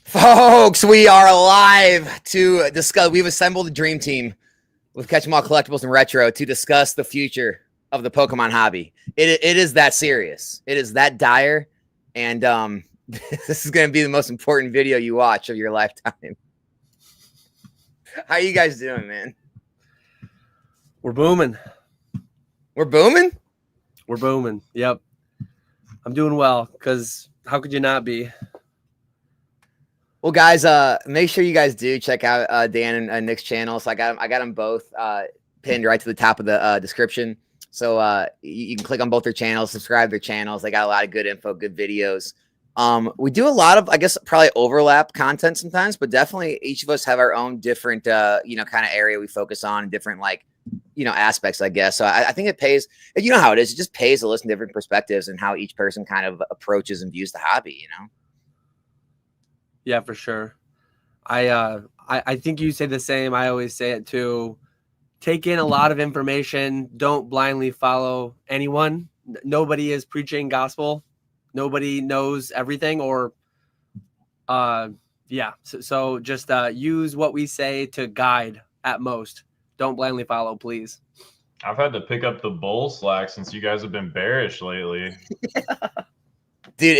Folks, we are live to discuss. We've assembled a dream team with Catch 'em All Collectibles and Retro to discuss the future of the Pokemon hobby. It is that serious. It is that dire. And this is going to be the most important video you watch of your lifetime. How you guys doing, man? We're booming. We're booming? We're booming. Yep. I'm doing well because how could you not be? Well, guys, make sure you guys do check out Dan and Nick's channel. So I got them both pinned right to the top of the description. So you can click on both their channels, subscribe to their channels. They got a lot of good info, good videos. We do a lot of, I guess, probably overlap content sometimes, but definitely each of us have our own different, kind of area we focus on, different aspects, I guess. So I think it pays. You know how it is. It just pays to listen to different perspectives and how each person kind of approaches and views the hobby. Yeah, for sure. I think you say the same. I always say it too. Take in a lot of information. Don't blindly follow anyone. Nobody is preaching gospel. Nobody knows everything or So just use what we say to guide at most. Don't blindly follow, please. I've had to pick up the bull slack since you guys have been bearish lately. Dude,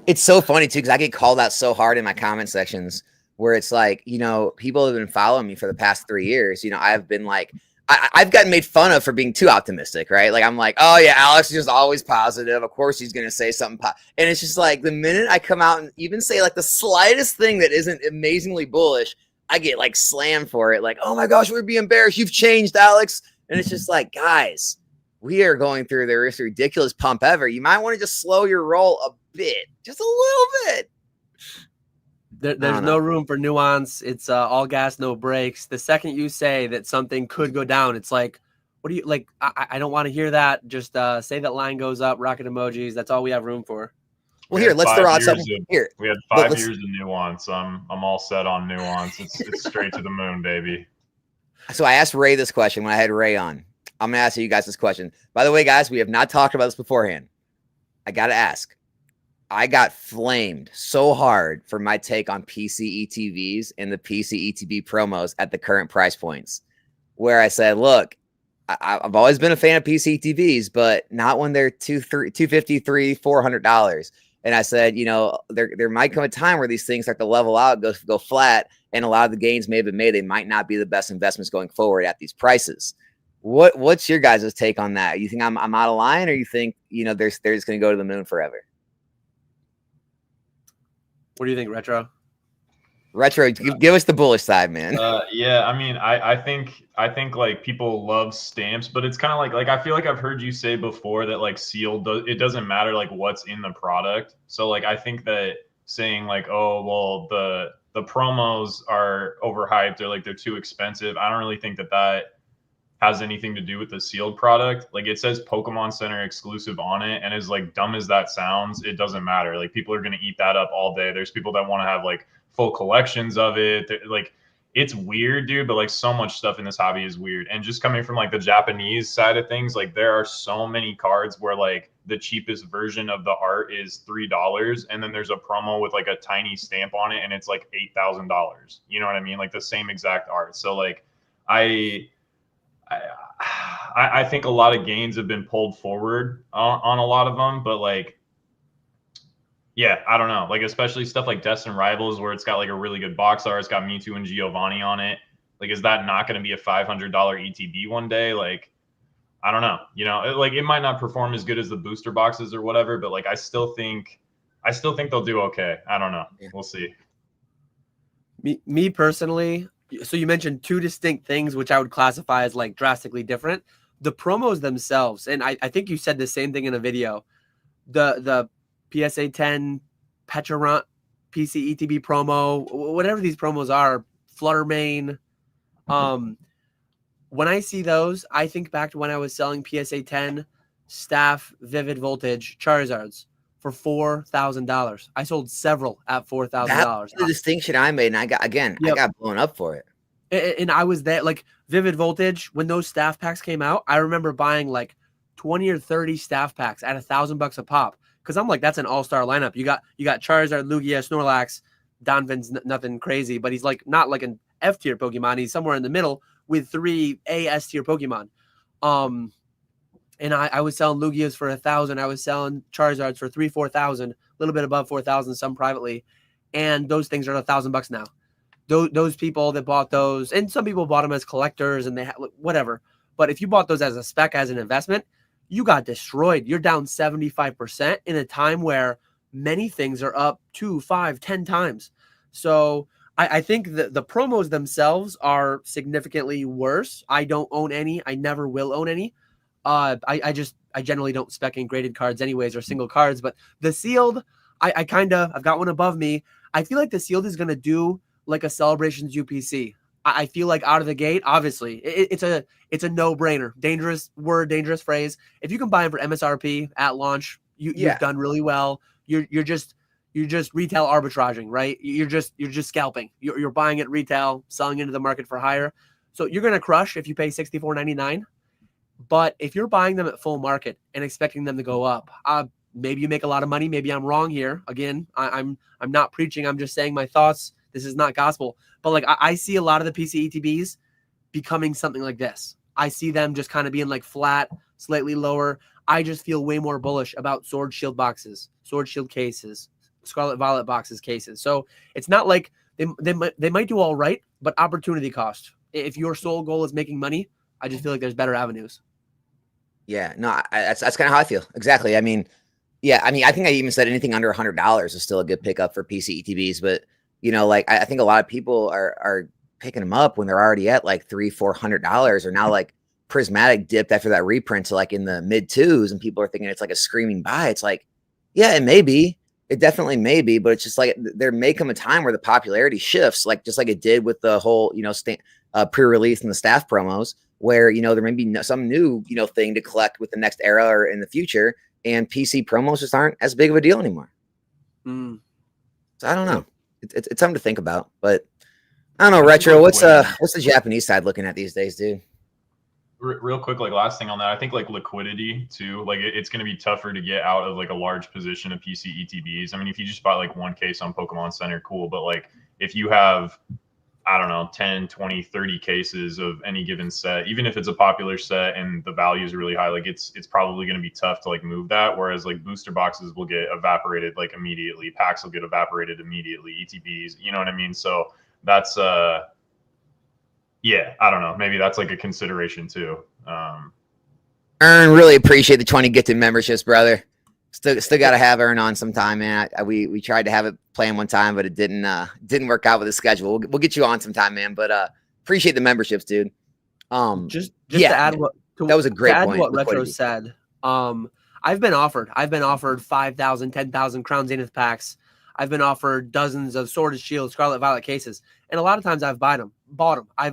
it's so funny too, because I get called out so hard in my comment sections where it's like, people have been following me for the past 3 years. I've been like, I've gotten made fun of for being too optimistic, right? Like, I'm like, oh yeah, Alex is just always positive. Of course he's going to say something. And it's just like the minute I come out and even say like the slightest thing that isn't amazingly bullish, I get like slammed for it. Like, oh my gosh, we're being bearish. You've changed, Alex. And it's just like, guys, we are going through the most ridiculous pump ever. You might want to just slow your roll a bit, just a little bit. There's no room for nuance. It's all gas, no brakes. The second you say that something could go down, it's like, what do you like? I don't want to hear that. Just say that line goes up, rocket emojis. That's all we have room for. Well, here, let's throw out something. Here, we had 5 years of nuance. I'm all set on nuance. It's straight to the moon, baby. So I asked Ray this question when I had Ray on. I'm going to ask you guys this question. By the way, guys, we have not talked about this beforehand. I got to ask. I got flamed so hard for my take on PC ETBs and the PC ETB promos at the current price points, where I said, look, I've always been a fan of PC ETBs, but not when they're $250, $400. And I said, there might come a time where these things start to level out, go flat, and a lot of the gains may have been made. They might not be the best investments going forward at these prices. What's your guys' take on that? You think I'm out of line, or you think they're just going to go to the moon forever? What do you think, Retro? Retro, give us the bullish side, man. Yeah, I mean, I think like people love stamps, but it's kind of like I feel like I've heard you say before that like sealed, it doesn't matter like what's in the product. So like I think that saying like, oh well, the promos are overhyped or like they're too expensive, I don't really think that has anything to do with the sealed product. Like it says Pokemon Center exclusive on it, and as like dumb as that sounds, it doesn't matter. Like people are going to eat that up all day. There's people that want to have like full collections of it. Like it's weird, dude, but like so much stuff in this hobby is weird. And just coming from like the Japanese side of things, like there are so many cards where like the cheapest version of the art is $3, and then there's a promo with like a tiny stamp on it and it's like $8,000. You know what I mean? Like the same exact art. So like I think a lot of gains have been pulled forward on a lot of them, but like, yeah, I don't know. Like, especially stuff like Destined Rivals, where it's got like a really good box art. It's got Mewtwo and Giovanni on it. Like, is that not going to be a $500 ETB one day? Like, I don't know. Like it might not perform as good as the booster boxes or whatever, but like, I still think they'll do okay. I don't know. Yeah. We'll see. Me personally. So you mentioned two distinct things, which I would classify as like drastically different. The promos themselves, and I think you said the same thing in a video. The PSA 10 Petrarant PC ETB promo, whatever these promos are, Fluttermane. When I see those, I think back to when I was selling PSA 10 Staff Vivid Voltage Charizards for $4,000. I sold several at $4,000. That's the distinction I made, and I got blown up for it. And I was there, like Vivid Voltage, when those staff packs came out, I remember buying like 20 or 30 staff packs at $1,000 a pop. Because I'm like, that's an all-star lineup. You got Charizard, Lugia, Snorlax, Donphin's nothing crazy, but he's like not like an F tier Pokemon. He's somewhere in the middle with 3 AS tier Pokemon. And I was selling Lugias for 1,000. I was selling Charizards for 3,000-4,000, a little bit above 4,000, some privately. And those things are $1,000 now. Those people that bought those, and some people bought them as collectors and they whatever. But if you bought those as a spec, as an investment, you got destroyed. You're down 75% in a time where many things are up 2, 5, 10 times. So I think the promos themselves are significantly worse. I don't own any. I never will own any. I generally don't spec in graded cards anyways, or single cards, but the sealed, I've got one above me. I feel like the sealed is going to do like a Celebrations UPC. I feel like out of the gate, obviously it's a no-brainer. Dangerous word, dangerous phrase. If you can buy them for MSRP at launch, you've done really well. You're just retail arbitraging, right? You're just scalping. You're buying at retail, selling into the market for higher. So you're going to crush if you pay $64.99. But if you're buying them at full market and expecting them to go up, maybe you make a lot of money. Maybe I'm wrong here. Again, I'm not preaching. I'm just saying my thoughts. This is not gospel. But like I see a lot of the PC ETBs becoming something like this. I see them just kind of being like flat, slightly lower. I just feel way more bullish about Sword Shield boxes, Sword Shield cases, Scarlet Violet boxes cases. So it's not like they might do all right, but opportunity cost. If your sole goal is making money, I just feel like there's better avenues. Yeah, no, that's kind of how I feel. Exactly. I mean, I think I even said anything under $100 is still a good pickup for PC ETBs, but like I think a lot of people are picking them up when they're already at like $300-400, or now like Prismatic dipped after that reprint to like in the mid twos, and people are thinking it's like a screaming buy. It's like, yeah, it may be. It definitely may be, but it's just like there may come a time where the popularity shifts, like just like it did with the whole, pre-release and the staff promos, where, there may be some new, thing to collect with the next era or in the future, and PC promos just aren't as big of a deal anymore. So I don't know. It's something to think about, but I don't know. Retro, what's the Japanese side looking at these days, dude? Real quick, like last thing on that, I think like liquidity too, like it's going to be tougher to get out of like a large position of PC ETBs. I mean, if you just buy like one case on Pokemon Center, cool. But like if you have, I don't know, 10, 20, 30 cases of any given set, even if it's a popular set and the value is really high, like it's probably going to be tough to like move that. Whereas like booster boxes will get evaporated like immediately. Packs will get evaporated immediately. ETBs, you know what I mean? So that's, yeah, I don't know. Maybe that's like a consideration too. Ern, really appreciate the 20 gifted memberships, brother. Still got to have Ern on sometime, man. We tried to have it planned one time, but it didn't work out with the schedule. We'll get you on sometime, man. But appreciate the memberships, dude. Just to add that was a great point. To what Retro said. I've been offered 5,000, 10,000 Crown Zenith packs. I've been offered dozens of Sword and Shield, Scarlet Violet cases, and a lot of times I've bought them. I've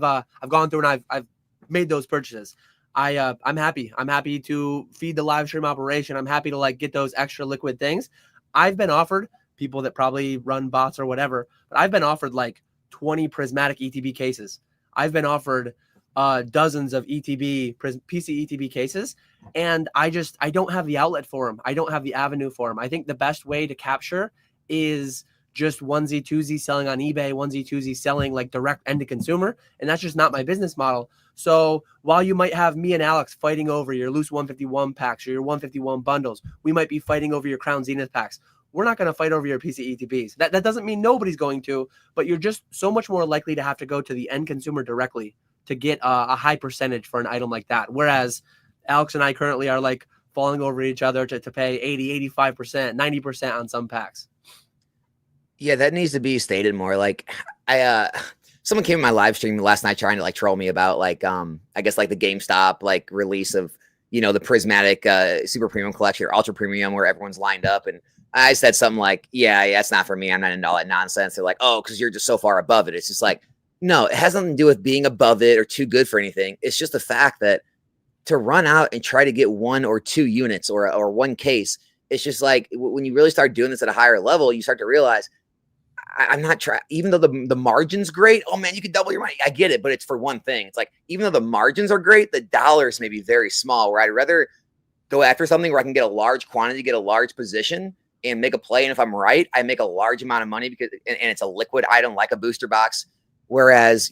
gone through and I've made those purchases. I'm happy. I'm happy to feed the live stream operation. I'm happy to like get those extra liquid things. I've been offered, people that probably run bots or whatever, but I've been offered like 20 prismatic ETB cases. I've been offered dozens of PC ETB cases, and I don't have the outlet for them. I don't have the avenue for them. I think the best way to capture is just onesie twosie selling on eBay, onesie twosie selling like direct end to consumer, and that's just not my business model. So while you might have me and Alex fighting over your loose 151 packs or your 151 bundles, we might be fighting over your Crown Zenith packs. We're not going to fight over your PC ETBs. That doesn't mean nobody's going to, but you're just so much more likely to have to go to the end consumer directly to get a high percentage for an item like that. Whereas Alex and I currently are like falling over each other to pay 80, 85%, 90% on some packs. Yeah, that needs to be stated more. Like someone came in my live stream last night trying to like troll me about like I guess like the GameStop like release of the prismatic super premium collection or ultra premium where everyone's lined up, and I said something like, yeah, that's not for me. I'm not into all that nonsense. They're like, oh, because you're just so far above it. It's just like, no, it has nothing to do with being above it or too good for anything. It's just the fact that to run out and try to get 1 or 2 units or one case, it's just like when you really start doing this at a higher level, you start to realize I'm not trying, even though the margin's great. Oh man, you could double your money. I get it, but it's for one thing. It's like, even though the margins are great, the dollars may be very small, where I'd rather go after something where I can get a large quantity, get a large position, and make a play. And if I'm right, I make a large amount of money because, and it's a liquid item like a booster box. Whereas,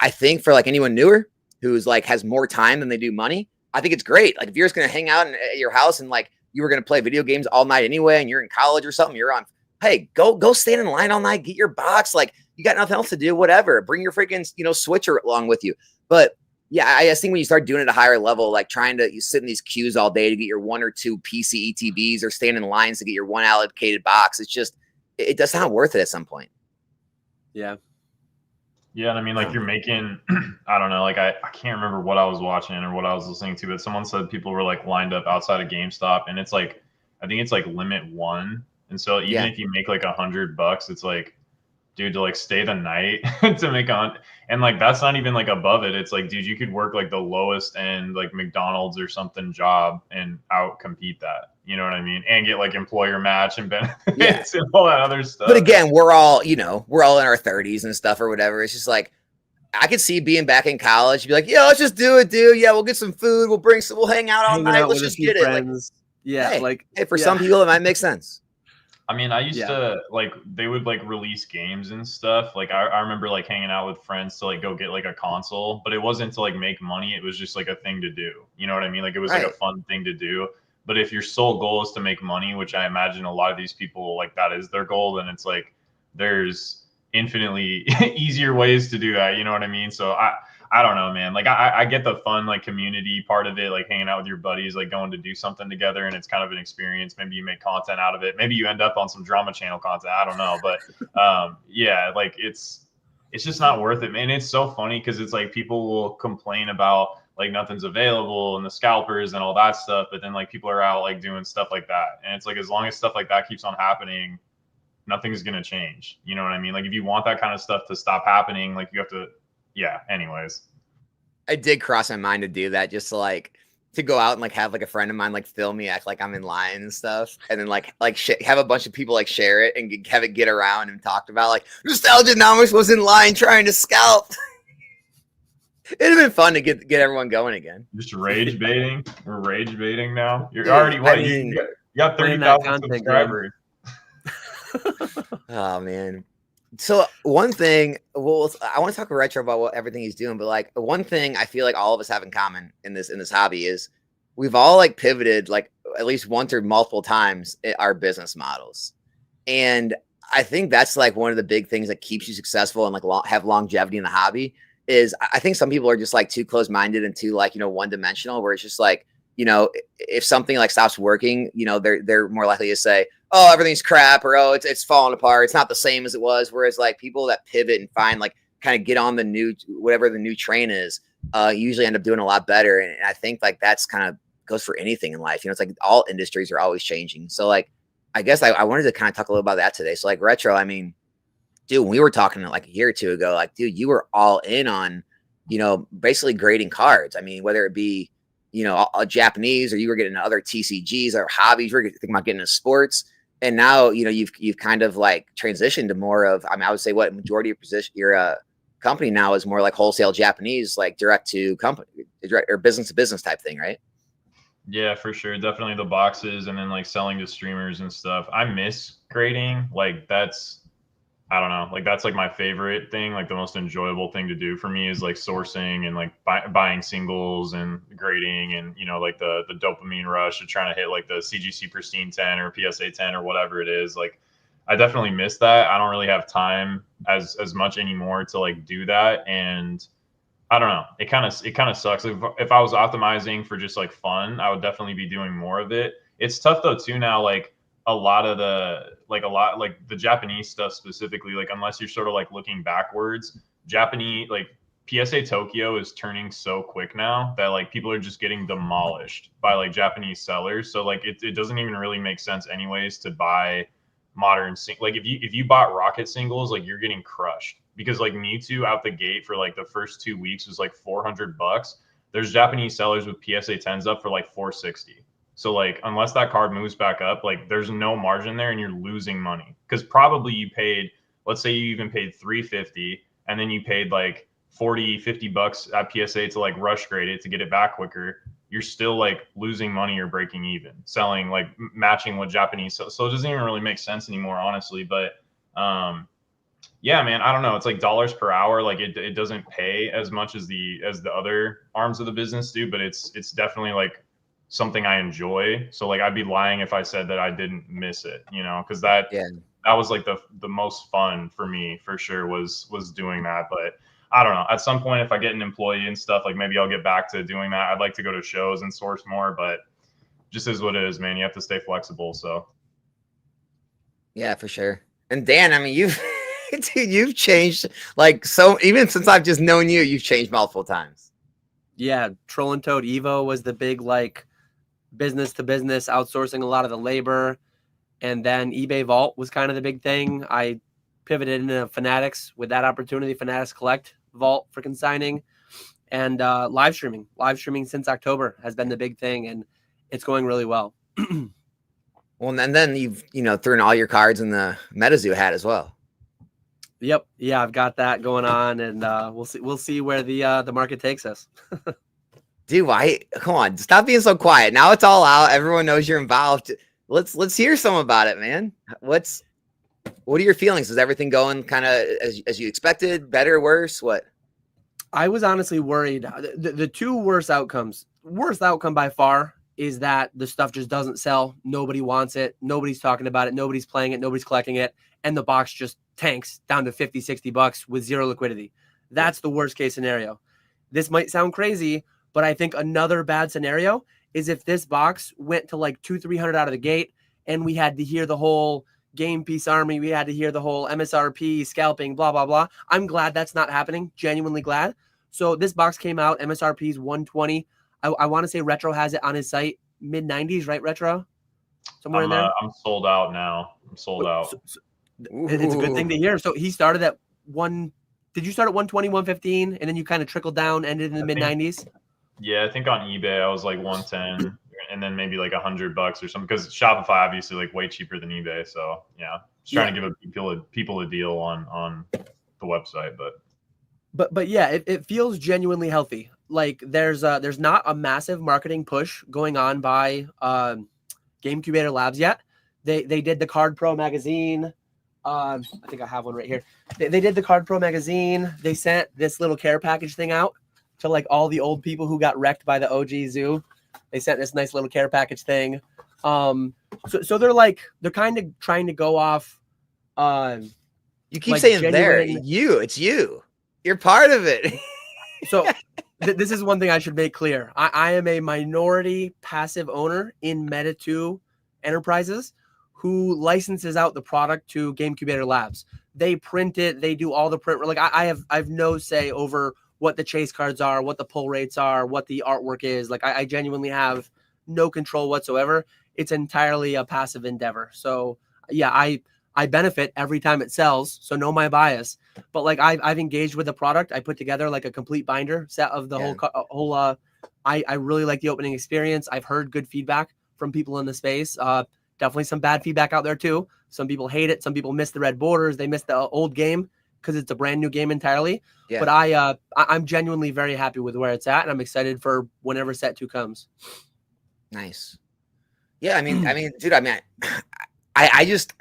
I think for like anyone newer who's like has more time than they do money, I think it's great. Like if you're just going to hang out at your house and like you were going to play video games all night anyway, and you're in college or something, you're on, hey, go stand in line all night, get your box. Like you got nothing else to do, whatever. Bring your freaking, switcher along with you. But yeah, I just think when you start doing it at a higher level, like trying to, you sit in these queues all day to get your 1 or 2 PC ETBs or stand in lines to get your 1 allocated box, it's just, it does not worth it at some point. Yeah. Yeah, and I mean, like you're making, I don't know, like I can't remember what I was watching or what I was listening to, but someone said people were like lined up outside of GameStop, and it's like, I think it's like limit 1, and so even if you make like $100, it's like, dude, to like stay the night to make on, and like that's not even like above it. It's like, dude, you could work like the lowest end like McDonald's or something job and out compete that. You know what I mean? And get like employer match and benefits and all that other stuff. But again, we're all in our 30s and stuff or whatever. It's just like, I could see being back in college, be like, yeah, let's just do it, dude. Yeah, we'll get some food. We'll hang out all night. Let's just get it. Like, hey, for some people, it might make sense. I mean, I used to like, they would like release games and stuff. Like I remember like hanging out with friends to like go get like a console, but it wasn't to like make money. It was just like a thing to do. You know what I mean? Like it was like a fun thing to do. But if your sole goal is to make money, which I imagine a lot of these people like that is their goal, then it's like there's infinitely easier ways to do that. You know what I mean? So I don't know, man. Like I get the fun like community part of it, like hanging out with your buddies, like going to do something together, and it's kind of an experience. Maybe you make content out of it. Maybe you end up on some drama channel content. I don't know, but yeah, like it's just not worth it, man. It's so funny because it's like people will complain about like nothing's available and the scalpers and all that stuff, but then like people are out like doing stuff like that, and it's like as long as stuff like that keeps on happening, nothing's gonna change. You know what I mean? Like if you want that kind of stuff to stop happening, like you have to. Yeah. Anyways, it did cross my mind to do that, just to go out and like have like a friend of mine like film me act like I'm in line and stuff, and then have a bunch of people like share it and have it get around and talked about like Nostalgianomics was in line trying to scalp. It'd have been fun to get everyone going again. Just rage baiting. We're rage baiting now. You're already what? You got 30,000 subscribers. Oh man. So one thing, I want to talk to Retro about everything he's doing, but like one thing I feel like all of us have in common in this hobby is we've all like pivoted like at least once or multiple times our business models. And I think that's like one of the big things that keeps you successful and like have longevity in the hobby is I think some people are just like too close-minded and too like, one-dimensional, where it's just like, if something like stops working, they're more likely to say, oh, everything's crap, or oh, it's falling apart. It's not the same as it was. Whereas like people that pivot and find like kind of get on the new, whatever the new train is, usually end up doing a lot better. And I think like that's kind of goes for anything in life. It's like all industries are always changing. So like, I guess I wanted to kind of talk a little about that today. So like Retro, I mean, dude, when we were talking like a year or two ago, like, dude, you were all in on, basically grading cards. I mean, whether it be, a Japanese, or you were getting other TCGs or hobbies, you were thinking about getting into sports. And now, you've kind of like transitioned to more of, I mean, I would say what majority of your company now is more like wholesale Japanese, like direct to company or business to business type thing, right? Yeah, for sure. Definitely the boxes, and then like selling to streamers and stuff. I miss grading. Like I don't know, like that's like my favorite thing. Like the most enjoyable thing to do for me is like sourcing and like buying singles and grading, and like the dopamine rush of trying to hit like the CGC Pristine 10 or PSA 10 or whatever it is. Like I definitely miss that. I don't really have time as much anymore to like do that, and I don't know. It kind of sucks. If I was optimizing for just like fun, I would definitely be doing more of it. It's tough though too now. Like a lot the Japanese stuff specifically, like unless you're sort of like looking backwards, Japanese like PSA Tokyo is turning so quick now that like people are just getting demolished by like Japanese sellers. So like it doesn't even really make sense anyways to buy modern like if you bought Rocket singles, like you're getting crushed, because like Mewtwo out the gate for like the first 2 weeks was like $400. There's Japanese sellers with PSA 10s up for like $460. So like, unless that card moves back up, like there's no margin there and you're losing money, because probably you paid, let's say you even paid $350, and then you paid like $40-50 at PSA to like rush grade it to get it back quicker. you're still like losing money or breaking even selling, like matching what Japanese. So it doesn't even really make sense anymore, honestly. But yeah, man, I don't know. It's like dollars per hour. Like it doesn't pay as much as the other arms of the business do, but it's definitely like something I enjoy. So like I'd be lying if I said that I didn't miss it, because that was like the most fun for me for sure was doing that. But I don't know. At some point, if I get an employee and stuff, like maybe I'll get back to doing that. I'd like to go to shows and source more, but just is what it is, man. You have to stay flexible. So yeah, for sure. And Dan, I mean, you've changed like so. Even since I've just known you, you've changed multiple times. Yeah, Troll and Toad Evo was the big like business to business outsourcing a lot of the labor, and then eBay Vault was kind of the big thing. I pivoted into Fanatics with that opportunity. Fanatics Collect Vault for consigning, and live streaming. Live streaming since October has been the big thing, and it's going really well. Well, and then you've thrown all your cards in the Metazoo hat as well. Yep. Yeah, I've got that going on, and we'll see where the market takes us. Dude, come on, stop being so quiet. Now it's all out. Everyone knows you're involved. Let's hear some about it, man. What are your feelings? Is everything going kind of as you expected? Better, worse? What? I was honestly worried. The two worst outcome by far is that the stuff just doesn't sell. Nobody wants it. Nobody's talking about it. Nobody's playing it. Nobody's collecting it. And the box just tanks down to $50, $60 with zero liquidity. That's the worst case scenario. This might sound crazy, but I think another bad scenario is if this box went to like $200-$300 out of the gate and we had to hear the whole game piece army. We had to hear the whole MSRP, scalping, blah, blah, blah. I'm glad that's not happening. Genuinely glad. So this box came out. MSRP is 120. I want to say Retro has it on his site, mid-90s, right, Retro? Somewhere in there? I'm sold out now. I'm sold out. It's a good thing to hear. So he started at did you start at 120, 115, and then you kind of trickled down, ended in the mid-90s? Yeah, I think on eBay I was like 110 and then maybe like $100 or something, because Shopify obviously like way cheaper than eBay. So yeah, just trying to give people a deal on the website. But yeah, it feels genuinely healthy. Like there's not a massive marketing push going on by Game Incubator Labs yet. They did the Card Pro magazine. I think I have one right here. They did the Card Pro magazine. They sent this little care package thing out to like all the old people who got wrecked by the OG zoo. They sent this nice little care package thing. So they're kind of trying to go off. You keep saying it's you. You're part of it. So this is one thing I should make clear. I am a minority passive owner in Metazoo Enterprises who licenses out the product to Game Incubator Labs. They print it. They do all the print. Like I have no say over what the chase cards are, what the pull rates are, what the artwork is. Like I genuinely have no control whatsoever. It's entirely a passive endeavor. So yeah, I benefit every time it sells. So know my bias, but like I've engaged with the product. I put together like a complete binder set of the whole. I really like the opening experience. I've heard good feedback from people in the space. Definitely some bad feedback out there too. Some people hate it. Some people miss the red borders. They miss the old game because it's a brand new game entirely. Yeah. But I'm genuinely very happy with where it's at, and I'm excited for whenever set 2 comes. Nice. Yeah, I mean, dude, I just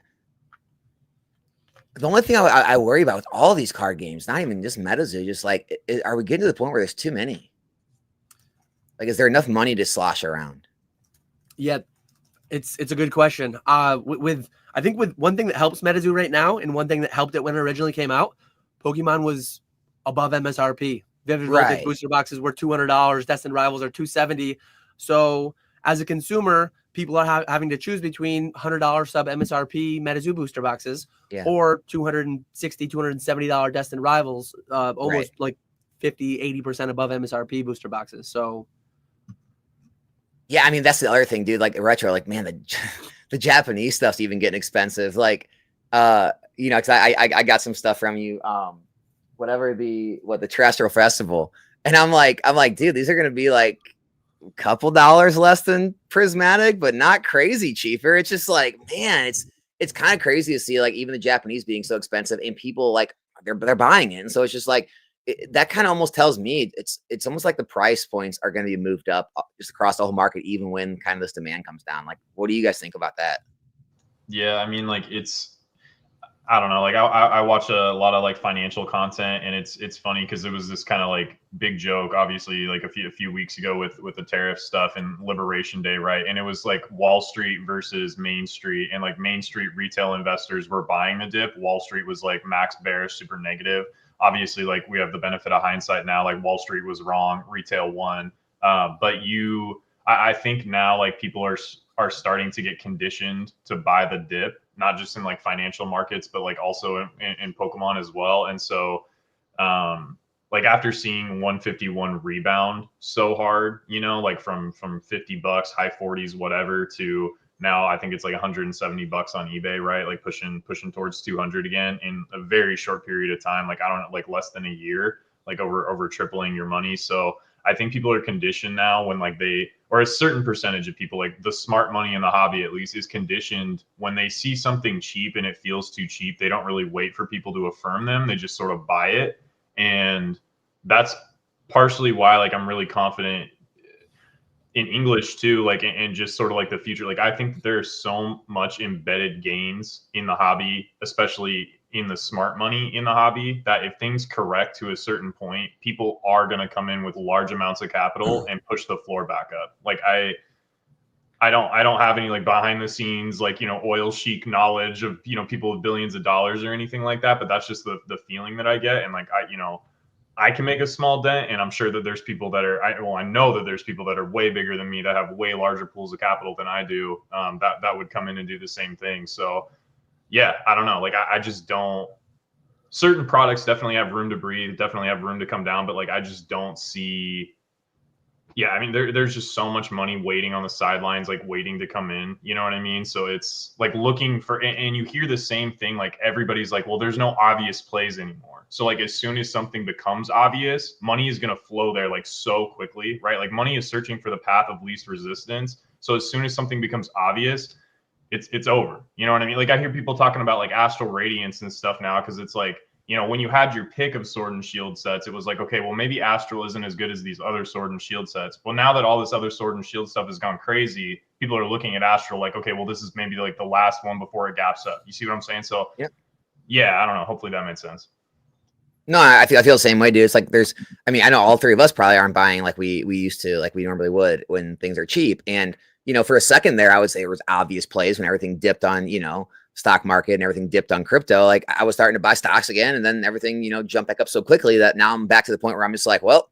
the only thing I worry about with all these card games, not even just Metazoo, just like, are we getting to the point where there's too many? Like, is there enough money to slosh around? Yeah, it's a good question. I think with one thing that helps Metazoo right now, and one thing that helped it when it originally came out, Pokemon was above MSRP. Vivid Voltage booster boxes were $200. Destined Rivals are $270. So as a consumer, people are having to choose between $100 sub MSRP Metazoo booster boxes or $260, $270 Destined Rivals, almost like 50-80% above MSRP booster boxes. So yeah, I mean, that's the other thing, dude. Like Retro, like, man, the Japanese stuff's even getting expensive. Like, because I got some stuff from you, the Terrestrial Festival, and I'm like, dude, these are gonna be like a couple dollars less than Prismatic, but not crazy cheaper. It's just like, man, it's kind of crazy to see like even the Japanese being so expensive, and people like they're buying it, and so it's just like that kind of almost tells me it's almost like the price points are going to be moved up just across the whole market, even when kind of this demand comes down. Like, what do you guys think about that? Yeah, I mean, like I don't know. Like I watch a lot of like financial content, and it's funny because it was this kind of like big joke, obviously, like a few weeks ago with the tariff stuff and Liberation Day, right? And it was like Wall Street versus Main Street, and like Main Street retail investors were buying the dip. Wall Street was like max bearish, super negative. Obviously, like we have the benefit of hindsight now. Like Wall Street was wrong, retail won. I think now like people are starting to get conditioned to buy the dip, not just in like financial markets, but like also in Pokemon as well. And so, like after seeing 151 rebound so hard, you know, like from $50, high 40s, whatever, to now I think it's like $170 on eBay, right? Like pushing towards 200 again in a very short period of time. Like I don't know, like less than a year, like over tripling your money. So I think people are conditioned now when like or a certain percentage of people, like the smart money in the hobby at least, is conditioned when they see something cheap and it feels too cheap. They don't really wait for people to affirm them. They just sort of buy it. And that's partially why like I'm really confident in English too, like, and just sort of like the future. Like I think that there's so much embedded gains in the hobby, especially in the smart money in the hobby, that if things correct to a certain point, people are going to come in with large amounts of capital and push the floor back up. Like I don't have any like behind the scenes, like, you know, oil chic knowledge of, you know, people with billions of dollars or anything like that. But that's just the feeling that I get. And like, I can make a small dent, and I'm sure that there's people that I know that there's people that are way bigger than me that have way larger pools of capital than I do, that would come in and do the same thing. So yeah, I don't know. Like I just don't. Certain products definitely have room to breathe, definitely have room to come down, but like I just don't see. Yeah, I mean, there's just so much money waiting on the sidelines, like waiting to come in. You know what I mean? So it's like looking for, and you hear the same thing. Like everybody's like, well, there's no obvious plays anymore. So like as soon as something becomes obvious, money is going to flow there like so quickly, right? Like money is searching for the path of least resistance. So as soon as something becomes obvious, it's over. You know what I mean? Like I hear people talking about like Astral Radiance and stuff now, because it's like, you know, when you had your pick of Sword and Shield sets, it was like, okay, well, maybe Astral isn't as good as these other Sword and Shield sets. Well, now that all this other Sword and Shield stuff has gone crazy, people are looking at Astral like, okay, well, this is maybe like the last one before it gaps up. You see what I'm saying? So yeah, I don't know. Hopefully that made sense. No, I feel the same way, dude. It's like I mean, I know all three of us probably aren't buying like we used to, like we normally would when things are cheap. And, you know, for a second there, I would say it was obvious plays when everything dipped on, you know, stock market and everything dipped on crypto. Like I was starting to buy stocks again, and then everything, you know, jumped back up so quickly that now I'm back to the point where I'm just like, well,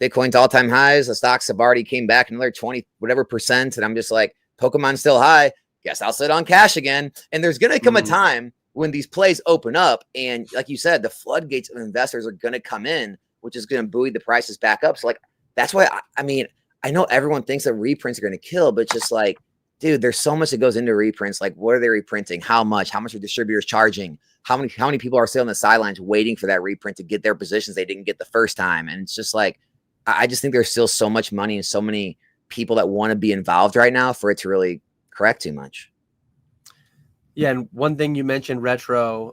Bitcoin's all-time highs. The stocks have already came back another 20 whatever percent. And I'm just like, Pokemon's still high. Guess I'll sit on cash again. And there's going to come a time when these plays open up, and like you said, the floodgates of investors are going to come in, which is going to buoy the prices back up. So like, that's why, I mean, I know everyone thinks that reprints are going to kill, but just like, dude, there's so much that goes into reprints. Like, what are they reprinting? How much are distributors charging? How many people are still on the sidelines waiting for that reprint to get their positions they didn't get the first time? And it's just like, I just think there's still so much money and so many people that want to be involved right now for it to really correct too much. Yeah, and one thing you mentioned, retro,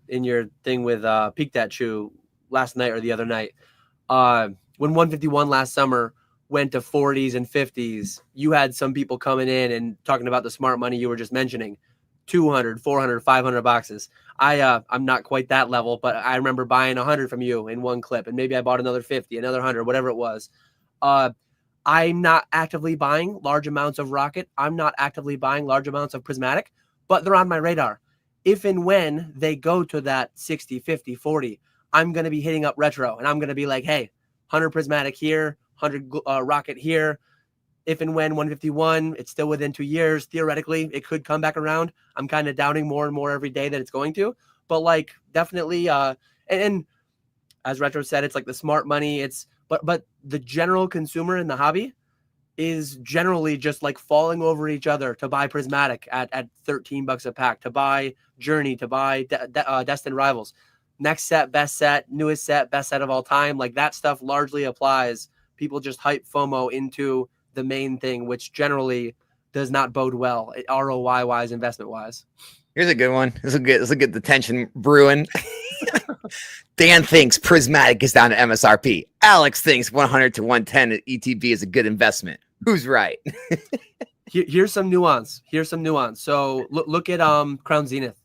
in your thing with Peak That Chew last night or the other night, when 151 last summer went to 40s and 50s, you had some people coming in and talking about the smart money you were just mentioning, 200, 400, 500 boxes. I'm not quite that level, but I remember buying 100 from you in one clip, and maybe I bought another 50, another 100, whatever it was. I'm not actively buying large amounts of Rocket. I'm not actively buying large amounts of Prismatic, but they're on my radar. If and when they go to that 60, 50, 40, I'm going to be hitting up retro, and I'm going to be like, hey, 100 Prismatic here, 100 Rocket here. If and when 151, it's still within 2 years. Theoretically, it could come back around. I'm kind of doubting more and more every day that it's going to. But like definitely, and as retro said, it's like the smart money. But the general consumer in the hobby is generally just like falling over each other to buy Prismatic at $13 a pack, to buy Journey, to buy Destined Rivals. Next set, best set, newest set, best set of all time. Like that stuff largely applies. People just hype FOMO into the main thing, which generally does not bode well, ROI wise, investment wise. Here's a good one. This is a good the tension brewing. Dan thinks Prismatic is down to MSRP. Alex thinks 100 to 110 at ETB is a good investment. Who's right? Here's some nuance. So look at Crown Zenith.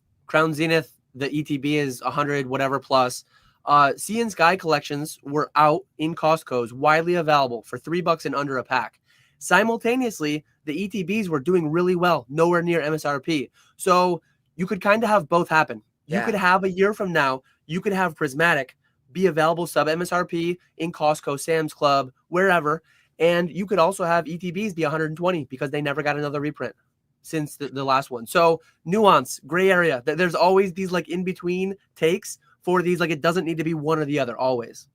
The ETB is 100 whatever plus. Sea and Sky collections were out in Costco's, widely available for $3 and under a pack. Simultaneously, the ETBs were doing really well, nowhere near MSRP. So you could kind of have both happen. You could have a year from now, you could have Prismatic be available sub MSRP in Costco, Sam's Club, wherever. And you could also have ETBs be 120 because they never got another reprint since the last one. So nuance, gray area. There's always these like in between takes for these. Like it doesn't need to be one or the other always.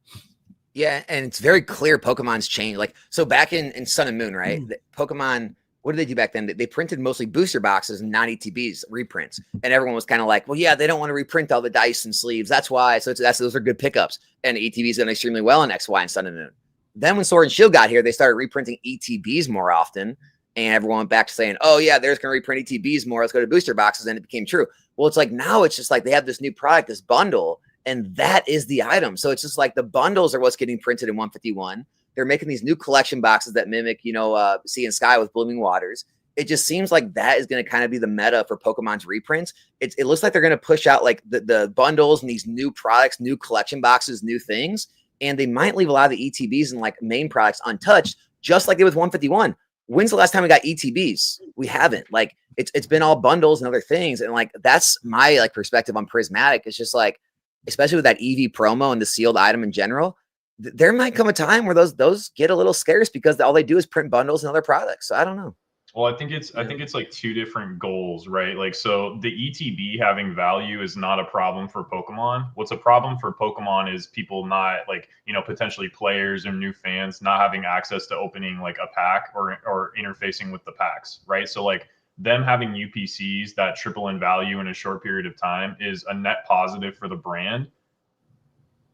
Yeah, and it's very clear Pokemon's changed. Like, so back in Sun and Moon, right? Pokemon, what did they do back then? They printed mostly booster boxes and non-ETBs reprints. And everyone was kind of like, well, yeah, they don't want to reprint all the dice and sleeves. That's why. So those are good pickups. And ETB's done extremely well in XY and Sun and Moon. Then when Sword and Shield got here, they started reprinting ETBs more often. And everyone went back to saying, oh, yeah, they're going to reprint ETBs more. Let's go to booster boxes. And it became true. Well, it's like now it's just like they have this new product, this bundle. And that is the item. So it's just like the bundles are what's getting printed in 151. They're making these new collection boxes that mimic, Sea and Sky with Blooming Waters. It just seems like that is going to kind of be the meta for Pokemon's reprints. It looks like they're going to push out like the bundles and these new products, new collection boxes, new things. And they might leave a lot of the ETBs and like main products untouched, just like they did with 151. When's the last time we got ETBs? We haven't. Like it's been all bundles and other things. And like that's my like perspective on Prismatic. It's just like, especially with that EV promo and the sealed item in general, there might come a time where those get a little scarce because all they do is print bundles and other products. So I don't know. Well, I think it's like two different goals, right? Like, so the ETB having value is not a problem for Pokemon. What's a problem for Pokemon is people not like, potentially players or new fans not having access to opening like a pack or interfacing with the packs, right? So like them having UPCs that triple in value in a short period of time is a net positive for the brand.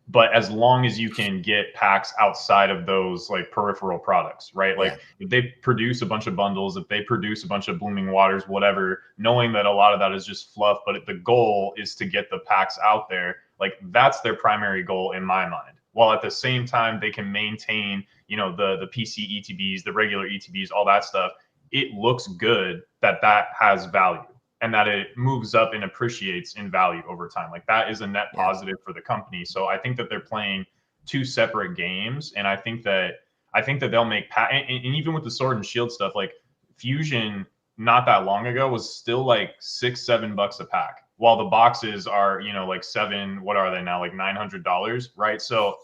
But as long as you can get packs outside of those like peripheral products, right? Like if they produce a bunch of bundles, if they produce a bunch of Blooming Waters, whatever, knowing that a lot of that is just fluff, but the goal is to get the packs out there, like that's their primary goal in my mind. While at the same time, they can maintain, the PC ETBs, the regular ETBs, all that stuff. It looks good that has value and that it moves up and appreciates in value over time. Like that is a net positive for the company. So I think that they're playing two separate games. And I think that they'll make, and even with the Sword and Shield stuff, like Fusion not that long ago was still like $6-7 a pack, while the boxes are, like $7, what are they now? Like $900, right? So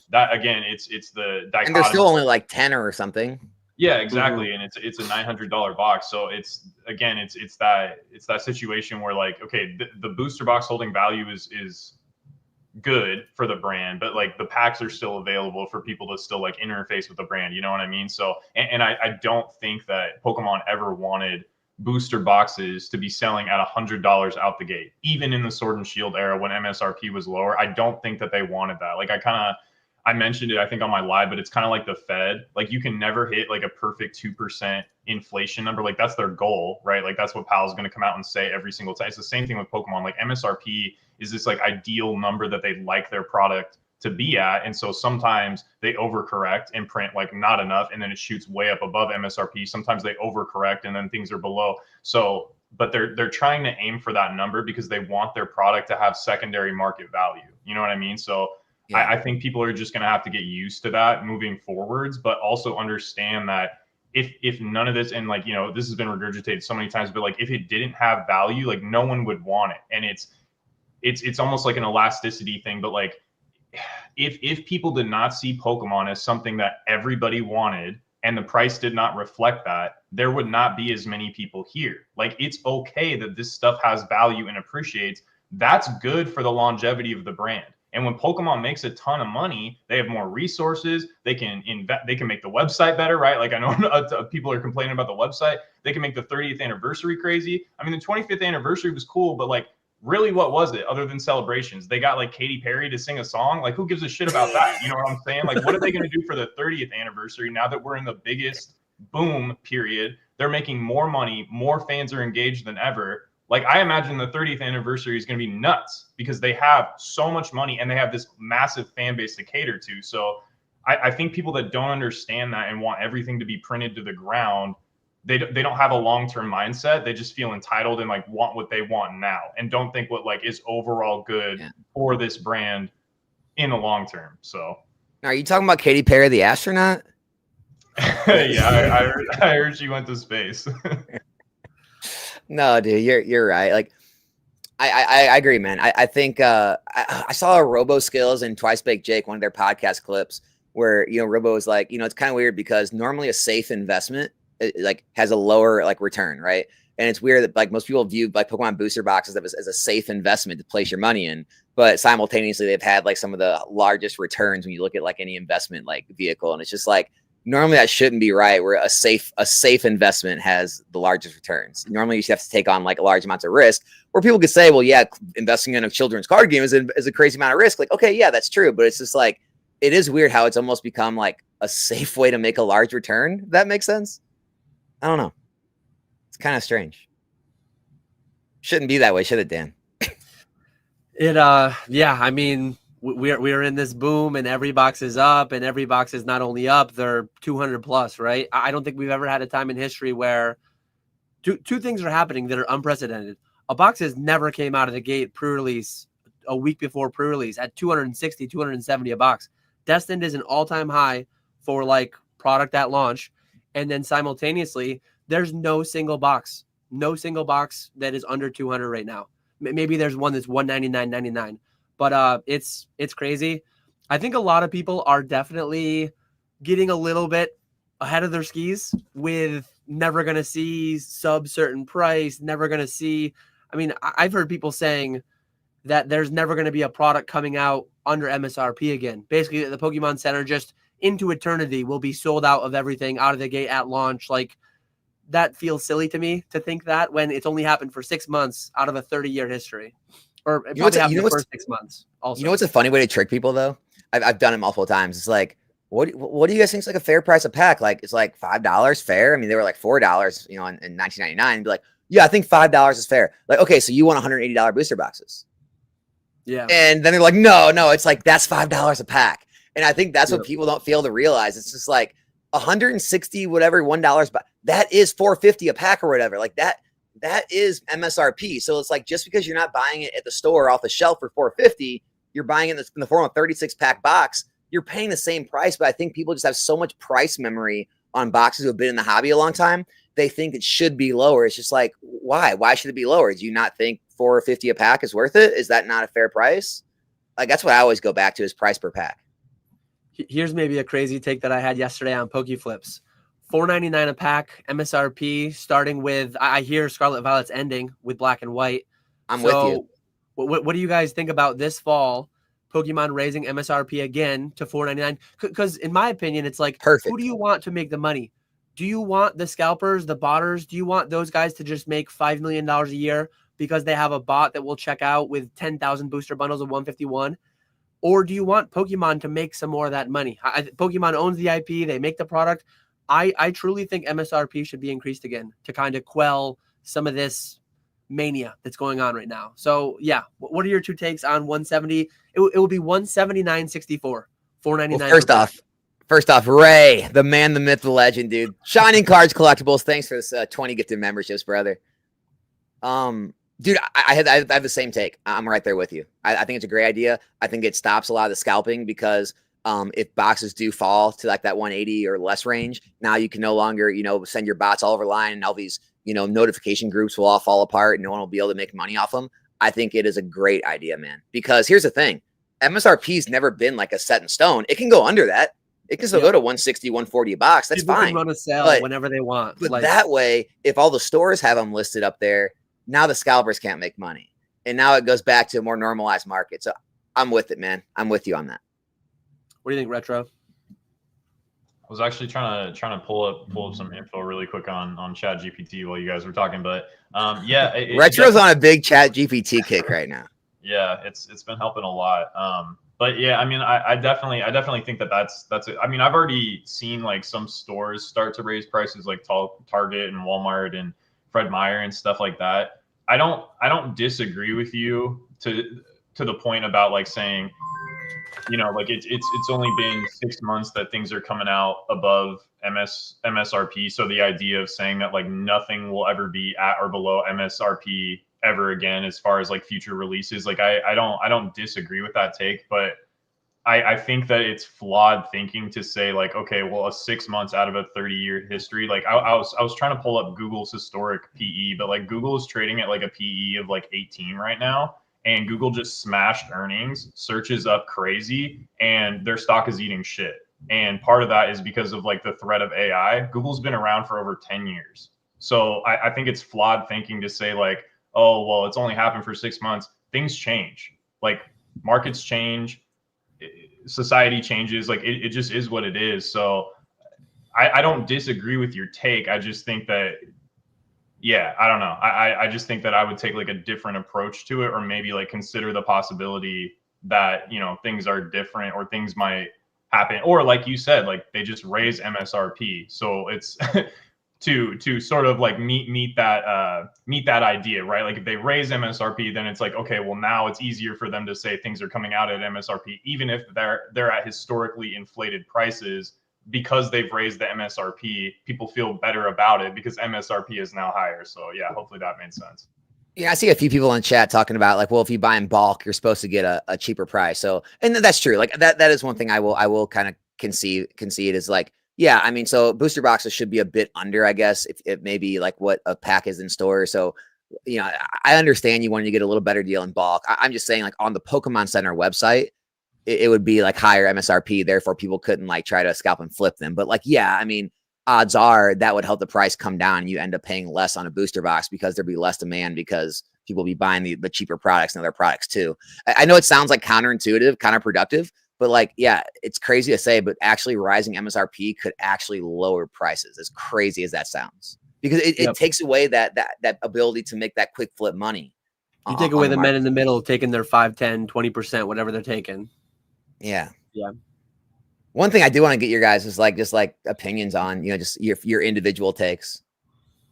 that again, it's the dichotomy. And they're still only like 10 or something. Yeah, exactly. And it's a $900 box. So it's that situation where like, okay, the booster box holding value is good for the brand, but like the packs are still available for people to still like interface with the brand. You know what I mean? So, and I don't think that Pokemon ever wanted booster boxes to be selling at $100 out the gate, even in the Sword and Shield era when MSRP was lower. I don't think that they wanted that. Like I mentioned it, I think, on my live, but it's kind of like the Fed. Like you can never hit like a perfect 2% inflation number. Like that's their goal, right? Like that's what Pal's going to come out and say every single time. It's the same thing with Pokemon. Like MSRP is this like ideal number that they like their product to be at. And so sometimes they overcorrect and print like not enough, and then it shoots way up above MSRP. Sometimes they overcorrect and then things are below. So, but they're trying to aim for that number because they want their product to have secondary market value. You know what I mean? So yeah. I think people are just going to have to get used to that moving forwards, but also understand that if none of this, and like, this has been regurgitated so many times, but like if it didn't have value, like no one would want it. And it's almost like an elasticity thing, but like if people did not see Pokemon as something that everybody wanted and the price did not reflect that, there would not be as many people here. Like it's okay that this stuff has value and appreciates. That's good for the longevity of the brand. And when Pokemon makes a ton of money, they have more resources. They can they can make the website better, right? Like I know people are complaining about the website. They can make the 30th anniversary crazy. I mean, the 25th anniversary was cool, but like, really, what was it other than celebrations? They got like Katy Perry to sing a song. Like, who gives a shit about that? You know what I'm saying? Like, what are they going to do for the 30th anniversary now that we're in the biggest boom period? They're making more money. More fans are engaged than ever. Like, I imagine the 30th anniversary is going to be nuts because they have so much money and they have this massive fan base to cater to. So I think people that don't understand that and want everything to be printed to the ground, they don't have a long-term mindset. They just feel entitled and like want what they want now and don't think what like is overall good for this brand in the long term. So Now, are you talking about Katy Perry, the astronaut? yeah, I heard she went to space. No, dude, you're right. Like, I agree, man. I think I saw a Robo Skills and Twice Baked Jake, one of their podcast clips, where Robo was like, it's kind of weird because normally a safe investment like has a lower like return, right? And it's weird that like most people view like Pokemon booster boxes as a safe investment to place your money in, but simultaneously they've had like some of the largest returns when you look at like any investment like vehicle, and it's just like normally that shouldn't be right. Where a safe investment has the largest returns. Normally you have to take on like large amounts of risk. Where people could say, well, yeah, investing in a children's card game is a crazy amount of risk. Like, okay, yeah, that's true, but it's just like it is weird how it's almost become like a safe way to make a large return. If that makes sense. I don't know. It's kind of strange. Shouldn't be that way, should it, Dan? Yeah, I mean, we're in this boom and every box is up, and every box is not only up, they're 200 plus, right? I don't think we've ever had a time in history where two things are happening that are unprecedented. A box has never came out of the gate pre-release a week before pre-release at 260, 270 a box. Destined is an all-time high for like product at launch. And then simultaneously, there's no single box that is under 200 right now. Maybe there's one that's 199.99, but it's crazy. I think a lot of people are definitely getting a little bit ahead of their skis with never going to see sub certain price, never going to see. I mean, I've heard people saying that there's never going to be a product coming out under MSRP again. Basically, the Pokemon Center just into eternity will be sold out of everything out of the gate at launch. Like, that feels silly to me to think that when it's only happened for 6 months out of a 30-year history, or it probably happened the first 6 months. Also, what's a funny way to trick people though? I've done it multiple times. It's like, what do you guys think is like a fair price a pack? Like, it's like $5 fair. I mean, they were like $4, in 1999. Be like, yeah, I think $5 is fair. Like, okay, so you want $180 booster boxes? Yeah. And then they're like, no, it's like that's $5 a pack. And I think that's what people don't fail to realize. It's just like 160 whatever $1, but that is $4.50 a pack or whatever. Like that is MSRP. So it's like, just because you're not buying it at the store off the shelf for $4.50, you're buying it in the form of a 36-pack box. You're paying the same price, but I think people just have so much price memory on boxes who have been in the hobby a long time. They think it should be lower. It's just like, why? Why should it be lower? Do you not think $4.50 a pack is worth it? Is that not a fair price? Like, that's what I always go back to, is price per pack. Here's maybe a crazy take that I had yesterday on PokeFlips. $4.99 a pack, MSRP, starting with, I hear Scarlet Violet's ending with Black and White. I'm with you. What do you guys think about this fall, Pokemon raising MSRP again to $4.99? Because in my opinion, it's like, perfect. Who do you want to make the money? Do you want the scalpers, the botters? Do you want those guys to just make $5 million a year because they have a bot that will check out with 10,000 booster bundles of 151? Or do you want Pokemon to make some more of that money? Pokemon owns the IP. They make the product. I truly think MSRP should be increased again to kind of quell some of this mania that's going on right now. So, yeah, what are your two takes on 170? It will be 179.64, $4.99. Well, first off, Ray, the man, the myth, the legend, dude. Shining Cards Collectibles. Thanks for this 20 gifted memberships, brother. Dude, I have the same take. I'm right there with you. I think it's a great idea. I think it stops a lot of the scalping because if boxes do fall to like that 180 or less range, now you can no longer, send your bots all over line, and all these, notification groups will all fall apart and no one will be able to make money off them. I think it is a great idea, man, because here's the thing. MSRP's never been like a set in stone. It can go under that. It can still go to 160, 140 a box. That's People fine. Can run a sale whenever they want. But that way, if all the stores have them listed up there, now the scalpers can't make money. And now it goes back to a more normalized market. So I'm with it, man. I'm with you on that. What do you think, Retro? I was actually trying to pull up some info really quick on ChatGPT while you guys were talking, but Retro's on a big ChatGPT kick right now. Yeah, it's been helping a lot. But yeah, I mean, I definitely think that's it. I mean, I've already seen like some stores start to raise prices, like Target and Walmart and Fred Meyer and stuff like that. I don't disagree with you to the point about like saying, like it's only been 6 months that things are coming out above MSRP. So the idea of saying that like nothing will ever be at or below MSRP ever again as far as like future releases, like I don't disagree with that take, but I think that it's flawed thinking to say like, okay, well, a 6 months out of a 30-year history, like I was trying to pull up Google's historic PE, but like Google is trading at like a PE of like 18 right now, and Google just smashed earnings, searches up crazy, and their stock is eating shit. And part of that is because of like the threat of AI. Google's been around for over 10 years. So I think it's flawed thinking to say like, oh, well, it's only happened for 6 months. Things change. Like markets change, society changes, like it just is what it is. So I don't disagree with your take. I just think that, yeah, I don't know. I just think that I would take like a different approach to it, or maybe like consider the possibility that, things are different or things might happen. Or like you said, like they just raise MSRP. So it's to sort of like meet that idea, right? Like if they raise MSRP, then it's like, okay, well now it's easier for them to say things are coming out at MSRP, even if they're at historically inflated prices, because they've raised the MSRP. People feel better about it because MSRP is now higher. So yeah, hopefully that made sense. Yeah, I see a few people in chat talking about like, well, if you buy in bulk, you're supposed to get a cheaper price. So, and that's true. Like that is one thing I will kind of concede is like, yeah, I mean, so booster boxes should be a bit under, I guess, if it maybe like what a pack is in store. So, I understand you wanted to get a little better deal in bulk. I'm just saying, like on the Pokemon Center website, it would be like higher MSRP. Therefore, people couldn't like try to scalp and flip them. But like, yeah, I mean, odds are that would help the price come down, and you end up paying less on a booster box because there'd be less demand because people will be buying the cheaper products and other products too. I know it sounds like counterintuitive, counterproductive, but like, yeah, it's crazy to say, but actually rising MSRP could actually lower prices, as crazy as that sounds, because it takes away that ability to make that quick flip money. You take away the men in the middle taking their 5, 10, 20%, whatever they're taking. Yeah. Yeah. One thing I do want to get your guys is like, just like opinions on, just your individual takes.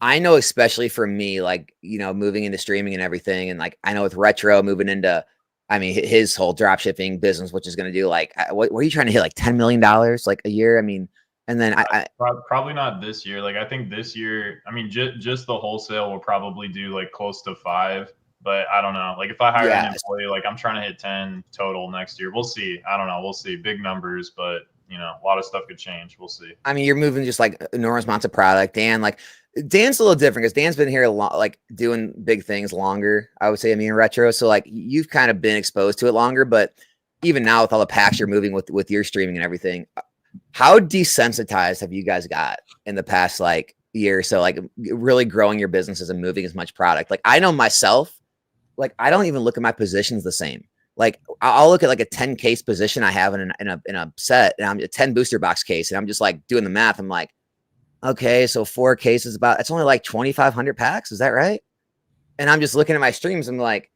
I know, especially for me, like, moving into streaming and everything. And like, I know with Retro moving into, I mean, his whole drop shipping business, which is going to do like, what are you trying to hit? Like $10 million like a year? I mean, and then I probably not this year. Like, I think this year, I mean, just the wholesale will probably do like close to 5, but I don't know. Like if I hire an employee, like I'm trying to hit 10 total next year. We'll see. I don't know. We'll see. Big numbers, but a lot of stuff could change. We'll see. I mean, you're moving just like enormous amounts of product. Dan's a little different because Dan's been here a lot, like doing big things longer, I would say. I mean, in Retro. So like you've kind of been exposed to it longer, but even now with all the packs you're moving with your streaming and everything, how desensitized have you guys got in the past like year or so, like really growing your businesses and moving as much product? Like I know myself, like I don't even look at my positions the same. Like I'll look at like a 10 case position I have in a set, and I'm a 10 booster box case, and I'm just like doing the math. I'm like, okay, so 4 cases it's only like 2,500 packs. Is that right? And I'm just looking at my streams. I'm like,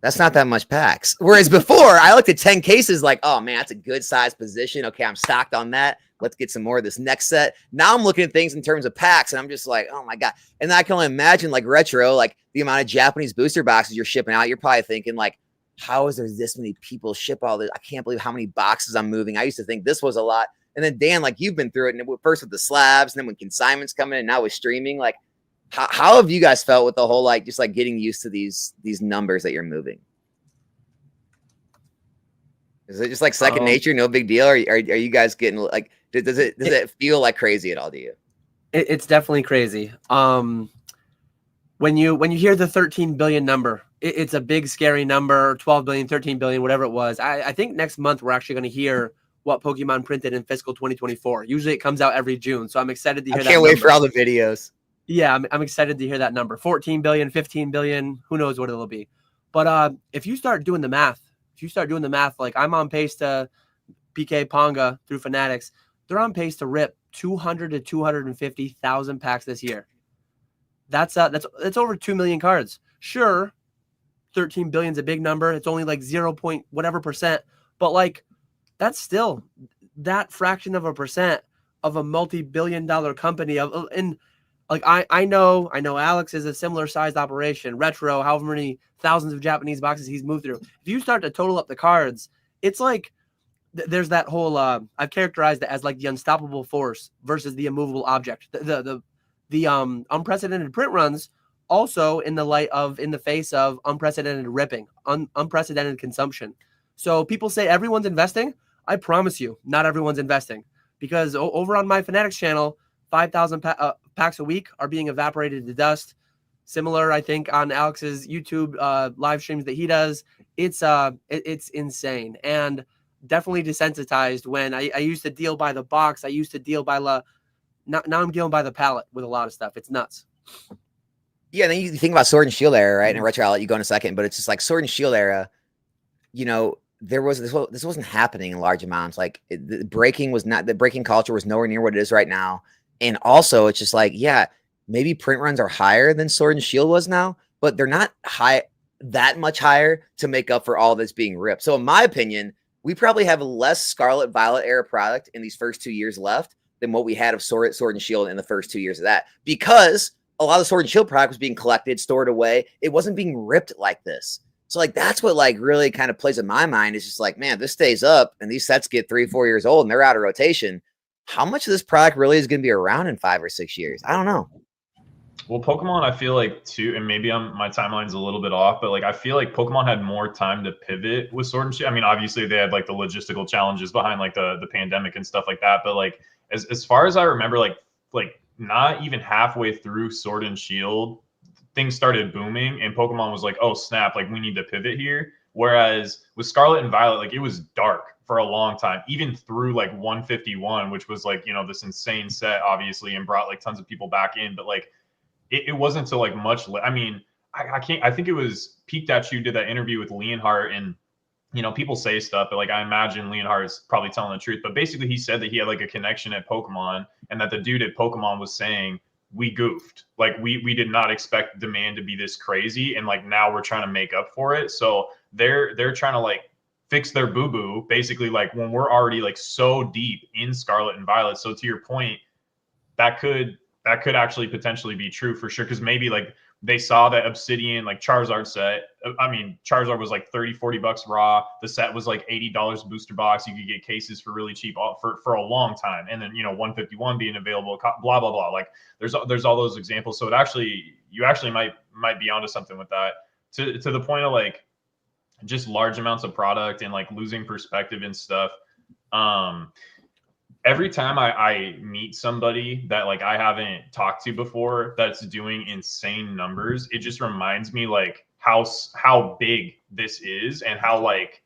that's not that much packs. Whereas before I looked at 10 cases like, oh man, that's a good size position. Okay, I'm stocked on that. Let's get some more of this next set. Now I'm looking at things in terms of packs, and I'm just like, oh my God. And I can only imagine like Retro, like the amount of Japanese booster boxes you're shipping out. You're probably thinking like, how is there this many people ship all this? I can't believe how many boxes I'm moving. I used to think this was a lot. And then Dan, like you've been through it, and first with the slabs, and then when consignments come in, and now with streaming, like how have you guys felt with the whole, like, just like getting used to these numbers that you're moving? Is it just like second nature, no big deal? Or are you guys getting like, does it feel like crazy at all to you? It's definitely crazy. When you hear the 13 billion number, it's a big, scary number, 12 billion, 13 billion, whatever it was. I think next month we're actually going to hear what Pokemon printed in fiscal 2024. Usually it comes out every June. So I'm excited to hear that. I can't wait for all the videos. Yeah, I'm excited to hear that number. 14 billion, 15 billion, who knows what it'll be. But if you start doing the math, like I'm on pace to PK Ponga through Fanatics, they're on pace to rip 200 to 250,000 packs this year. That's over 2 million cards. Sure, 13 billion is a big number. It's only like 0. whatever percent, but like that's still that fraction of a percent of a multi-billion-dollar company. And like I know Alex is a similar sized operation, retro, however many thousands of Japanese boxes he's moved through. If you start to total up the cards, it's like there's that whole I've characterized it as like the unstoppable force versus the immovable object. The unprecedented print runs also in the face of unprecedented ripping, unprecedented consumption. So people say everyone's investing. I promise you, not everyone's investing, because over on my Fanatics channel, 5,000 packs a week are being evaporated to dust. Similar, I think, on Alex's YouTube live streams that he does. It's insane, and definitely desensitized. When I used to deal by the box, I used to deal by now I'm dealing by the pallet with a lot of stuff. It's nuts. Yeah, and then you think about Sword and Shield era, right? And retro, I'll let you go in a second, but it's just like Sword and Shield era. You know, there was this wasn't happening in large amounts. Like the breaking culture was nowhere near what it is right now. And also, it's just like, yeah, maybe print runs are higher than Sword and Shield was now, but they're not that much higher to make up for all that's being ripped. So in my opinion, we probably have less Scarlet Violet era product in these first 2 years left than what we had of Sword and Shield in the first 2 years of that, because a lot of Sword and Shield product was being collected, stored away. It wasn't being ripped like this. So like, that's what like really kind of plays in my mind. Is just like, man, this stays up and these sets get 3-4 years old and they're out of rotation. How much of this product really is going to be around in 5 or 6 years? I don't know. Well, Pokemon, I feel like too, and maybe my timeline's a little bit off, but like I feel like Pokemon had more time to pivot with Sword and Shield. I mean, obviously they had like the logistical challenges behind like the pandemic and stuff like that, but like as far as I remember, like not even halfway through Sword and Shield, things started booming, and Pokemon was like, oh snap, like we need to pivot here. Whereas with Scarlet and Violet, like it was dark for a long time, even through like 151, which was like, you know, this insane set, obviously, and brought like tons of people back in. But like it wasn't until like I mean, I think it was Pikachu did that interview with Leonhardt, and you know, people say stuff, but like I imagine Leonhardt is probably telling the truth. But basically, he said that he had like a connection at Pokemon, and that the dude at Pokemon was saying, we goofed. Like we did not expect demand to be this crazy, and like now we're trying to make up for it. So they're trying to like fix their boo-boo, basically, like when we're already like so deep in Scarlet and Violet. So to your point, that could actually potentially be true for sure, because maybe like they saw that Obsidian like Charizard set. I mean, Charizard was like $30-$40 raw. The set was like $80 booster box. You could get cases for really cheap for a long time. And then, you know, 151 being available, blah, blah, blah. Like there's all those examples. So you actually might be onto something with that, to the point of like just large amounts of product and like losing perspective and stuff. Every time I meet somebody that like I haven't talked to before that's doing insane numbers, it just reminds me like how big this is, and how like,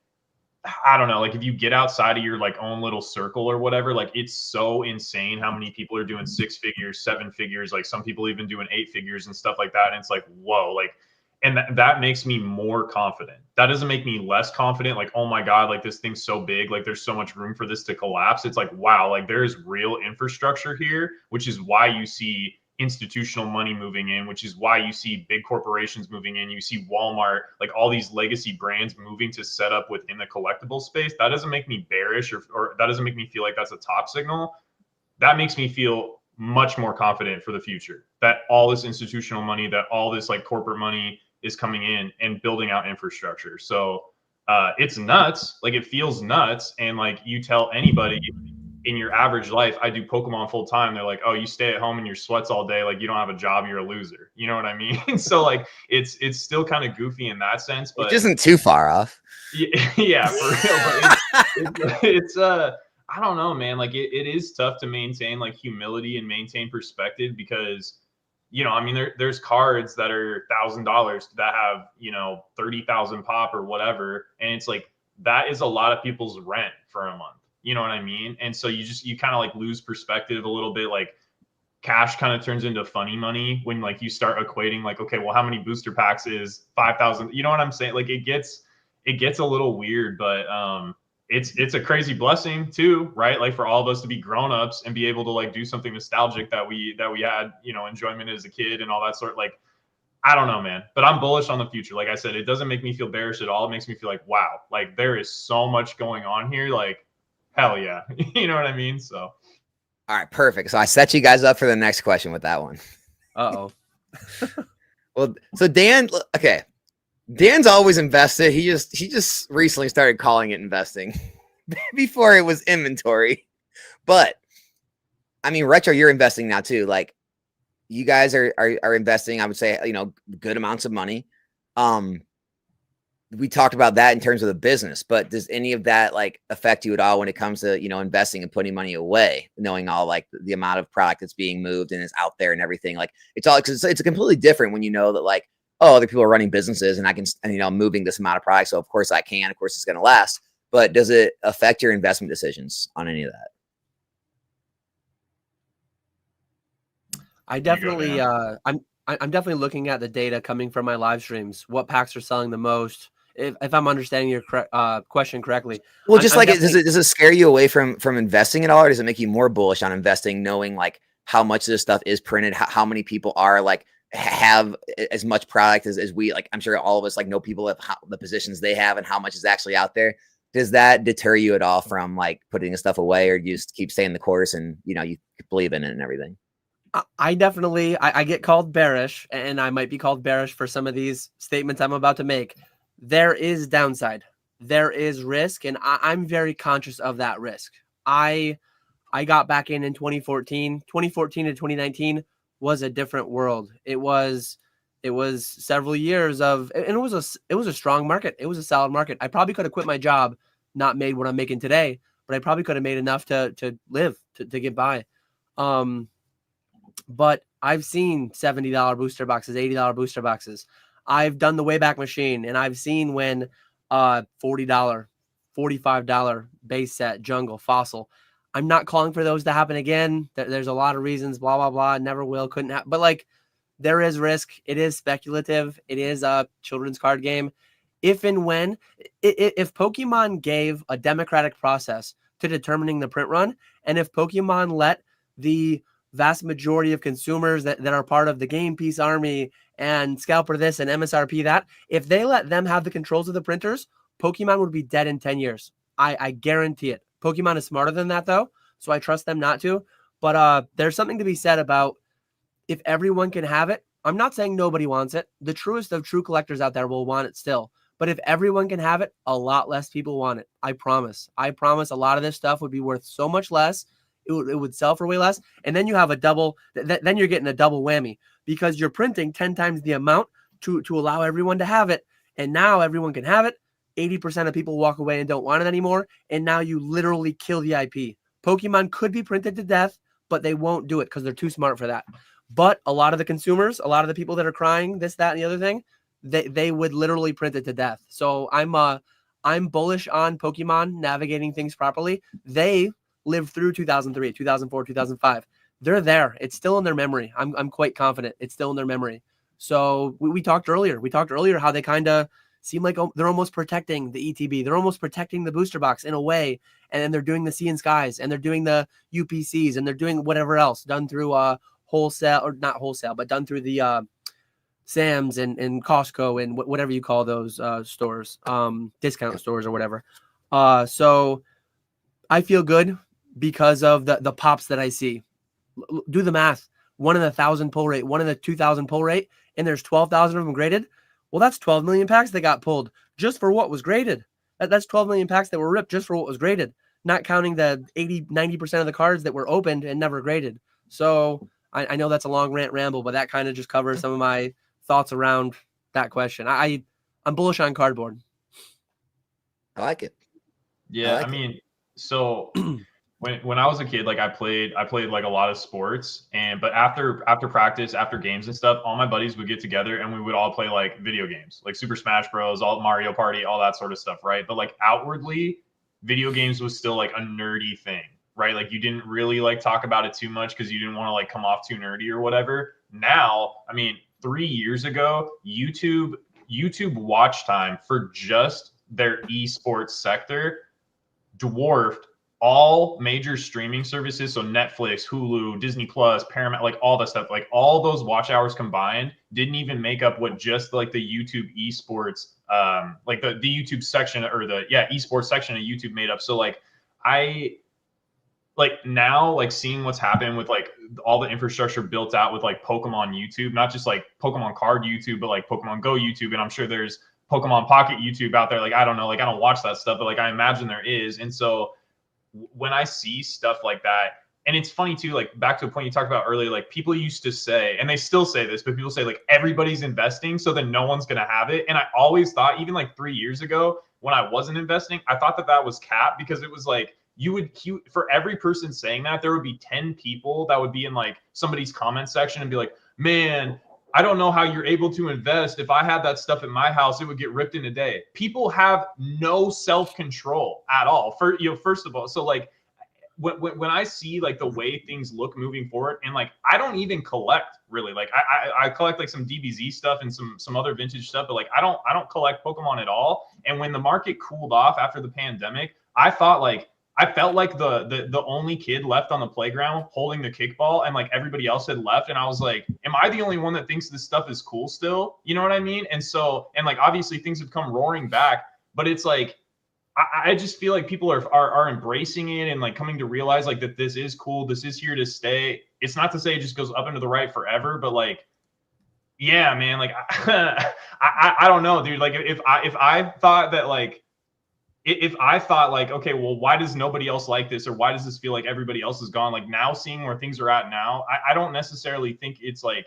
I don't know, like if you get outside of your like own little circle or whatever, like it's so insane how many people are doing 6 figures, 7 figures, like some people even doing 8 figures and stuff like that. And it's like, whoa, like, and that makes me more confident. That doesn't make me less confident. Like, oh my God, like this thing's so big, like there's so much room for this to collapse. It's like, wow, like there's real infrastructure here, which is why you see institutional money moving in, which is why you see big corporations moving in. You see Walmart, like all these legacy brands moving to set up within the collectible space. That doesn't make me bearish, or that doesn't make me feel like that's a top signal. That makes me feel much more confident for the future, that all this institutional money, that all this like corporate money is coming in and building out infrastructure. So it's nuts. Like it feels nuts. And like you tell anybody in your average life, I do Pokemon full time, they're like, oh, you stay at home and your sweats all day, like you don't have a job, you're a loser. You know what I mean? So like it's still kind of goofy in that sense, but it isn't too far off. Yeah, for real. But it's I don't know, man. Like it is tough to maintain like humility and maintain perspective, because you know, I mean, there's cards that are $1,000 that have, you know, 30,000 pop or whatever. And it's like, that is a lot of people's rent for a month. You know what I mean? And so you kind of like lose perspective a little bit. Like cash kind of turns into funny money when like you start equating like, okay, well, how many booster packs is 5,000? You know what I'm saying? Like it gets a little weird, but it's a crazy blessing too, right? Like for all of us to be grown-ups and be able to like do something nostalgic that we had, you know, enjoyment as a kid and all that sort. Like, I don't know, man, but I'm bullish on the future. Like I said, it doesn't make me feel bearish at all. It makes me feel like, wow, like there is so much going on here. Like, hell yeah. You know what I mean? So. All right, perfect. So I set you guys up for the next question with that one. Uh-oh. Well, so Dan, okay. Dan's always invested. He just recently started calling it investing. Before it was inventory. But I mean, Retro, you're investing now too. Like you guys are investing, I would say, good amounts of money. We talked about that in terms of the business, but does any of that like affect you at all when it comes to, investing and putting money away, knowing all like the amount of product that's being moved and is out there and everything? Like it's all, cause it's completely different when you know that like, oh, other people are running businesses and I can, moving this amount of product. So of course I can, of course it's going to last, but does it affect your investment decisions on any of that? I'm definitely looking at the data coming from my live streams. What packs are selling the most? If I'm understanding your question correctly. Well, does it scare you away from investing at all, or does it make you more bullish on investing, knowing like how much of this stuff is printed, how many people are like have as much product as we like? I'm sure all of us like know people have the positions they have and how much is actually out there. Does that deter you at all from like putting the stuff away, or you just keep staying the course and you believe in it and everything? I definitely get called bearish, and I might be called bearish for some of these statements I'm about to make. There is downside, there is risk, and I'm very conscious of that risk. I got back in 2014 to 2019 was a different world. It was several years of, and it was a strong market. It was a solid market. I probably could have quit my job, not made what I'm making today, but I probably could have made enough to live, to get by. But I've seen $70 booster boxes, $80 booster boxes. I've done the Wayback Machine, and I've seen when $40, $45 base set, jungle, fossil. I'm not calling for those to happen again. There's a lot of reasons, blah, blah, blah. Never will, couldn't happen. But like, there is risk. It is speculative. It is a children's card game. If and when, if Pokemon gave a democratic process to determining the print run, and if Pokemon let the vast majority of consumers that are part of the game piece army and scalper this and MSRP that, if they let them have the controls of the printers, Pokemon would be dead in 10 years. I guarantee it. Pokemon is smarter than that though, so I trust them not to. But there's something to be said about if everyone can have it. I'm not saying nobody wants it. The truest of true collectors out there will want it still. But if everyone can have it, a lot less people want it. I promise. I promise a lot of this stuff would be worth so much less. It would sell for way less. And then you have a double, then you're getting a double whammy because you're printing 10 times the amount to allow everyone to have it. And now everyone can have it. 80% of people walk away and don't want it anymore. And now you literally kill the IP. Pokemon could be printed to death, but they won't do it because they're too smart for that. But a lot of the consumers, a lot of the people that are crying this, that, and the other thing, they would literally print it to death. So I'm bullish on Pokemon navigating things properly. They lived through 2003, 2004, 2005. They're there. It's still in their memory. I'm quite confident it's still in their memory. So we talked earlier. We talked earlier how they kind of seem like they're almost protecting the ETB. They're almost protecting the booster box in a way. And then they're doing the Sea and Skies, and they're doing the UPCs, and they're doing whatever else done through wholesale, or not wholesale, but done through the Sam's and Costco and whatever you call those stores, discount stores or whatever. So I feel good because of the pops that I see. Do the math. 1 in 1,000 pull rate, 1 in 2,000 pull rate, and there's 12,000 of them graded. Well, that's 12 million packs that got pulled just for what was graded. That's 12 million packs that were ripped just for what was graded, not counting the 80-90% of the cards that were opened and never graded. So I know that's a long rant ramble, but that kind of just covers some of my thoughts around that question. I'm bullish on cardboard. I like it. Yeah, I mean, so when I was a kid, like I played like a lot of sports, but after practice, after games and stuff, all my buddies would get together and we would all play like video games, like Super Smash Bros, all Mario Party, all that sort of stuff, right? But like outwardly, video games was still like a nerdy thing, right? Like you didn't really like talk about it too much because you didn't want to like come off too nerdy or whatever. Now, I mean, 3 years ago, YouTube watch time for just their esports sector dwarfed all major streaming services. So Netflix, Hulu, Disney Plus, Paramount, like all that stuff, like all those watch hours combined didn't even make up what just like the YouTube esports, like the YouTube section or the esports section of YouTube made up. So like like now, like seeing what's happened with like all the infrastructure built out with like Pokemon YouTube, not just like Pokemon card YouTube, but like Pokemon Go YouTube. And I'm sure there's Pokemon Pocket YouTube out there. Like, I don't know, like I don't watch that stuff, but like I imagine there is. And so when I see stuff like that, and it's funny too, like back to a point you talked about earlier, like people used to say, and they still say this, but people say like everybody's investing, so then no one's going to have it. And I always thought, even like 3 years ago when I wasn't investing, I thought that that was cap, because it was like, for every person saying that, there would be 10 people that would be in like somebody's comment section and be like, man, I don't know how you're able to invest. If I had that stuff in my house, it would get ripped in a day. People have no self-control at all. First of all, so like when I see like the way things look moving forward, and like I don't even collect really. Like I collect like some DBZ stuff and some other vintage stuff, but like I don't collect Pokemon at all. And when the market cooled off after the pandemic, I felt like the only kid left on the playground holding the kickball, and like everybody else had left. And I was like, am I the only one that thinks this stuff is cool still? You know what I mean? And so, and like obviously things have come roaring back, but it's like I just feel like people are embracing it and like coming to realize like that this is cool, this is here to stay. It's not to say it just goes up and to the right forever, but like, yeah, man, like I don't know, dude. Like if I thought that like if I thought like, okay, well, why does nobody else like this, or why does this feel like everybody else is gone? Like now, seeing where things are at now, I don't necessarily think it's like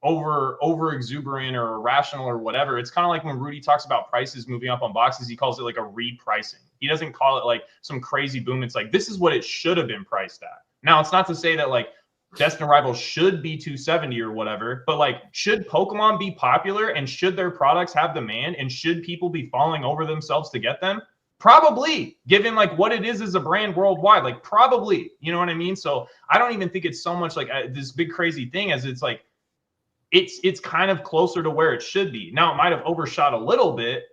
over exuberant or irrational or whatever. It's kind of like when Rudy talks about prices moving up on boxes, he calls it like a repricing. He doesn't call it like some crazy boom. It's like, this is what it should have been priced at. Now, it's not to say that like Destined Rivals should be 270 or whatever, but like, should Pokemon be popular, and should their products have demand, and should people be falling over themselves to get them? Probably, given like what it is as a brand worldwide, like probably, you know what I mean? So I don't even think it's so much like this big crazy thing, as it's like, it's kind of closer to where it should be. Now it might have overshot a little bit,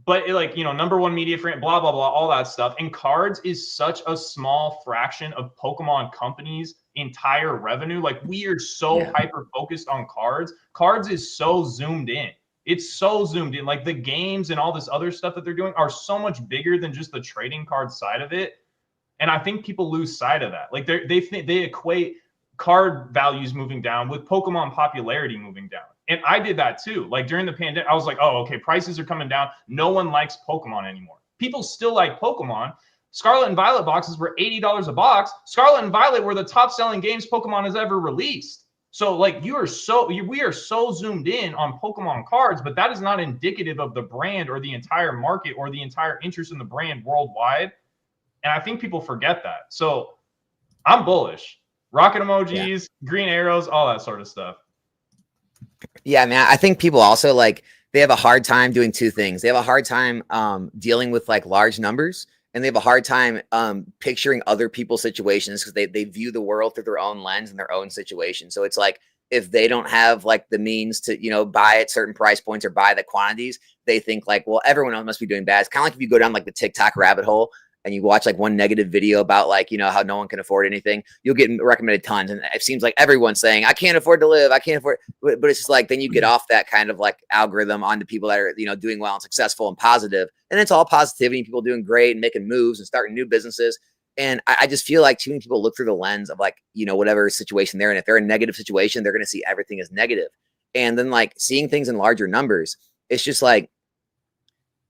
but like, you know, number one media frame, blah, blah, blah, all that stuff. And cards is such a small fraction of Pokemon Company's entire revenue. Like we are so hyper focused on cards. Cards is so zoomed in. It's so zoomed in. Like the games and all this other stuff that they're doing are so much bigger than just the trading card side of it. And I think people lose sight of that. Like they equate card values moving down with Pokemon popularity moving down. And I did that too. Like during the pandemic, I was like, oh, okay, prices are coming down. No one likes Pokemon anymore. People still like Pokemon. Scarlet and Violet boxes were $80 a box. Scarlet and Violet were the top selling games Pokemon has ever released. So like we are so zoomed in on Pokemon cards, but that is not indicative of the brand or the entire market or the entire interest in the brand worldwide. And I think people forget that. So I'm bullish. Rocket emojis, green arrows, all that sort of stuff. Yeah, man. I think people also like, they have a hard time doing two things. They have a hard time dealing with like large numbers, and they have a hard time picturing other people's situations, because they view the world through their own lens and their own situation. So it's like, if they don't have like the means to, you know, buy at certain price points or buy the quantities, they think like, well, everyone else must be doing bad. It's kind of like if you go down like the TikTok rabbit hole and you watch like one negative video about like, you know, how no one can afford anything, you'll get recommended tons. And it seems like everyone's saying, I can't afford to live. I can't afford, but it's just like, then you get off that kind of like algorithm onto people that are, you know, doing well and successful and positive. And it's all positivity and people doing great and making moves and starting new businesses. And I just feel like too many people look through the lens of like, you know, whatever situation they're in. If they're in a negative situation, they're going to see everything as negative. And then like seeing things in larger numbers, it's just like,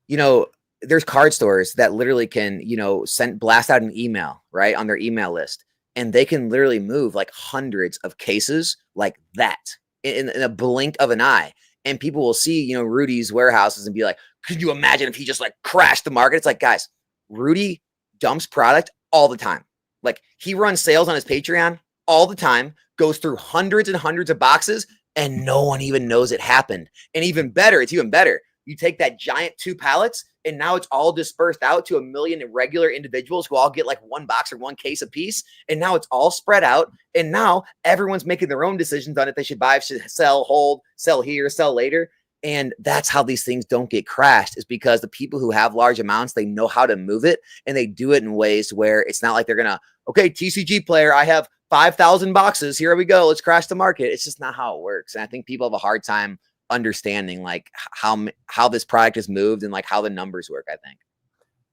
you know, there's card stores that literally can, you know, blast out an email, right, on their email list. And they can literally move like hundreds of cases like that in a blink of an eye. And people will see, you know, Rudy's warehouses and be like, could you imagine if he just like crashed the market? It's like, guys, Rudy dumps product all the time. Like he runs sales on his Patreon all the time, goes through hundreds and hundreds of boxes, and no one even knows it happened. And even better, it's even better. You take that giant 2 pallets, and now it's all dispersed out to 1 million regular individuals who all get like 1 box or 1 case a piece. And now it's all spread out. And now everyone's making their own decisions on if they should buy, should sell, hold, sell here, sell later. And that's how these things don't get crashed, is because the people who have large amounts, they know how to move it, and they do it in ways where it's not like they're going to, okay, TCG player, I have 5,000 boxes. Here we go. Let's crash the market. It's just not how it works. And I think people have a hard time understanding like how this product is moved and like how the numbers work, I think.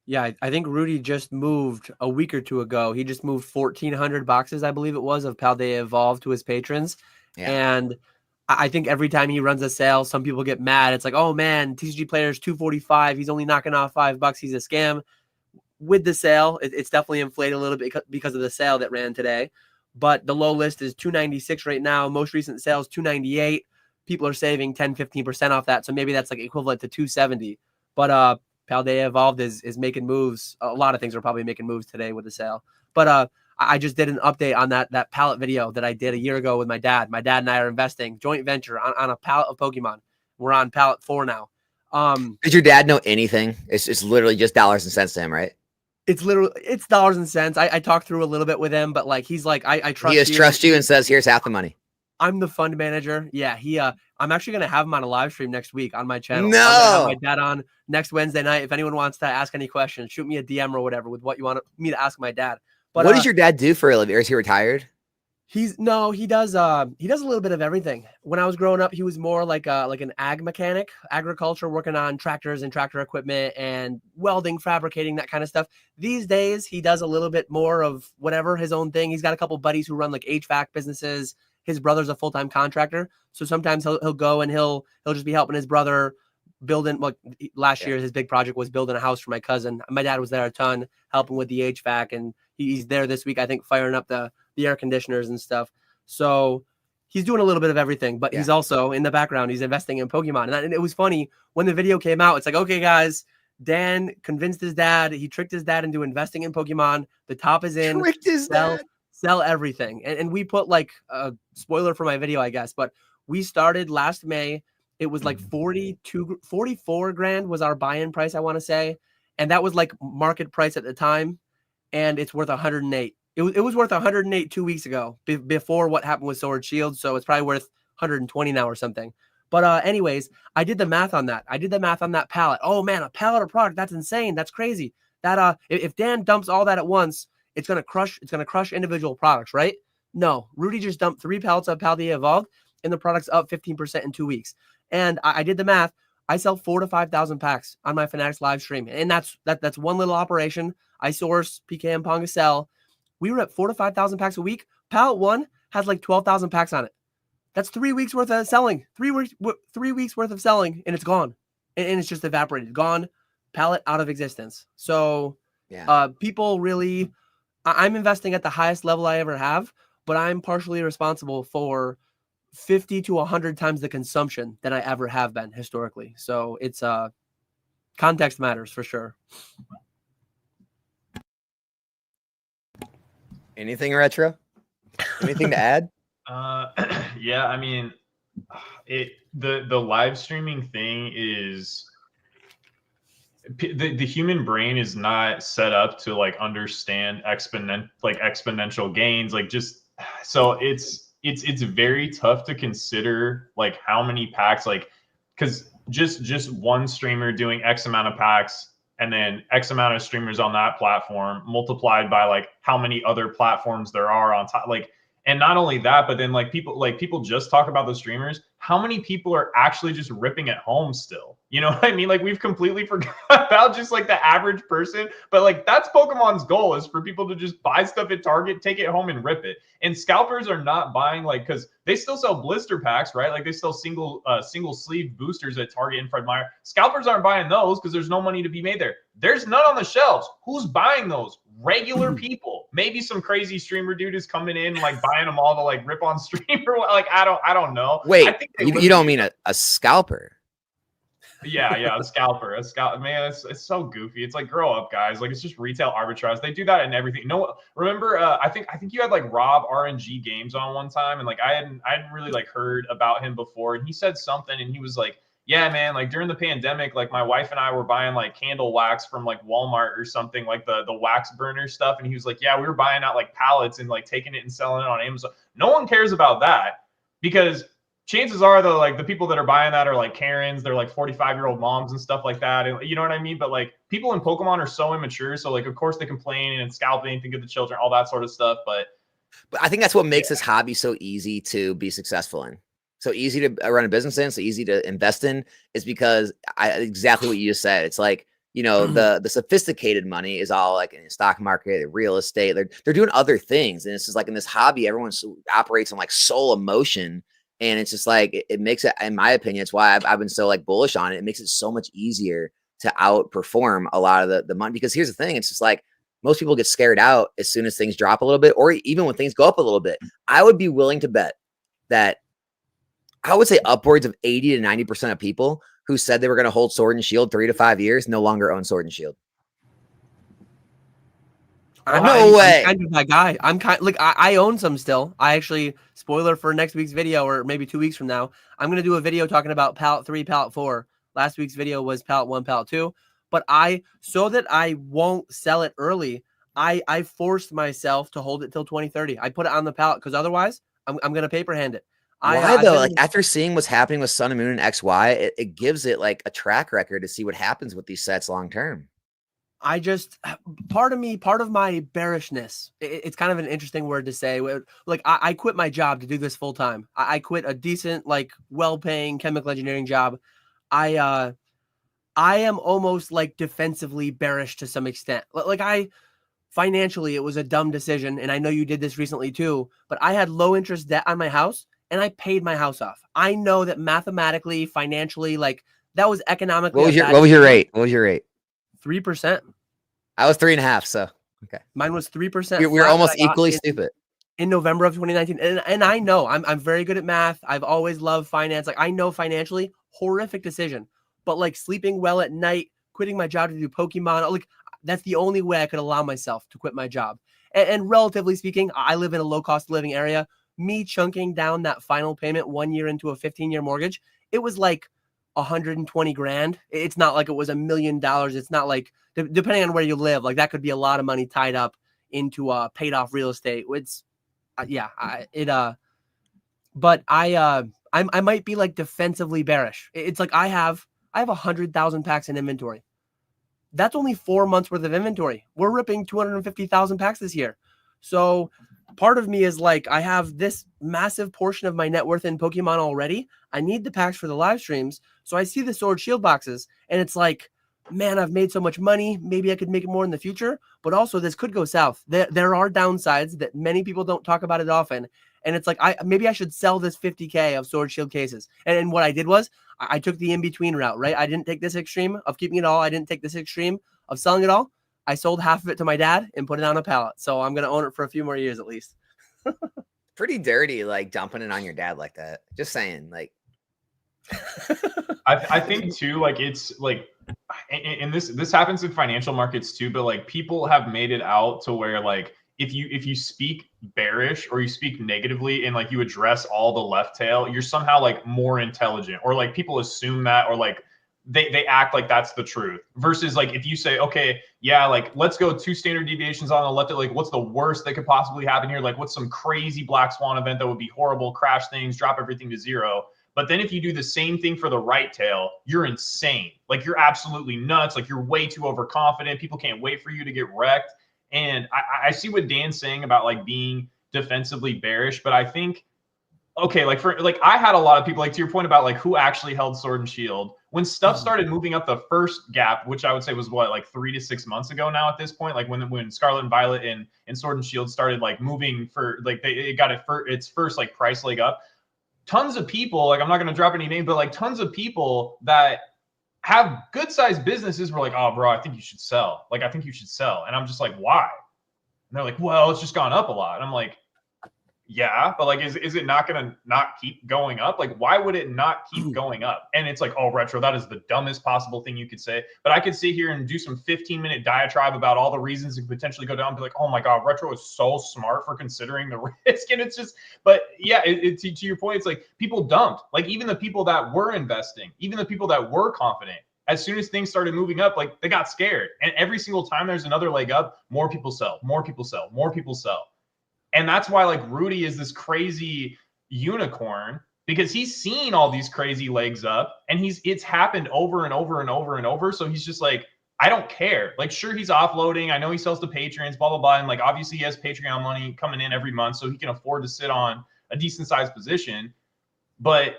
Yeah, I think Rudy just moved a week or two ago. He just moved 1,400 boxes, I believe it was, of Paldea Evolved to his patrons. Yeah. And I think every time he runs a sale, some people get mad. It's like, oh man, TCG Player's 245. He's only knocking off $5. He's a scam. With the sale, it's definitely inflated a little bit because of the sale that ran today. But the low list is 296 right now. Most recent sales 298. People are saving 10-15% off that. So maybe that's like equivalent to 270. But Paldea Evolved is making moves. A lot of things are probably making moves today with the sale. But I just did an update on that pallet video that I did a year ago with my dad. My dad and I are investing joint venture on a pallet of Pokemon. We're on pallet 4 now. Did your dad know anything? It's literally just dollars and cents to him, right? It's dollars and cents. I talked through a little bit with him, but like he's like, I trust He just you. trusts you and says, "Here's half the money." I'm the fund manager. Yeah, I'm actually gonna have him on a live stream next week on my channel. No. I'm gonna have my dad on next Wednesday night. If anyone wants to ask any questions, shoot me a DM or whatever with what you want me to ask my dad. But what does your dad do for a living? Or is he retired? He does a little bit of everything. When I was growing up, he was more like an ag mechanic, agriculture, working on tractors and tractor equipment and welding, fabricating, that kind of stuff. These days, he does a little bit more of whatever, his own thing. He's got a couple buddies who run like HVAC businesses. His brother's a full-time contractor, so sometimes he'll go and he'll just be helping his brother building. Like last year, his big project was building a house for my cousin. My dad was there a ton, helping with the HVAC, and he's there this week, I think, firing up the air conditioners and stuff. So he's doing a little bit of everything, but he's also in the background, he's investing in Pokemon. And it was funny when the video came out. It's like, okay, guys, Dan convinced his dad. He tricked his dad into investing in Pokemon. The top is in. Tricked his dad. Sell everything. And we put like a spoiler for my video, I guess, but we started last May. It was like 44 grand was our buy-in price, I want to say. And that was like market price at the time. And it's worth 108. It was worth 108 2 weeks ago before what happened with Sword Shield. So it's probably worth 120 now or something. But anyways, I did the math on that. I did the math on that pallet. Oh man, a pallet of product. That's insane. That's crazy. That if Dan dumps all that at once, it's gonna crush individual products, right? No, Rudy just dumped 3 pallets of Paldea Evolved and the product's up 15% in 2 weeks. And I did the math. I sell 4,000 to 5,000 packs on my Fanatics live stream. And that's one little operation. I source PK and Ponga sell. We were at 4,000 to 5,000 packs a week. Pallet 1 has like 12,000 packs on it. That's 3 weeks worth of selling. 3 weeks worth of selling, and it's gone. And it's just evaporated. Gone. Pallet out of existence. So people really, I'm investing at the highest level I ever have, but I'm partially responsible for 50 to 100 times the consumption that I ever have been historically. So it's context matters for sure. Anything retro? Anything to add? Yeah, I mean, the live streaming thing is the human brain is not set up to like understand exponential gains. Like just so it's very tough to consider like how many packs, like because just one streamer doing X amount of packs and then X amount of streamers on that platform multiplied by like how many other platforms there are on top, like. And not only that, but then like people just talk about the streamers. How many people are actually just ripping at home still? You know what I mean? Like we've completely forgot about just like the average person. But like that's Pokemon's goal, is for people to just buy stuff at Target, take it home and rip it. And scalpers are not buying, like, because they still sell blister packs, right? Like they sell single sleeve boosters at Target and Fred Meyer. Scalpers aren't buying those because there's no money to be made there. There's none on the shelves. Who's buying those? Regular people. Maybe some crazy streamer dude is coming in like buying them all to like rip on stream or like I don't know. Wait, I think you don't mean a scalper? Yeah, a scalper. Man, it's so goofy. It's like, grow up, guys. Like it's just retail arbitrage. They do that in everything. No, remember? I think you had like Rob RNG Games on one time, and like I hadn't really like heard about him before, and he said something, and he was like, yeah, man, like during the pandemic, like my wife and I were buying like candle wax from like Walmart or something, like the wax burner stuff. And he was like, yeah, we were buying out like pallets and like taking it and selling it on Amazon. No one cares about that because chances are though, like the people that are buying that are like Karens, they're like 45-year-old moms and stuff like that. And you know what I mean? But like people in Pokemon are so immature. So like, of course they complain and scalping, think of the children, all that sort of stuff. But I think that's what makes this hobby so easy to be successful in. So easy to run a business in, so easy to invest in, is because exactly what you just said. It's like the sophisticated money is all like in the stock market, real estate. They're doing other things. And it's just like in this hobby, everyone operates on like soul emotion. And it's just like, it makes it, in my opinion, it's why I've been so like bullish on it. It makes it so much easier to outperform a lot of the money. Because here's the thing, it's just like most people get scared out as soon as things drop a little bit, or even when things go up a little bit. I would be willing to bet that I would say upwards of 80 to 90% of people who said they were going to hold Sword and Shield 3 to 5 years no longer own Sword and Shield. I'm kind of that guy. I own some still. I actually, spoiler for next week's video, or maybe 2 weeks from now, I'm going to do a video talking about pallet 3, pallet 4. Last week's video was pallet 1, pallet 2. But so that I won't sell it early, I forced myself to hold it till 2030. I put it on the pallet because otherwise I'm going to paper hand it. Why though? Like after seeing what's happening with Sun and Moon and XY, it gives it like a track record to see what happens with these sets long term. Part of my bearishness, it's kind of an interesting word to say. Like I quit my job to do this full time. I quit a decent, like well-paying chemical engineering job. I am almost like defensively bearish to some extent. Like financially, it was a dumb decision. And I know you did this recently too, but I had low interest debt on my house and I paid my house off. I know that mathematically, financially, like that was economically. What was your rate? What was your rate? 3%. I was 3.5%. So okay. Mine was 3%. We're almost equally stupid. In November of 2019. And I know I'm very good at math. I've always loved finance. Like I know financially, horrific decision. But like sleeping well at night, quitting my job to do Pokemon, like that's the only way I could allow myself to quit my job. And relatively speaking, I live in a low cost of living area. Me chunking down that final payment 1 year into a 15-year mortgage, it was like 120 grand. It's not like it was $1 million. It's not like, depending on where you live, like that could be a lot of money tied up into paid off real estate. It's but I might be like defensively bearish. It's like I have 100,000 packs in inventory. That's only 4 months worth of inventory. We're ripping 250,000 packs this year. So part of me is like, I have this massive portion of my net worth in Pokemon already. I need the packs for the live streams. So I see the Sword Shield boxes and it's like, man, I've made so much money. Maybe I could make more in the future, but also this could go south. There are downsides that many people don't talk about it often. And it's like, maybe I should sell this 50K of Sword Shield cases. And what I did was I took the in-between route, right? I didn't take this extreme of keeping it all. I didn't take this extreme of selling it all. I sold half of it to my dad and put it on a pallet. So I'm going to own it for a few more years at least. Pretty dirty, like dumping it on your dad like that. Just saying, like. I think too, like it's like, and this happens in financial markets too, but like people have made it out to where like if you speak bearish or you speak negatively and like you address all the left tail, you're somehow like more intelligent, or like people assume that, or like they act like that's the truth, versus like if you say, okay, yeah, like let's go 2 standard deviations on the left, like what's the worst that could possibly happen here, like what's some crazy black swan event that would be horrible, crash things, drop everything to zero. But then if you do the same thing for the right tail, you're insane. Like you're absolutely nuts. Like you're way too overconfident. People can't wait for you to get wrecked. And I see what Dan's saying about like being defensively bearish, but I think, okay, like I had a lot of people, like to your point about like who actually held Sword and Shield, when stuff started moving up the first gap, which I would say was what, like 3 to 6 months ago now at this point, like when Scarlet and Violet and Sword and Shield started like moving for like it got its first like price leg up. Tons of people, like I'm not going to drop any names, but like tons of people that have good sized businesses were like, oh bro, I think you should sell. Like, I think you should sell. And I'm just like, why? And they're like, well, it's just gone up a lot. And I'm like, yeah, but like, is it not going to not keep going up? Like, why would it not keep going up? And it's like, oh, Retro, that is the dumbest possible thing you could say. But I could sit here and do some 15-minute diatribe about all the reasons it could potentially go down and be like, oh my God, Retro is so smart for considering the risk. And it's just, but yeah, to your point, it's like people dumped, like even the people that were investing, even the people that were confident, as soon as things started moving up, like they got scared. And every single time there's another leg up, more people sell, more people sell, more people sell. And that's why like Rudy is this crazy unicorn, because he's seen all these crazy legs up and it's happened over and over and over and over. So he's just like, I don't care. Like, sure, he's offloading. I know he sells to Patreons, blah, blah, blah. And like, obviously he has Patreon money coming in every month, so he can afford to sit on a decent sized position. But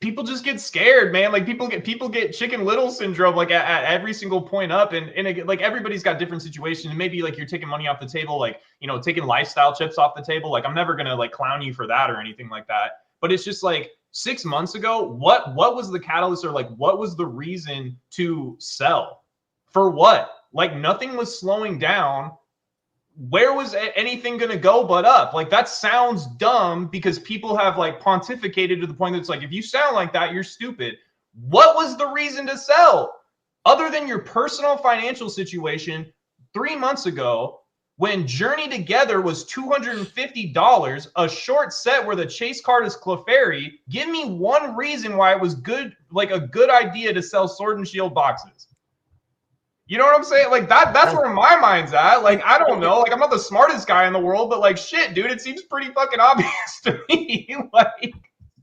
people just get scared, man. Like people get Chicken Little syndrome like at every single point up, and again, like everybody's got different situations. And maybe like you're taking money off the table, like, you know, taking lifestyle chips off the table. Like I'm never gonna like clown you for that or anything like that. But it's just like 6 months ago, what was the catalyst, or like what was the reason to sell? For what? Like nothing was slowing down. Where was anything going to go but up? Like that sounds dumb because people have like pontificated to the point that it's like, if you sound like that, you're stupid. What was the reason to sell other than your personal financial situation 3 months ago when Journey Together was $250, a short set where the chase card is Clefairy? Give me one reason why it was good, like a good idea to sell Sword and Shield boxes. You know what I'm saying? Like that's where my mind's at. Like, I don't know. Like, I'm not the smartest guy in the world, but like, shit, dude, it seems pretty fucking obvious to me. Like,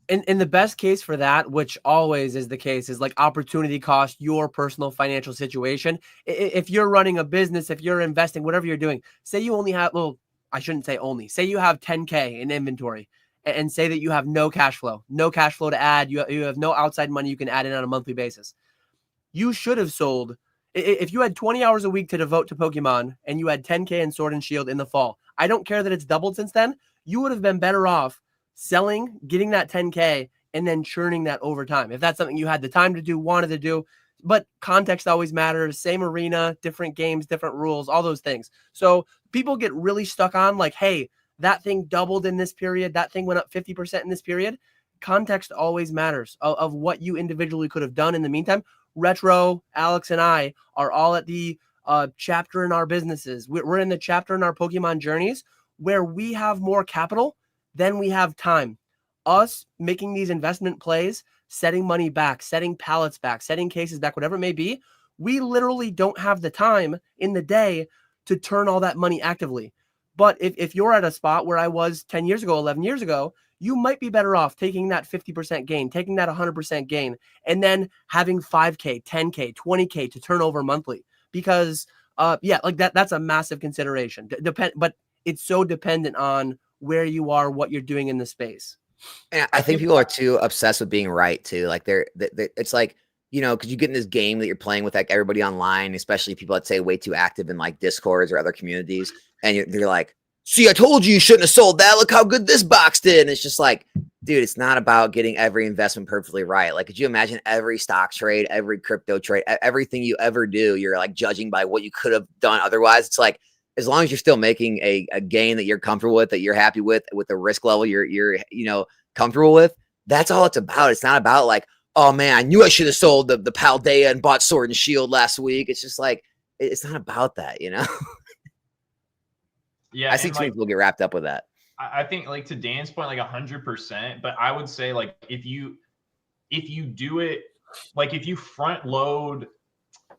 in the best case for that, which always is the case, is like opportunity cost, your personal financial situation. If you're running a business, if you're investing, whatever you're doing, say you only have, well, I shouldn't say only, say you have 10K in inventory, and say that you have no cash flow to add. You have no outside money you can add in on a monthly basis. You should have sold. If you had 20 hours a week to devote to Pokemon and you had 10K in Sword and Shield in the fall, I don't care that it's doubled since then. You would have been better off selling, getting that 10K, and then churning that over time. If that's something you had the time to do, wanted to do. But context always matters. Same arena, different games, different rules, all those things. So people get really stuck on like, hey, that thing doubled in this period. That thing went up 50% in this period. Context always matters of what you individually could have done in the meantime. Retro, Alex, and I are all at the chapter in our businesses. We're in the chapter in our Pokemon journeys where we have more capital than we have time. Us making these investment plays, setting money back, setting pallets back, setting cases back, whatever it may be, we literally don't have the time in the day to turn all that money actively. But if you're at a spot where I was 10 years ago, 11 years ago, you might be better off taking that 50% gain, taking that 100% gain, and then having 5K, 10K, 20K to turn over monthly. Because, like that's a massive consideration. But it's so dependent on where you are, what you're doing in the space. And I think people are too obsessed with being right too. Like they're it's like, you know, because you get in this game that you're playing with like everybody online, especially people that say way too active in like Discords or other communities, and they're like, see, I told you shouldn't have sold that. Look how good this box did. And it's just like, dude, it's not about getting every investment perfectly right. Like, could you imagine every stock trade, every crypto trade, everything you ever do, you're like judging by what you could have done otherwise? It's like, as long as you're still making a gain that you're comfortable with, that you're happy with the risk level you're you know, comfortable with, that's all it's about. It's not about like, oh man, I knew I should have sold the Paldea and bought Sword and Shield last week. It's just like, it's not about that, you know? Yeah, I see too many people get wrapped up with that. I think like to Dan's point, like 100%. But I would say like if you do it, like if you front load,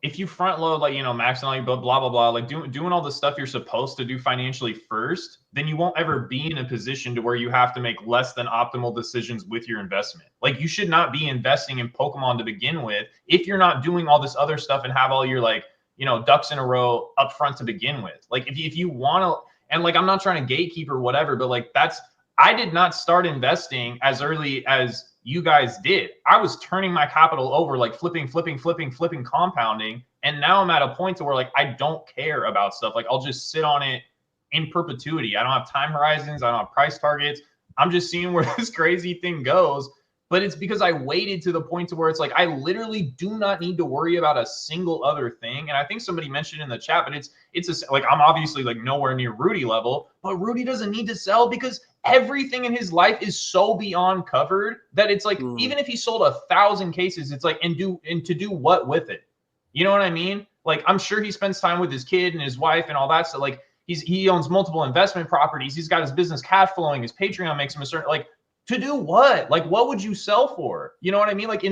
like, you know, maxing out your blah blah blah, like doing all the stuff you're supposed to do financially first, then you won't ever be in a position to where you have to make less than optimal decisions with your investment. Like you should not be investing in Pokemon to begin with if you're not doing all this other stuff and have all your like, you know, ducks in a row up front to begin with. Like if you want to. And like, I'm not trying to gatekeep or whatever, but like I did not start investing as early as you guys did. I was turning my capital over, like flipping, compounding. And now I'm at a point to where like, I don't care about stuff. Like I'll just sit on it in perpetuity. I don't have time horizons. I don't have price targets. I'm just seeing where this crazy thing goes. But it's because I waited to the point to where it's like, I literally do not need to worry about a single other thing. And I think somebody mentioned in the chat, but it's like, I'm obviously like nowhere near Rudy level, but Rudy doesn't need to sell because everything in his life is so beyond covered that it's like, even if he sold 1,000 cases, it's like, and to do what with it? You know what I mean? Like, I'm sure he spends time with his kid and his wife and all that stuff. Like he owns multiple investment properties. He's got his business cash flowing. His Patreon makes him a certain, like, to do what? Like, what would you sell for? You know what I mean? Like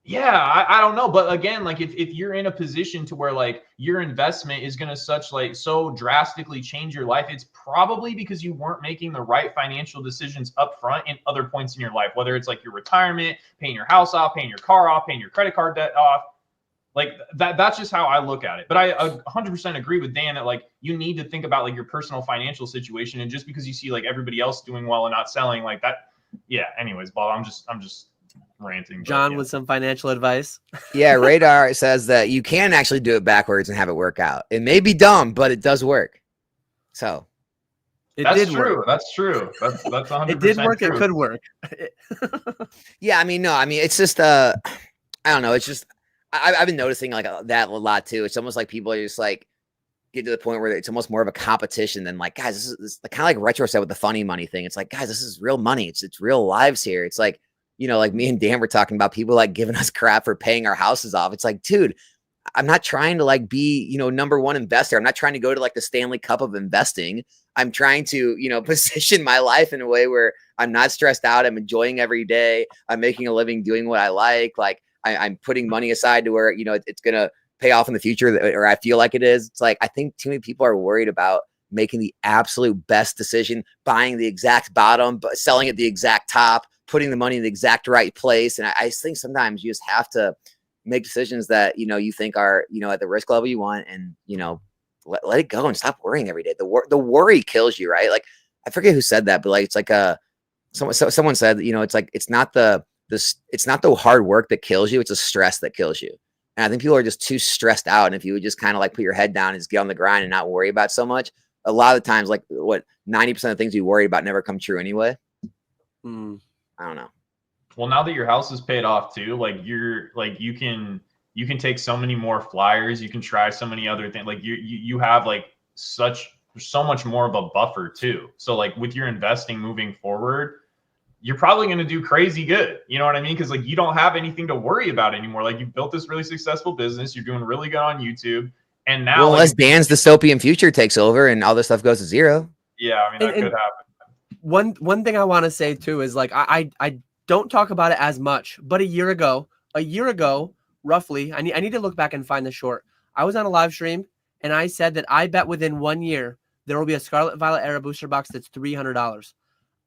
I don't know. But again, like if you're in a position to where like your investment is going to so drastically change your life, it's probably because you weren't making the right financial decisions up front in other points in your life, whether it's like your retirement, paying your house off, paying your car off, paying your credit card debt off. Like that's just how I look at it. But I 100% agree with Dan that like you need to think about like your personal financial situation. And just because you see like everybody else doing well and not selling, like yeah. Anyways, Bob, I'm just ranting. But, John yeah. with some financial advice. Yeah, Radar says that you can actually do it backwards and have it work out. It may be dumb, but it does work. So That's did true. work. That's true. That's 100% It did work. true. It could work. yeah, I mean, no, I mean, it's just I don't know. It's just I've been noticing like that a lot too. It's almost like people are just like get to the point where it's almost more of a competition than like, guys, this is kind of like Retro said with the funny money thing. It's like, guys, this is real money. It's real lives here. It's like, you know, like me and Dan were talking about people like giving us crap for paying our houses off. It's like, dude, I'm not trying to like be, you know, number one investor. I'm not trying to go to like the Stanley Cup of investing. I'm trying to, you know, position my life in a way where I'm not stressed out. I'm enjoying every day. I'm making a living doing what I like. Like I'm putting money aside to where, you know, it's going to pay off in the future, or I feel like it is. It's like, I think too many people are worried about making the absolute best decision, buying the exact bottom, but selling at the exact top, putting the money in the exact right place. And I think sometimes you just have to make decisions that, you know, you think are, you know, at the risk level you want, and, you know, let it go and stop worrying every day. The worry kills you, right? Like, I forget who said that, but like, it's like someone said, you know, it's like, it's not the hard work that kills you. It's the stress that kills you. And I think people are just too stressed out. And if you would just kind of like put your head down and just get on the grind and not worry about so much, a lot of the times, like 90% of things you worry about never come true anyway. I don't know. Well, now that your house is paid off too, like you can take so many more flyers. You can try so many other things. Like you have like so much more of a buffer too. So like with your investing moving forward, you're probably going to do crazy good. You know what I mean? Because like you don't have anything to worry about anymore. Like you've built this really successful business. You're doing really good on YouTube. And now, well, unless Dan's dystopian future takes over and all this stuff goes to zero. Yeah, I mean, that could happen. One thing I want to say too is like I don't talk about it as much, but a year ago, roughly, I need to look back and find the short. I was on a live stream and I said that I bet within 1 year there will be a Scarlet Violet Era booster box that's $300.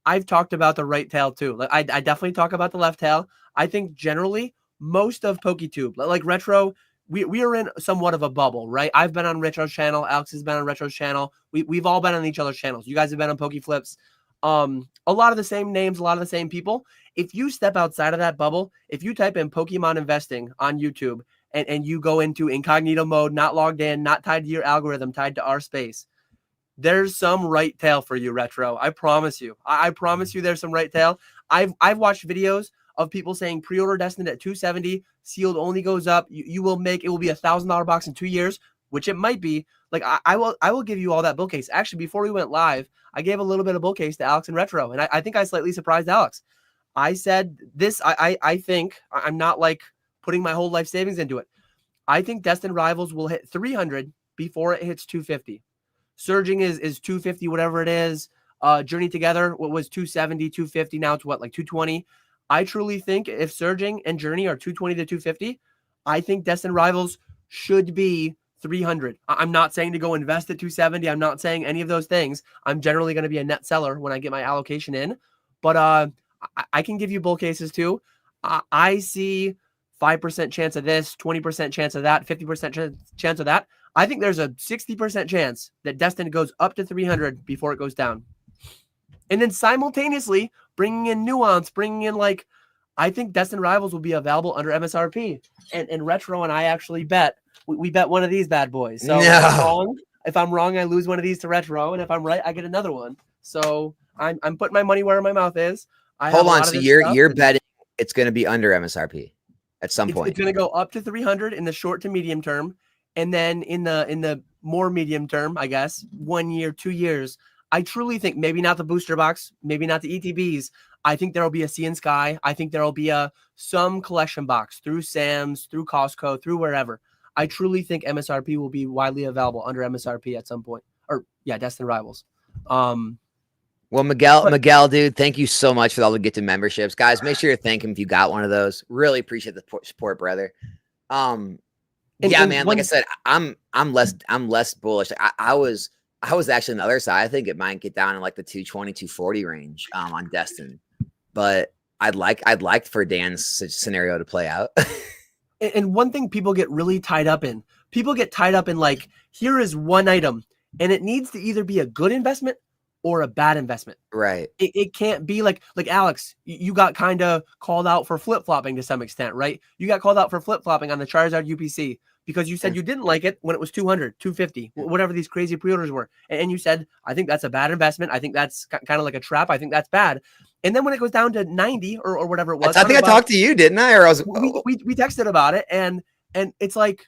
I've talked about the right tail too. Like I definitely talk about the left tail. I think generally most of PokeTube, like Retro, we are in somewhat of a bubble, right? I've been on Retro's channel. Alex has been on Retro's channel. We've all been on each other's channels. You guys have been on PokeFlips. A lot of the same names, a lot of the same people. If you step outside of that bubble, if you type in Pokemon investing on YouTube and you go into incognito mode, not logged in, not tied to your algorithm, tied to our space, there's some right tail for you, Retro. I promise you. I promise you there's some right tail. I've watched videos of people saying pre-order Destined at $270, sealed only goes up. You will make, it will be $1,000 box in 2 years, which it might be. Like I will give you all that bull case. Actually, before we went live, I gave a little bit of bull case to Alex and Retro, and I think I slightly surprised Alex. I said this, I think, I'm not like putting my whole life savings into it. I think Destined Rivals will hit 300 before it hits 250. Surging is 250, whatever it is. Journey Together, what was 270, 250. Now it's what, like 220. I truly think if Surging and Journey are 220 to 250, I think Destined Rivals should be 300. I'm not saying to go invest at 270. I'm not saying any of those things. I'm generally going to be a net seller when I get my allocation in. But I can give you bull cases too. I see 5% chance of this, 20% chance of that, 50% chance of that. I think there's a 60% chance that Destined goes up to 300 before it goes down. And then simultaneously bringing in Nuance, bringing in like, I think Destined Rivals will be available under MSRP. And Retro and I actually bet, we bet one of these bad boys. So no. if I'm wrong, I lose one of these to Retro. And if I'm right, I get another one. So I'm putting my money where my mouth is. Hold on. So you're betting it's going to be under MSRP at some point. It's going to go up to 300 in the short to medium term. And then in the more medium term, I guess, 1 year, 2 years, I truly think maybe not the booster box, maybe not the ETBs. I think there will be a Sea and Sky. I think there will be some collection box through Sam's, through Costco, through wherever. I truly think MSRP will be widely available under MSRP at some point. Or yeah, Destined Rivals. Well, Miguel, dude, thank you so much for all the gifted memberships, guys. Make sure you thank him if you got one of those. Really appreciate the support, brother. Man, like I said, I'm less bullish. I was actually on the other side. I think it might get down in like the 220, 240 range on Destin, but I'd like for Dan's scenario to play out. And one thing people get really tied up in, like, here is one item and it needs to either be a good investment or a bad investment. Right. It can't be like Alex, you got kind of called out for flip-flopping to some extent, right? You got called out for flip-flopping on the Charizard UPC because you said you didn't like it when it was 200, 250, whatever these crazy pre-orders were. And you said, I think that's a bad investment. I think that's kind of like a trap. I think that's bad. And then when it goes down to 90 or whatever it was. I think I talked to you, didn't I? Or I was we texted about it, and it's like,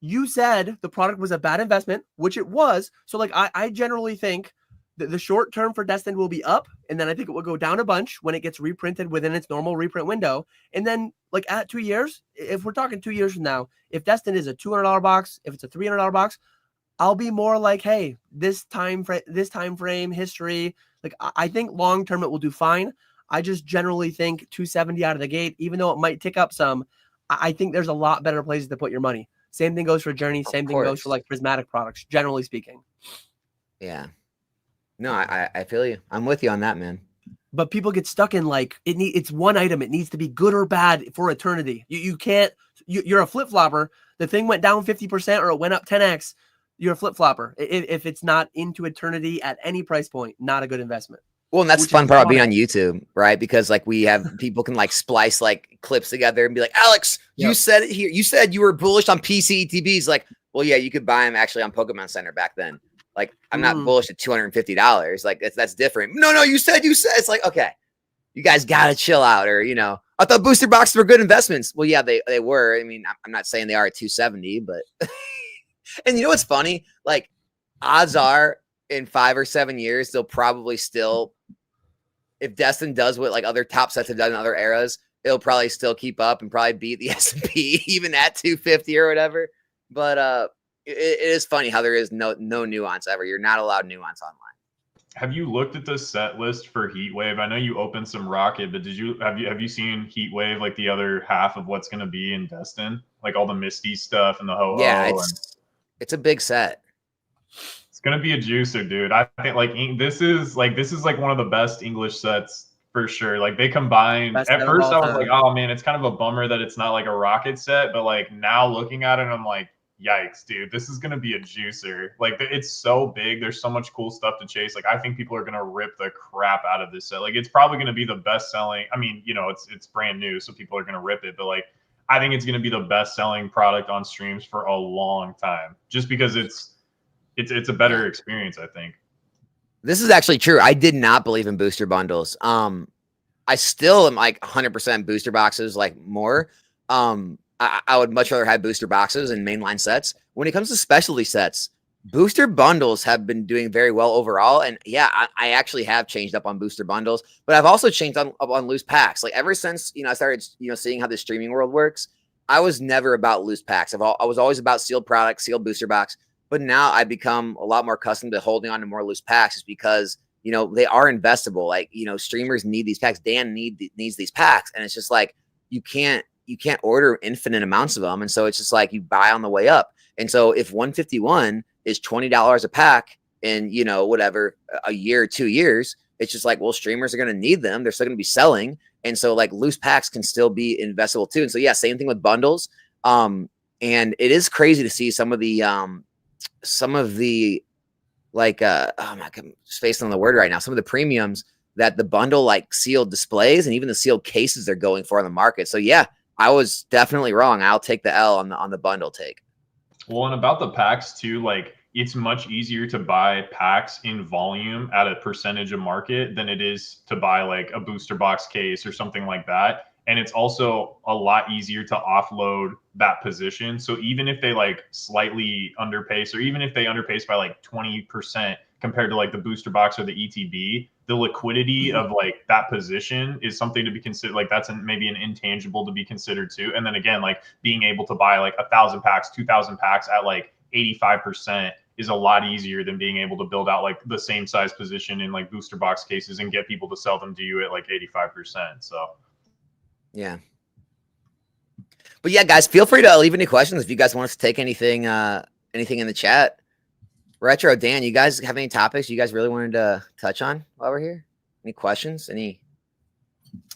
you said the product was a bad investment, which it was. So like I generally think the short term for Destined will be up, and then I think it will go down a bunch when it gets reprinted within its normal reprint window. And then like at 2 years, if we're talking 2 years from now, if Destined is a $200 box, if it's a $300 box, I'll be more like, hey, this time frame history, like I think long term it will do fine. I just generally think 270 out of the gate, even though it might tick up some, I think there's a lot better places to put your money. Same thing goes for Journey. Same thing goes for like prismatic products, generally speaking. Yeah. No, I feel you. I'm with you on that, man. But people get stuck in like it's one item. It needs to be good or bad for eternity. You can't. You're a flip flopper. The thing went down 50% or it went up 10x. You're a flip flopper. If it's not into eternity at any price point, not a good investment. Well, and that's the fun part about being on YouTube, right? Because like we have people can like splice like clips together and be like, Alex, you said it here. You said you were bullish on PC ETBs. Like, well, yeah, you could buy them actually on Pokemon Center back then. Like, I'm not bullish at $250. Like, that's different. No, you said. It's like, okay, you guys gotta chill out, or I thought booster boxes were good investments. Well, yeah, they were. I mean, I'm not saying they are at 270, but and you know what's funny? Like, odds are in 5 or 7 years, they'll probably still, if Destin does what like other top sets have done in other eras, it'll probably still keep up and probably beat the S&P even at 250 or whatever. But it is funny how there is no nuance ever. You're not allowed nuance online. Have you looked at the set list for Heatwave? I know you opened some Rocket, but have you seen Heatwave, like the other half of what's going to be in Destin, like all the Misty stuff and the ho-oh? Yeah, it's a big set. It's gonna be a juicer, dude. I think like this is like one of the best English sets for sure. Like they combine. At first, I was like, oh man, it's kind of a bummer that it's not like a Rocket set. But like now looking at it, I'm like, yikes, dude, this is gonna be a juicer. Like it's so big. There's so much cool stuff to chase. Like I think people are gonna rip the crap out of this set. Like it's probably gonna be the best selling. I mean, it's brand new, so people are gonna rip it. But like I think it's gonna be the best selling product on streams for a long time, just because it's a better experience, I think. This is actually true. I did not believe in booster bundles. I still am like 100% booster boxes, like more. I would much rather have booster boxes and mainline sets. When it comes to specialty sets, booster bundles have been doing very well overall. And yeah, I actually have changed up on booster bundles, but I've also changed up on loose packs. Like ever since, I started, seeing how the streaming world works, I was never about loose packs. I was always about sealed products, sealed booster box. But now I've become a lot more accustomed to holding on to more loose packs, is because, they are investable. Like, streamers need these packs. Dan needs these packs. And it's just like, you can't order infinite amounts of them. And so it's just like you buy on the way up. And so if 151 is $20 a pack in, whatever, a year or 2 years, it's just like, well, streamers are going to need them. They're still going to be selling. And so like loose packs can still be investable too. And so, yeah, same thing with bundles. And it is crazy to see some of the like oh my God, I'm spacing on the word right now. Some of the premiums that the bundle like sealed displays and even the sealed cases they're going for on the market. So yeah, I was definitely wrong. I'll take the L on the bundle take. Well, and about the packs too, like it's much easier to buy packs in volume at a percentage of market than it is to buy like a booster box case or something like that. And it's also a lot easier to offload that position. So even if they like slightly underpace, or even if they underpace by like 20% compared to like the booster box or the ETB, the liquidity of like that position is something to be considered. Like that's maybe an intangible to be considered too. And then again, like being able to buy like 1,000 packs, 2,000 packs at like 85% is a lot easier than being able to build out like the same size position in like booster box cases and get people to sell them to you at like 85%. So. Yeah. But yeah, guys, feel free to leave any questions if you guys want us to take anything in the chat. Retro, Dan, you guys have any topics you guys really wanted to touch on while we're here? Any questions? Any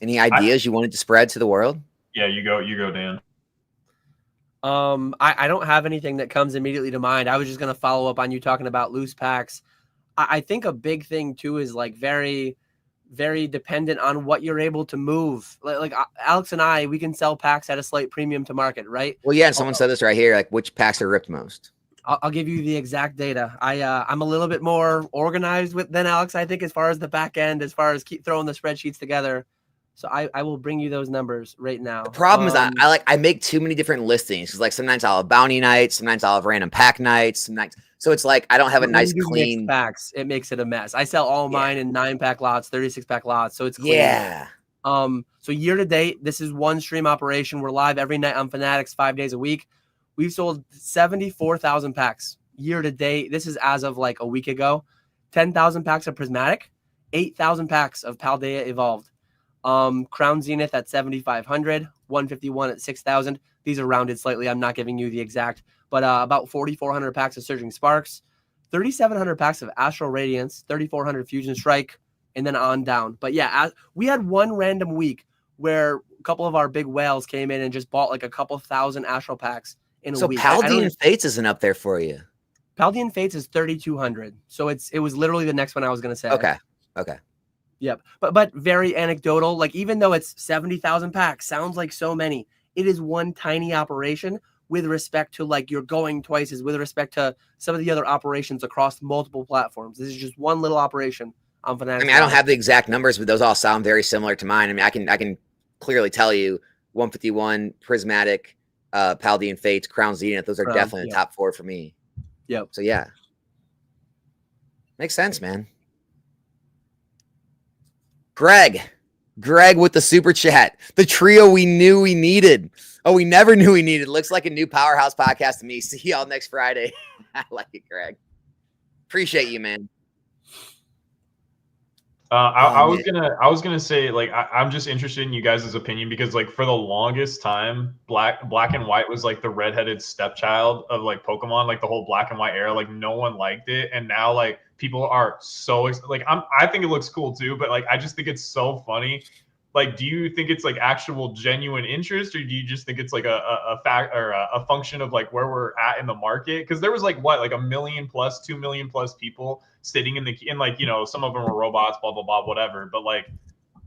ideas you wanted to spread to the world? Yeah, you go, Dan. I don't have anything that comes immediately to mind. I was just going to follow up on you talking about loose packs. I think a big thing too is like very, very dependent on what you're able to move. Like Alex and I, we can sell packs at a slight premium to market, right? Well, yeah, and someone said this right here, like which packs are ripped most. I'll give you the exact data. I'm a little bit more organized than Alex, I think, as far as the back end, as far as keep throwing the spreadsheets together. So I will bring you those numbers right now. The problem is I make too many different listings because like sometimes I'll have bounty nights, sometimes I'll have random pack nights, sometimes so it's like I don't have a nice clean packs. It makes it a mess. I sell all mine in 9-pack lots, 36-pack lots, so it's clean. Yeah. So year to date, this is one stream operation. We're live every night on Fanatics 5 days a week. We've sold 74,000 packs year to date. This is as of like a week ago. 10,000 packs of Prismatic, 8,000 packs of Paldea Evolved. Crown Zenith at 7,500, 151 at 6,000. These are rounded slightly. I'm not giving you the exact, but about 4,400 packs of Surging Sparks, 3,700 packs of Astral Radiance, 3,400 Fusion Strike, and then on down. But yeah, we had one random week where a couple of our big whales came in and just bought like a couple thousand Astral packs in a week. So Paldean Fates isn't up there for you. Paldean Fates is 3,200. So it was literally the next one I was going to say. Okay. Yep. But very anecdotal. Like even though it's 70,000 packs, sounds like so many. It is one tiny operation with respect to like you're going twice as with respect to some of the other operations across multiple platforms. This is just one little operation on Fanatics. I mean, I don't have the exact numbers, but those all sound very similar to mine. I mean, I can clearly tell you 151 Prismatic, Paldean Fates, Crown Zenith. Those are definitely the top 4 for me. Yep. So yeah, makes sense, man. Greg with the super chat. The trio we knew we needed. Oh, we never knew we needed. Looks like a new powerhouse podcast to me. See y'all next Friday. I like it, Greg. Appreciate you, man. I was gonna say like I'm just interested in you guys' opinion because like for the longest time, black and white was like the redheaded stepchild of like Pokemon, like the whole black and white era. Like no one liked it, and now like people are so like I think it looks cool too, but like I just think it's so funny. Like, do you think it's like actual genuine interest, or do you just think it's like a fact or a function of like where we're at in the market? Because there was like what, like 1 million plus, 2 million plus people sitting in like, you know, some of them were robots, blah blah blah, whatever. But like,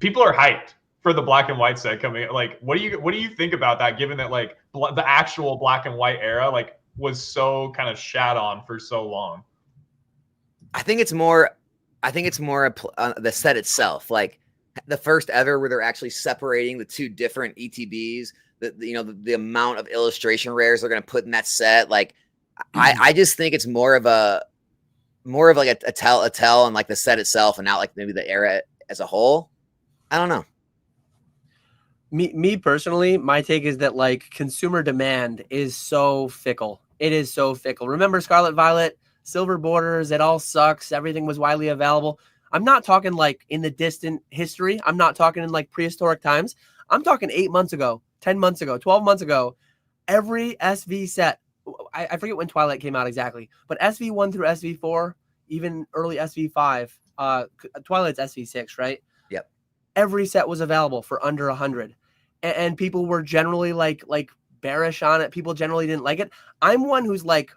people are hyped for the black and white set coming. Like, what do you think about that? Given that like the actual black and white era like was so kind of shat on for so long. I think it's more the set itself, like the first ever where they're actually separating the two different ETBs, the amount of illustration rares they're going to put in that set. Like, I just think it's more of like a tell on like the set itself and not like maybe the era as a whole. I don't know. Me personally, my take is that like consumer demand is so fickle. It is so fickle. Remember Scarlet Violet, silver borders, it all sucks. Everything was widely available. I'm not talking like in the distant history. I'm not talking in like prehistoric times. I'm talking 8 months ago, 10 months ago, 12 months ago. Every SV set, I forget when Twilight came out exactly, but SV1 through SV4, even early SV5, Twilight's SV6, right? Yep. Every set was available for under 100. And people were generally like bearish on it. People generally didn't like it. I'm one who's like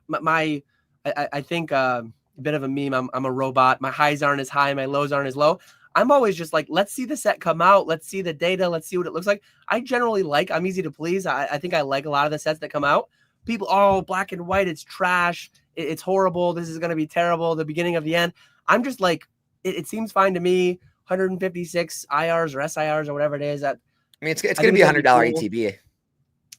I think a bit of a meme. I'm a robot. My highs aren't as high. My lows aren't as low. I'm always just like, let's see the set come out. Let's see the data. Let's see what it looks like. I generally I'm easy to please. I think I like a lot of the sets that come out. People, oh, black and white, it's trash. It's horrible. This is going to be terrible. The beginning of the end. I'm just like, it seems fine to me. 156 IRs or SIRs or whatever it is. It's going to be $100 ETB.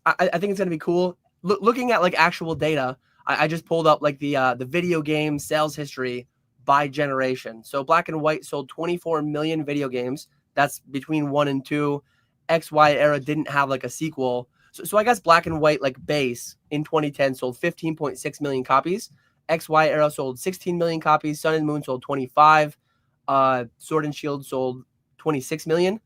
I think it's going to be cool. Looking at like actual data, I just pulled up like the video game sales history by generation. So black and white sold 24 million video games. That's between 1 and 2. XY era didn't have like a sequel. So I guess black and white like base in 2010 sold 15.6 million copies. XY era sold 16 million copies. Sun and Moon sold 25. Sword and Shield sold 26 million.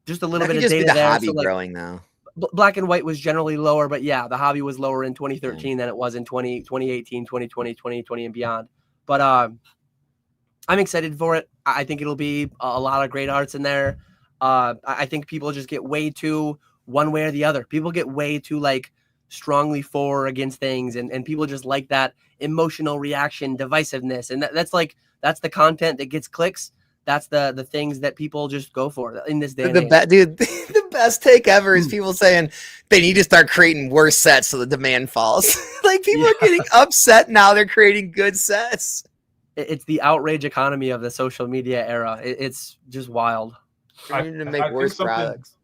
Just a little bit of data there. Hobby so, like, growing now. Black and white was generally lower, but yeah, the hobby was lower in 2013 than it was in 2018, 2020, 2020 and beyond. But I'm excited for it. I think it'll be a lot of great arts in there. I think people just get way too one way or the other. People get way too like strongly for or against things, and people just like that emotional reaction, divisiveness, and that's the content that gets clicks. That's the things that people just go for in this day and age. Dude, the best take ever is people saying they need to start creating worse sets so the demand falls. Like people are getting upset now. They're creating good sets. It's the outrage economy of the social media era. It's just wild. They need to make worse products.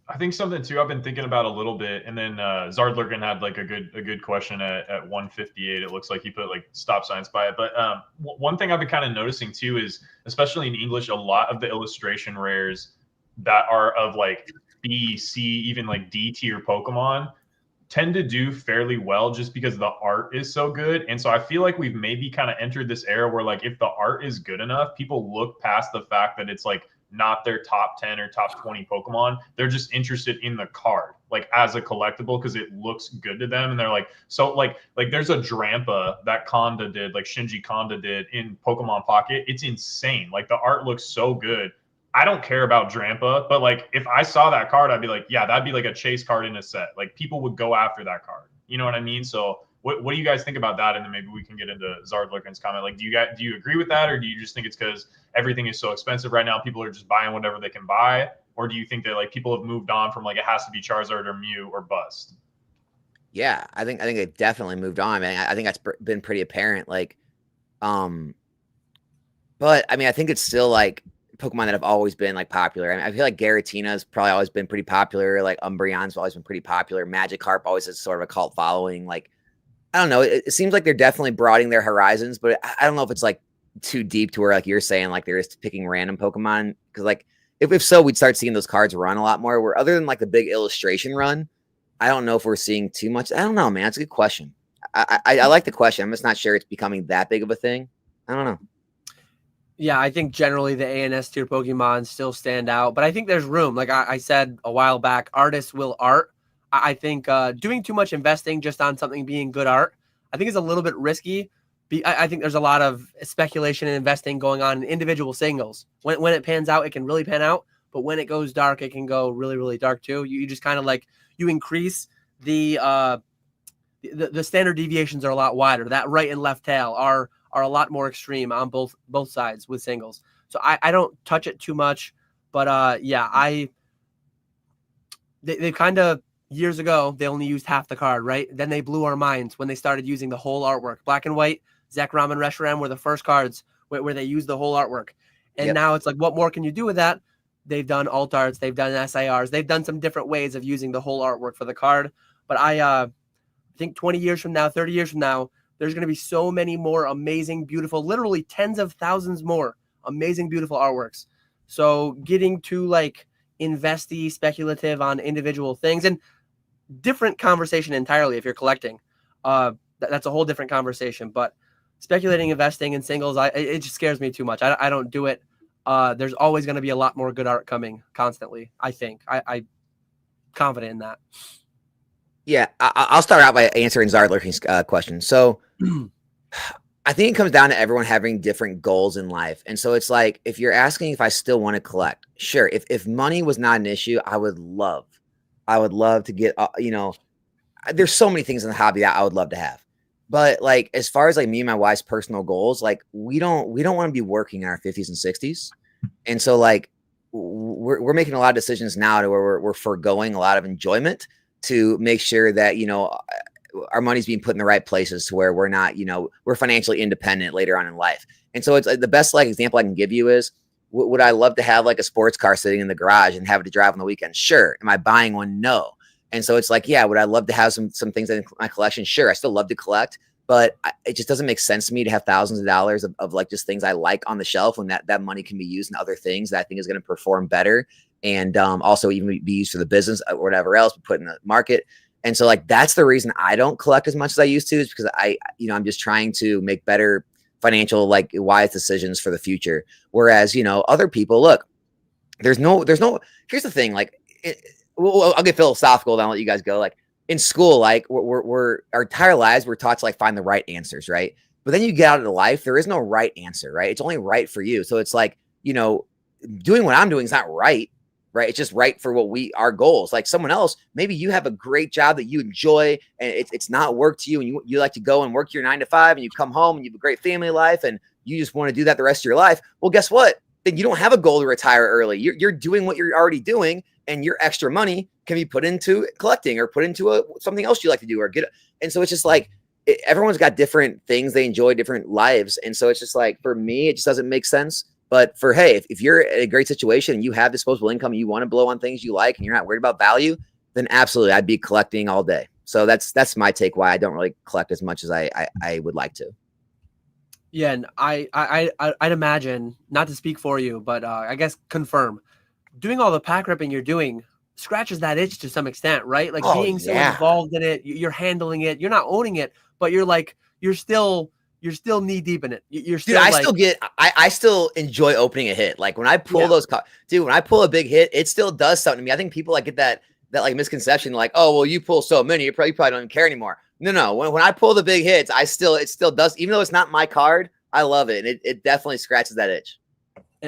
I think something too I've been thinking about a little bit, and then Zardlurkin had like a good question at 158. It looks like he put like stop signs by it. But one thing I've been kind of noticing too is, especially in English, a lot of the illustration rares that are of like B, C, even like D tier Pokemon tend to do fairly well just because the art is so good. And so I feel like we've maybe kind of entered this era where like if the art is good enough, people look past the fact that it's like not their top 10 or top 20 Pokemon. They're just interested in the card, like as a collectible, because it looks good to them. And they're like, so like there's a Drampa that Konda did, like Shinji Konda did in Pokemon Pocket. It's insane. Like the art looks so good. I don't care about Drampa, but like if I saw that card, I'd be like, yeah, that'd be like a chase card in a set. Like people would go after that card. You know what I mean? So what do you guys think about that? And then maybe we can get into Zardlurkin's comment. Like, do you agree with that, or do you just think it's because everything is so expensive right now, people are just buying whatever they can buy? Or do you think that like people have moved on from like it has to be Charizard or Mew or bust? Yeah, I think it definitely moved on, man. I think that's been pretty apparent. Like, but I mean, I think it's still like Pokemon that have always been like popular. I mean, I feel like Garatina's probably always been pretty popular. Like Umbreon's always been pretty popular. Magikarp always has sort of a cult following. Like, I don't know. It seems like they're definitely broadening their horizons, but I don't know if it's like too deep to where like you're saying, like they're just picking random Pokemon. Because like if so, we'd start seeing those cards run a lot more. Where other than like the big illustration run, I don't know if we're seeing too much. I don't know, man. It's a good question. I like the question. I'm just not sure it's becoming that big of a thing. I don't know. Yeah, I think generally the ANS tier Pokemon still stand out, but I think there's room. Like I said a while back, artists will art. I think doing too much investing just on something being good art, I think is a little bit risky. I think there's a lot of speculation and investing going on in individual singles. When it pans out, it can really pan out, but when it goes dark, it can go really, really dark too. You just kind of like you increase the standard deviations are a lot wider. That right and left tail are a lot more extreme on both sides with singles. So I don't touch it too much, but yeah, they kind of years ago they only used half the card, right? Then they blew our minds when they started using the whole artwork. Black and White, Zekrom and Reshiram were the first cards where they used the whole artwork, and now it's like, what more can you do with that? They've done alt arts, they've done SIRs, they've done some different ways of using the whole artwork for the card. But I think 20 years from now, 30 years from now, there's going to be so many more amazing, beautiful, literally tens of thousands more amazing, beautiful artworks. So getting to like investy, speculative on individual things, and different conversation entirely if you're collecting. That's a whole different conversation. But speculating, investing in singles, it just scares me too much. I don't do it. There's always going to be a lot more good art coming constantly, I think. I'm confident in that. Yeah, I'll start out by answering Zardlurkin's question. So I think it comes down to everyone having different goals in life. And so it's like, if you're asking if I still want to collect, sure. If money was not an issue, I would love to get, there's so many things in the hobby that I would love to have. But like, as far as like me and my wife's personal goals, like we don't want to be working in our 50s and 60s. And so like, we're making a lot of decisions now to where we're foregoing a lot of enjoyment to make sure that, our money's being put in the right places to where we're not, we're financially independent later on in life. And so it's like the best like example I can give you is, would I love to have like a sports car sitting in the garage and have it to drive on the weekend? Sure. Am I buying one? No. And so it's like, yeah, would I love to have some things in my collection? Sure. I still love to collect, but it just doesn't make sense to me to have thousands of dollars of like just things I like on the shelf when that money can be used in other things that I think is going to perform better. And also even be used for the business or whatever else, put in the market. And so like, that's the reason I don't collect as much as I used to, is because I'm just trying to make better financial, like wise decisions for the future. Whereas, other people, look, there's no, here's the thing, like, I'll get philosophical, then I'll let you guys go. Like in school, like we're our entire lives, we're taught to like find the right answers. Right. But then you get out into life, there is no right answer, right? It's only right for you. So it's like, doing what I'm doing is not right. right? It's just right for our goals. Like someone else, maybe you have a great job that you enjoy and it's not work to you, and you like to go and work your 9 to 5 and you come home and you have a great family life and you just want to do that the rest of your life. Well, guess what? Then you don't have a goal to retire early. You're doing what you're already doing, and your extra money can be put into collecting or put into something else you like to do or get. And so it's just like, everyone's got different things they enjoy, different lives. And so it's just like, for me, it just doesn't make sense. But if you're in a great situation and you have disposable income and you want to blow on things you like and you're not worried about value, then absolutely, I'd be collecting all day. So that's my take why I don't really collect as much as I would like to. Yeah, and I'd imagine, not to speak for you, but I guess confirm, doing all the pack ripping you're doing scratches that itch to some extent, right? Like being so involved in it, you're handling it, you're not owning it, but you're still knee deep in it. You're still, dude, I still enjoy opening a hit. Like when I pull those, dude, when I pull a big hit, it still does something to me. I think people like get that like misconception, like, oh, well, you pull so many, you probably don't even care anymore. No. When I pull the big hits, it still does, even though it's not my card. I love it. And it definitely scratches that itch.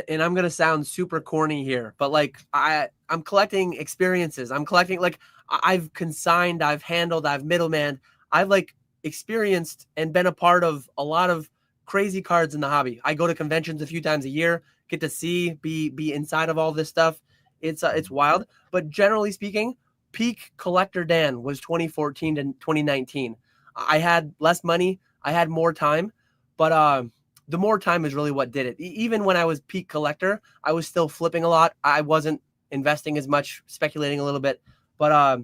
And I'm going to sound super corny here, but like I'm collecting experiences. I'm collecting, like I've consigned, I've handled, I've middleman. I've like experienced and been a part of a lot of crazy cards in the hobby. I go to conventions a few times a year, get to be inside of all this stuff. It's wild. But generally speaking, peak collector Dan was 2014 to 2019. I had less money. I had more time, but the more time is really what did it. Even when I was peak collector, I was still flipping a lot. I wasn't investing as much, speculating a little bit. But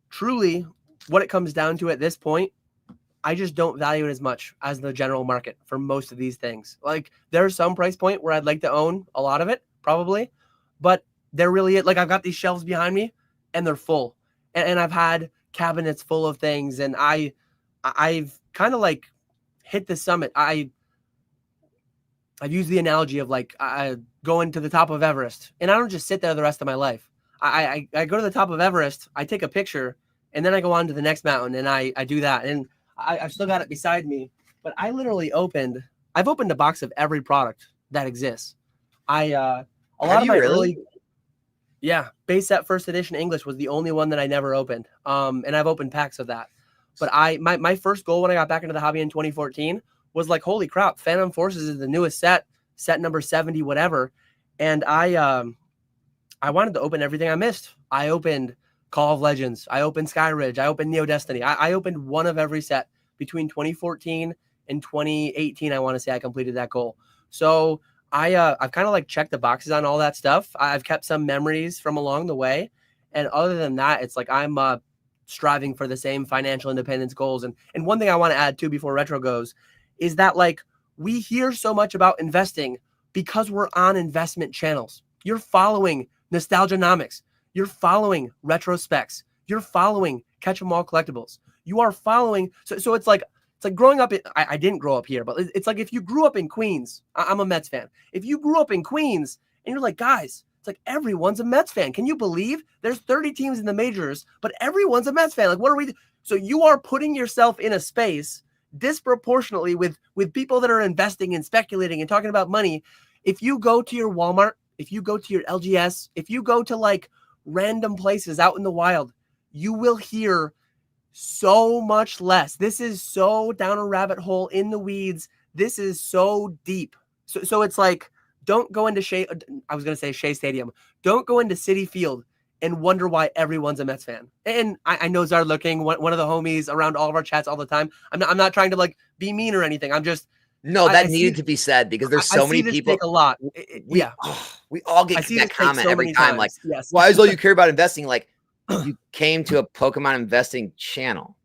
truly, what it comes down to at this point, I just don't value it as much as the general market for most of these things. Like there's some price point where I'd like to own a lot of it, probably, but they're really, like, I've got these shelves behind me and they're full, and I've had cabinets full of things, and I've kind of like hit the summit. I've used the analogy of like going to the top of Everest, and I don't just sit there the rest of my life. I go to the top of Everest, I take a picture, and then I go on to the next mountain, and I do that. And I've still got it beside me, but I've opened a box of every product that exists. Base set first edition English was the only one that I never opened. And I've opened packs of that. But my first goal when I got back into the hobby in 2014 was like, holy crap, Phantom Forces is the newest set number 70, whatever. And I wanted to open everything I missed. I opened Call of Legends. I opened Skyridge. I opened Neo Destiny. I opened one of every set between 2014 and 2018. I want to say I completed that goal. So I've kind of like checked the boxes on all that stuff. I've kept some memories from along the way. And other than that, it's like I'm striving for the same financial independence goals. And one thing I want to add too before retro goes is that, like, we hear so much about investing because we're on investment channels. You're following Nostalgianomics. You're following Retrospecs. You're following Catch 'em All Collectibles. You are following. So it's like growing up. I didn't grow up here, but it's like if you grew up in Queens. I'm a Mets fan. If you grew up in Queens and you're like, guys, it's like everyone's a Mets fan. Can you believe there's 30 teams in the majors, but everyone's a Mets fan? Like, what are we? So you are putting yourself in a space disproportionately with people that are investing and speculating and talking about money. If you go to your Walmart, if you go to your LGS, if you go to like random places out in the wild, you will hear so much less. This is so down a rabbit hole in the weeds. This is so deep. So it's like, don't go into Shea Stadium. Don't go into Citi Field and wonder why everyone's a Mets fan. And I know Zard Looking, one of the homies around all of our chats all the time. I'm not trying to like be mean or anything. I'm just that needed to be said because there's so many people. A lot. We all get that comment every time. Like, yes. Why is all you care about investing? Like, you came to a Pokemon investing channel.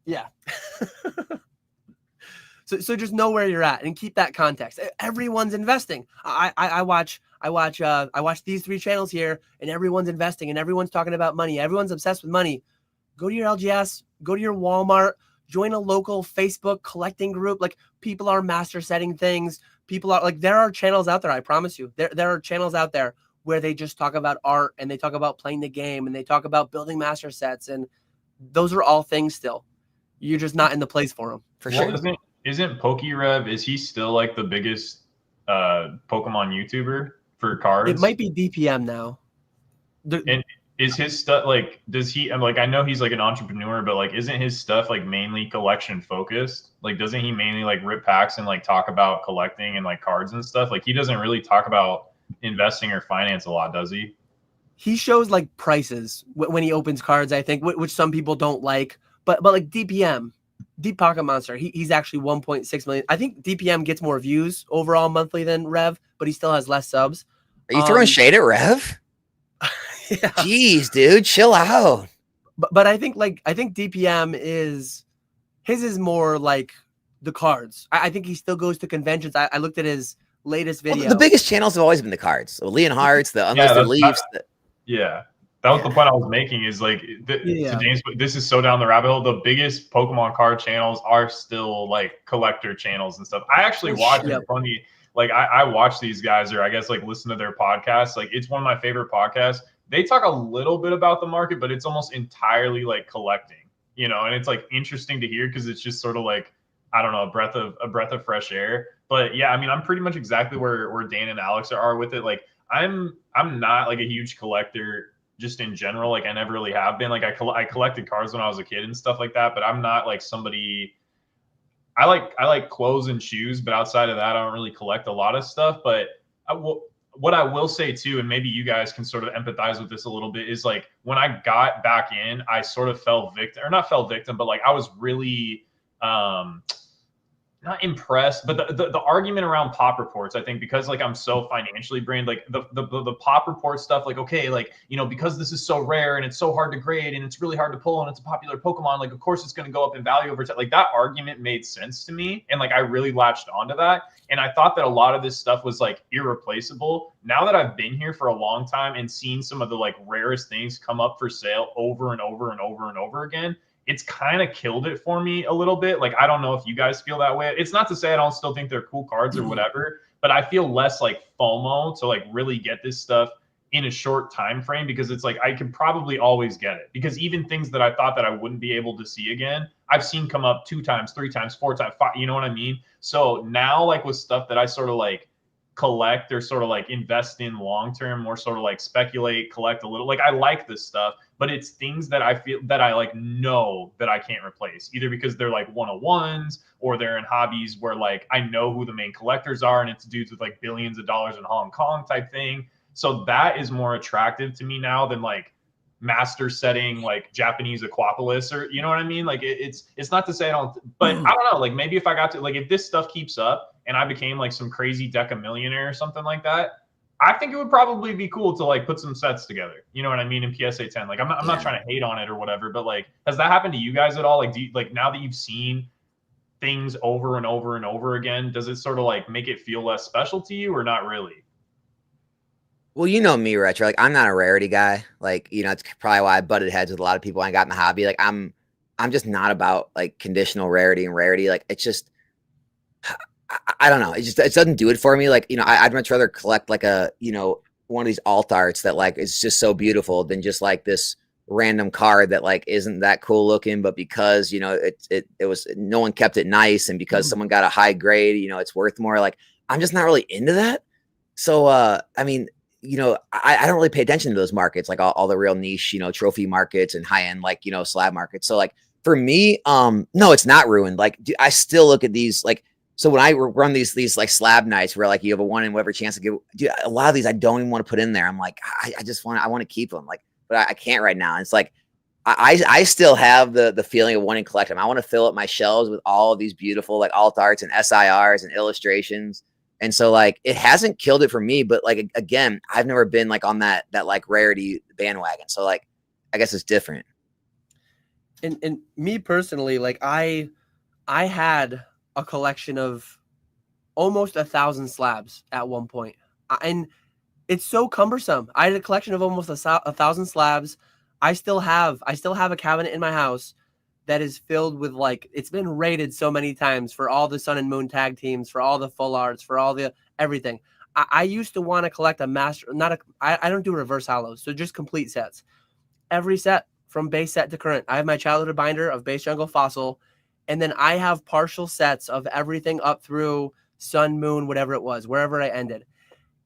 Yeah. So just know where you're at and keep that context. Everyone's investing. I watch these three channels here, and everyone's investing and everyone's talking about money. Everyone's obsessed with money. Go to your LGS, go to your Walmart, join a local Facebook collecting group. Like, people are master setting things. People are like, there are channels out there. I promise you, there are channels out there where they just talk about art and they talk about playing the game and they talk about building master sets. And those are all things still. You're just not in the place for them. For sure. Isn't PokeRev, is he still like the biggest Pokemon YouTuber for cards? It might be DPM now. And is his stuff like, does he, I'm like, I know he's like an entrepreneur, but like, isn't his stuff like mainly collection focused? Like, doesn't he mainly like rip packs and like talk about collecting and like cards and stuff? Like, he doesn't really talk about investing or finance a lot, does he? He shows like prices when he opens cards, I think, which some people don't like. But like DPM, Deep Pocket Monster, he's actually 1.6 million. I think DPM gets more views overall monthly than Rev, but he still has less subs. Are you throwing shade at Rev? Yeah. Jeez, dude, chill out. But I think DPM is more like the cards. I think he still goes to conventions. I looked at his latest video. Well, the biggest channels have always been the cards. So Leon Hearts, the Unlisted Leaves. Yeah. That was the point I was making is like, to James, this is so down the rabbit hole. The biggest Pokemon card channels are still like collector channels and stuff. I actually watch it funny. Like I watch these guys, or I guess like listen to their podcasts. Like it's one of my favorite podcasts. They talk a little bit about the market, but it's almost entirely like collecting, you know, and it's like interesting to hear because it's just sort of like, I don't know, a breath of fresh air. But yeah, I mean, I'm pretty much exactly where Dan and Alex are with it. Like I'm not like a huge collector just in general. Like I never really have been. Like I collected cards when I was a kid and stuff like that, but I'm not like somebody. I like clothes and shoes, but outside of that, I don't really collect a lot of stuff. But what I will say too, and maybe you guys can sort of empathize with this a little bit, is like when I got back in, I sort of fell victim, but like I was really not impressed, but the argument around pop reports, I think, because like I'm so financially brained, like the pop report stuff, like, okay, like, you know, because this is so rare and it's so hard to grade and it's really hard to pull and it's a popular Pokemon, like, of course it's going to go up in value over time. Like that argument made sense to me. And like, I really latched onto that. And I thought that a lot of this stuff was like irreplaceable. Now that I've been here for a long time and seen some of the like rarest things come up for sale over and over and over and over again, it's kind of killed it for me a little bit. Like, I don't know if you guys feel that way. It's not to say I don't still think they're cool cards or whatever, but I feel less like FOMO to like really get this stuff in a short time frame, because it's like I can probably always get it, because even things that I thought that I wouldn't be able to see again, I've seen come up 2 times, 3 times, 4 times, 5, you know what I mean? So now, like with stuff that I sort of like collect or sort of like invest in long term, or sort of like speculate, collect a little, like I like this stuff, but it's things that I feel that I like know that I can't replace, either because they're like 101s or they're in hobbies where like I know who the main collectors are and it's dudes with like billions of dollars in Hong Kong type thing. So that is more attractive to me now than like master setting like Japanese Aquapolis, or you know what I mean? Like it's not to say I don't, but I don't know, like maybe if I got to, like, if this stuff keeps up and I became like some crazy Deca millionaire or something like that, I think it would probably be cool to like put some sets together. You know what I mean? In PSA 10, like I'm not trying to hate on it or whatever, but like, has that happened to you guys at all? Like, do you, like, now that you've seen things over and over and over again, does it sort of like make it feel less special to you, or not really? Well, you know me, Retro. Like, I'm not a rarity guy. Like, you know, it's probably why I butted heads with a lot of people when I got in the hobby. Like, I'm just not about like conditional rarity and rarity. Like, it's just, I don't know. It doesn't do it for me. Like, you know, I'd much rather collect like a, you know, one of these alt arts that like is just so beautiful than just like this random card that like isn't that cool looking, but because, you know, it was, no one kept it nice, and because someone got a high grade, you know, it's worth more. Like, I'm just not really into that. So, I mean, you know, I don't really pay attention to those markets, like all the real niche, you know, trophy markets and high end, like, you know, slab markets. So like for me, no, it's not ruined. Like, I still look at these, like, so when I run these like slab nights where like you have a 1 in whatever chance to give, dude, a lot of these I don't even want to put in there. I'm like, I want to keep them, like, but I can't right now. And it's like, I still have the feeling of wanting to collect them. I want to fill up my shelves with all of these beautiful like alt arts and SIRs and illustrations. And so like, it hasn't killed it for me, but like, again, I've never been like on that like rarity bandwagon. So like, I guess it's different. And me personally, like I had a collection of almost 1,000 slabs at one point. And it's so cumbersome. I had a collection of almost 1,000 slabs. I still have a cabinet in my house that is filled with, like, it's been rated so many times for all the Sun and Moon tag teams, for all the full arts, for all the everything. I used to want to collect a master, I don't do reverse hollows, so just complete sets. Every set from base set to current. I have my childhood binder of base jungle fossil, and then I have partial sets of everything up through Sun, Moon, whatever it was, wherever I ended.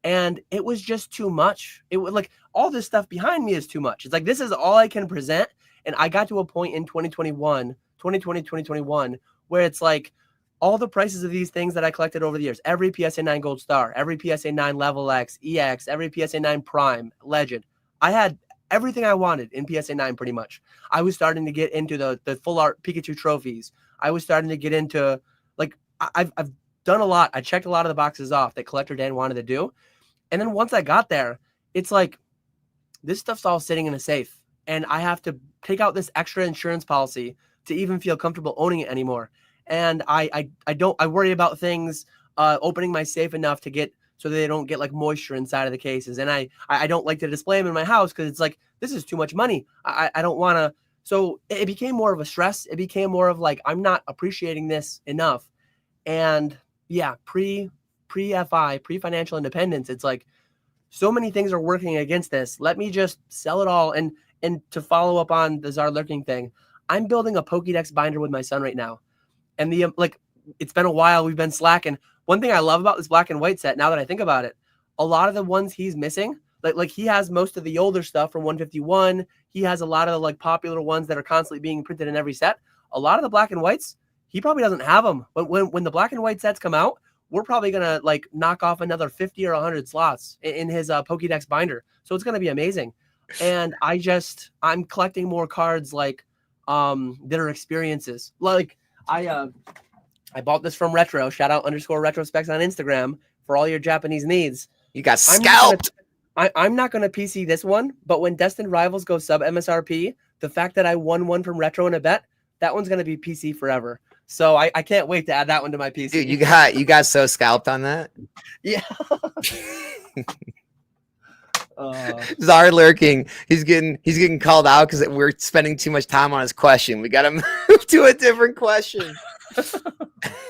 And it was just too much. It was like all this stuff behind me is too much. It's like, this is all I can present. And I got to a point in 2021, where it's like all the prices of these things that I collected over the years, every PSA 9 Gold Star, every PSA 9 Level X, EX, every PSA 9 Prime, Legend. I had everything I wanted in PSA 9 pretty much. I was starting to get into the full art Pikachu trophies. I was starting to get into, like, I've done a lot. I checked a lot of the boxes off that Collector Dan wanted to do. And then once I got there, it's like, this stuff's all sitting in a safe. And I have to take out this extra insurance policy to even feel comfortable owning it anymore. And I worry about things opening my safe enough to get, so that they don't get like moisture inside of the cases. And I don't like to display them in my house because it's like, this is too much money. I don't want to. So it became more of a stress. It became more of like, I'm not appreciating this enough. And yeah, pre-financial independence, it's like, so many things are working against this. Let me just sell it all. And to follow up on the Czar lurking thing, I'm building a Pokédex binder with my son right now. And it's been a while. We've been slacking. One thing I love about this black and white set, now that I think about it, a lot of the ones he's missing, like he has most of the older stuff from 151. He has a lot of the like popular ones that are constantly being printed in every set. A lot of the black and whites, he probably doesn't have them. But when the black and white sets come out, we're probably going to like knock off another 50 or 100 slots in his Pokédex binder. So it's going to be amazing. And I'm collecting more cards like that are experiences. Like I bought this from Retro, shout out _retrospecs on Instagram for all your Japanese needs. You got scalped. I'm not going to PC this one, but when Destined Rivals go sub MSRP, the fact that I won one from Retro in a bet, that one's going to be PC forever. So I can't wait to add that one to my PC. Dude, you got so scalped on that. Yeah. Czar lurking. He's getting called out because we're spending too much time on his question. We got to move to a different question.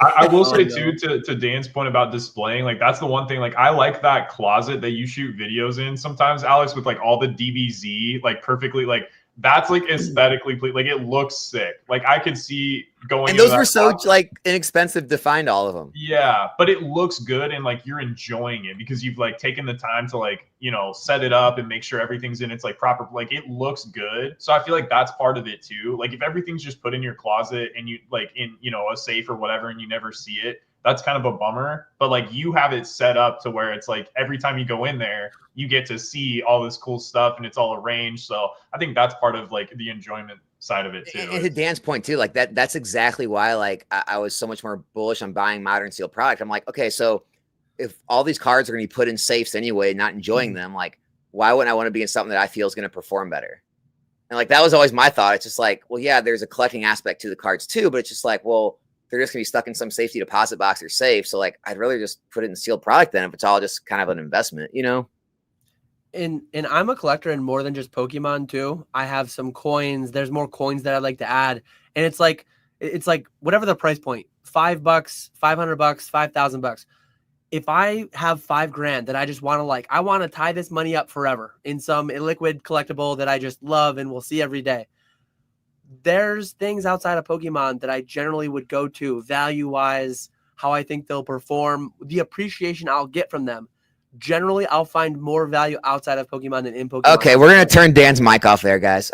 I will say too, to Dan's point about displaying, like that's the one thing. Like I like that closet that you shoot videos in sometimes, Alex, with like all the DBZ, like perfectly, like that's like aesthetically, like it looks sick. Like I could see going. And those were so like inexpensive to find all of them. Yeah, but it looks good and like you're enjoying it because you've like taken the time to like, you know, set it up and make sure everything's in its like proper, like it looks good. So I feel like that's part of it too. Like if everything's just put in your closet and you like in, you know, a safe or whatever and you never see it, that's kind of a bummer. But like you have it set up to where it's like every time you go in there, you get to see all this cool stuff and it's all arranged. So I think that's part of like the enjoyment side of it too. And to Dan's point too, like that's exactly why like I was so much more bullish on buying modern sealed product. I'm like, okay, so if all these cards are going to be put in safes anyway, not enjoying them, like why wouldn't I want to be in something that I feel is going to perform better? And like that was always my thought. It's just like, well, yeah, there's a collecting aspect to the cards too, but it's just like, well, they're just gonna be stuck in some safety deposit box or safe. So like, I'd rather just put it in sealed product then if it's all just kind of an investment, you know? And I'm a collector in more than just Pokemon too. I have some coins. There's more coins that I'd like to add. And it's like whatever the price point, $5, $500, $5,000. If I have $5,000 that I just want to I want to tie this money up forever in some illiquid collectible that I just love and will see every day. There's things outside of Pokemon that I generally would go to value-wise, how I think they'll perform, the appreciation I'll get from them. Generally, I'll find more value outside of Pokemon than in Pokemon. Okay, we're going to turn Dan's mic off there, guys.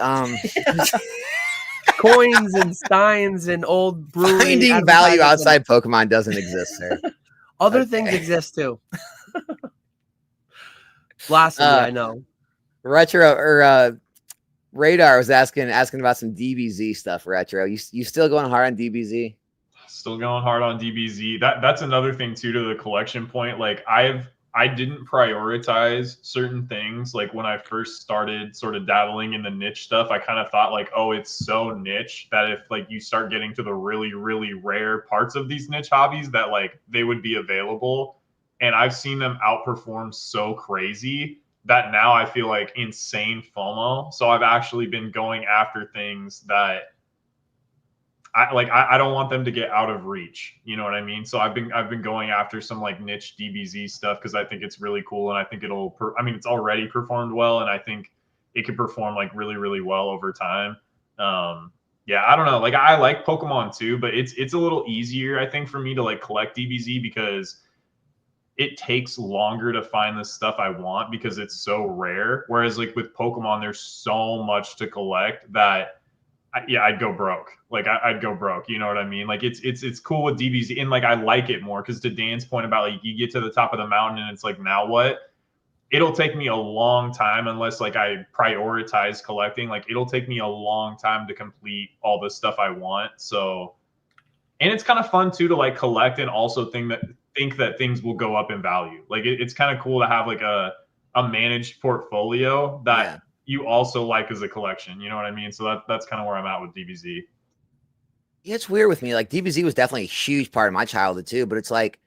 Coins and steins and old brewery. Finding value outside Pokemon doesn't exist, sir. Other things exist too. Blasphemy, I know. Retro or Radar was asking about some DBZ stuff. Retro, you still going hard on DBZ? Still going hard on DBZ. That's another thing too to the collection point. Like I didn't prioritize certain things. Like when I first started sort of dabbling in the niche stuff, I kind of thought like, oh, it's so niche that if like you start getting to the really, really rare parts of these niche hobbies that like they would be available. And I've seen them outperform so crazy that now I feel like insane FOMO. So I've actually been going after things that I don't want them to get out of reach. You know what I mean? So I've been going after some like niche DBZ stuff because I think it's really cool and I think it's already performed well and I think it could perform like really, really well over time. Yeah, I don't know. Like I like Pokemon too, but it's a little easier I think for me to like collect DBZ because it takes longer to find the stuff I want because it's so rare. Whereas like with Pokemon, there's so much to collect that I'd go broke. Like I'd go broke. You know what I mean? Like it's cool with DBZ, and like I like it more because to Dan's point about like you get to the top of the mountain and it's like now what? It'll take me a long time unless like I prioritize collecting. Like it'll take me a long time to complete all the stuff I want. So, and it's kind of fun too to like collect and also think that things will go up in value. Like it's kind of cool to have like a managed portfolio that you also like as a collection. You know what I mean? So that's kind of where I'm at with DBZ. Yeah, it's weird with me. Like DBZ was definitely a huge part of my childhood too, but it's like,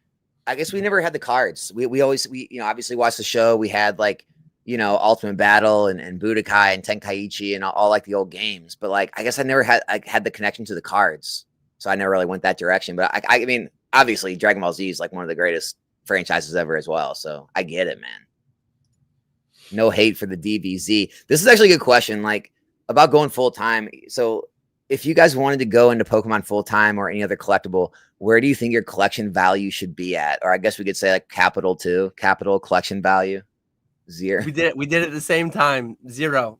I guess we never had the cards. We always obviously watched the show. We had like, Ultimate Battle and Budokai and Tenkaichi and all like the old games. But like, I guess I never had the connection to the cards. So I never really went that direction. But I mean, obviously Dragon Ball Z is like one of the greatest franchises ever as well. So I get it, man. No hate for the DBZ. This is actually a good question, like about going full time. So if you guys wanted to go into Pokemon full time or any other collectible, where do you think your collection value should be at? Or I guess we could say like capital collection value, 0. We did it at the same time, 0.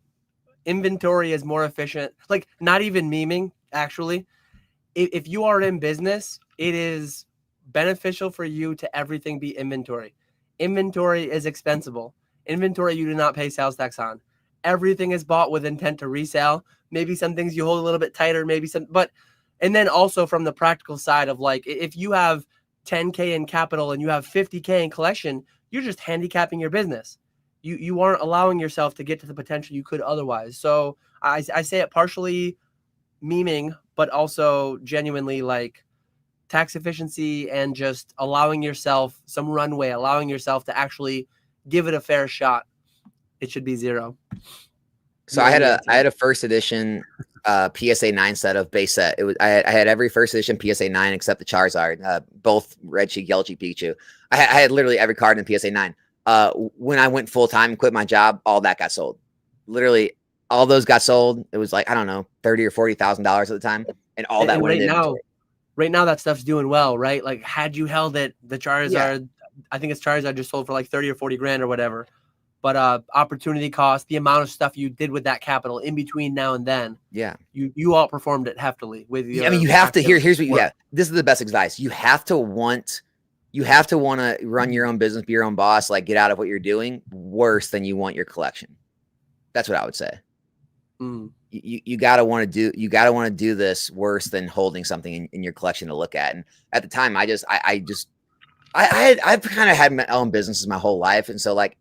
Inventory is more efficient. Like not even memeing, actually. If you are in business, it is beneficial for you to everything be inventory. Inventory is expensible. Inventory you do not pay sales tax on. Everything is bought with intent to resell. Maybe some things you hold a little bit tighter, and then also from the practical side of like, if you have 10K in capital and you have 50K in collection, you're just handicapping your business. You aren't allowing yourself to get to the potential you could otherwise. So I say it partially memeing, but also genuinely like tax efficiency and just allowing yourself some runway, allowing yourself to actually give it a fair shot. It should be 0. So I had a first edition PSA 9 set of base set. I had every first edition PSA 9 except the Charizard, both Red Cheek, Yellow Cheek, Pikachu. I had literally every card in PSA 9. When I went full time and quit my job, all that got sold. Literally, all those got sold. It was like, I don't know, $30,000 or $40,000 at the time, and all that went in. Right now, that stuff's doing well, right? Like, had you held it, the Charizard, I think it's Charizard just sold for like 30 or 40 grand or whatever. But opportunity cost, the amount of stuff you did with that capital in between now and then, you outperformed it heftily with your. I mean, you have to here's what you have. This is the best advice. You have to want to run your own business, be your own boss, like get out of what you're doing worse than you want your collection. That's what I would say. You gotta want to do this worse than holding something in your collection to look at. And at the time, I've kind of had my own businesses my whole life, and so like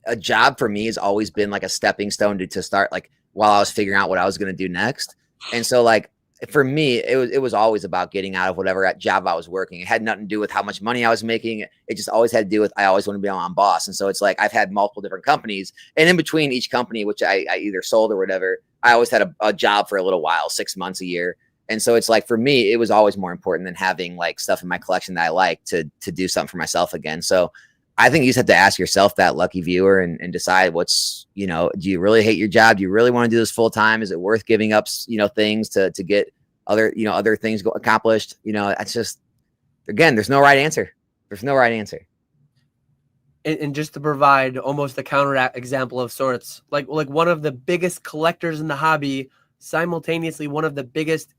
a job for me has always been like a stepping stone to start like while I was figuring out what I was going to do next. And so like for me, it was always about getting out of whatever job I was working. It had nothing to do with how much money I was making. It just always had to do with I always want to be my own boss. And so it's like I've had multiple different companies, and in between each company, which I either sold or whatever, I always had a job for a little while, 6 months, a year. And so it's like for me, it was always more important than having like stuff in my collection that I like to do something for myself again. So I think you just have to ask yourself that, lucky viewer, and decide what's, do you really hate your job? Do you really want to do this full time? Is it worth giving up, things to get other things accomplished? That's just, again, there's no right answer. There's no right answer. And just to provide almost a counter example of sorts, like one of the biggest collectors in the hobby, simultaneously one of the biggest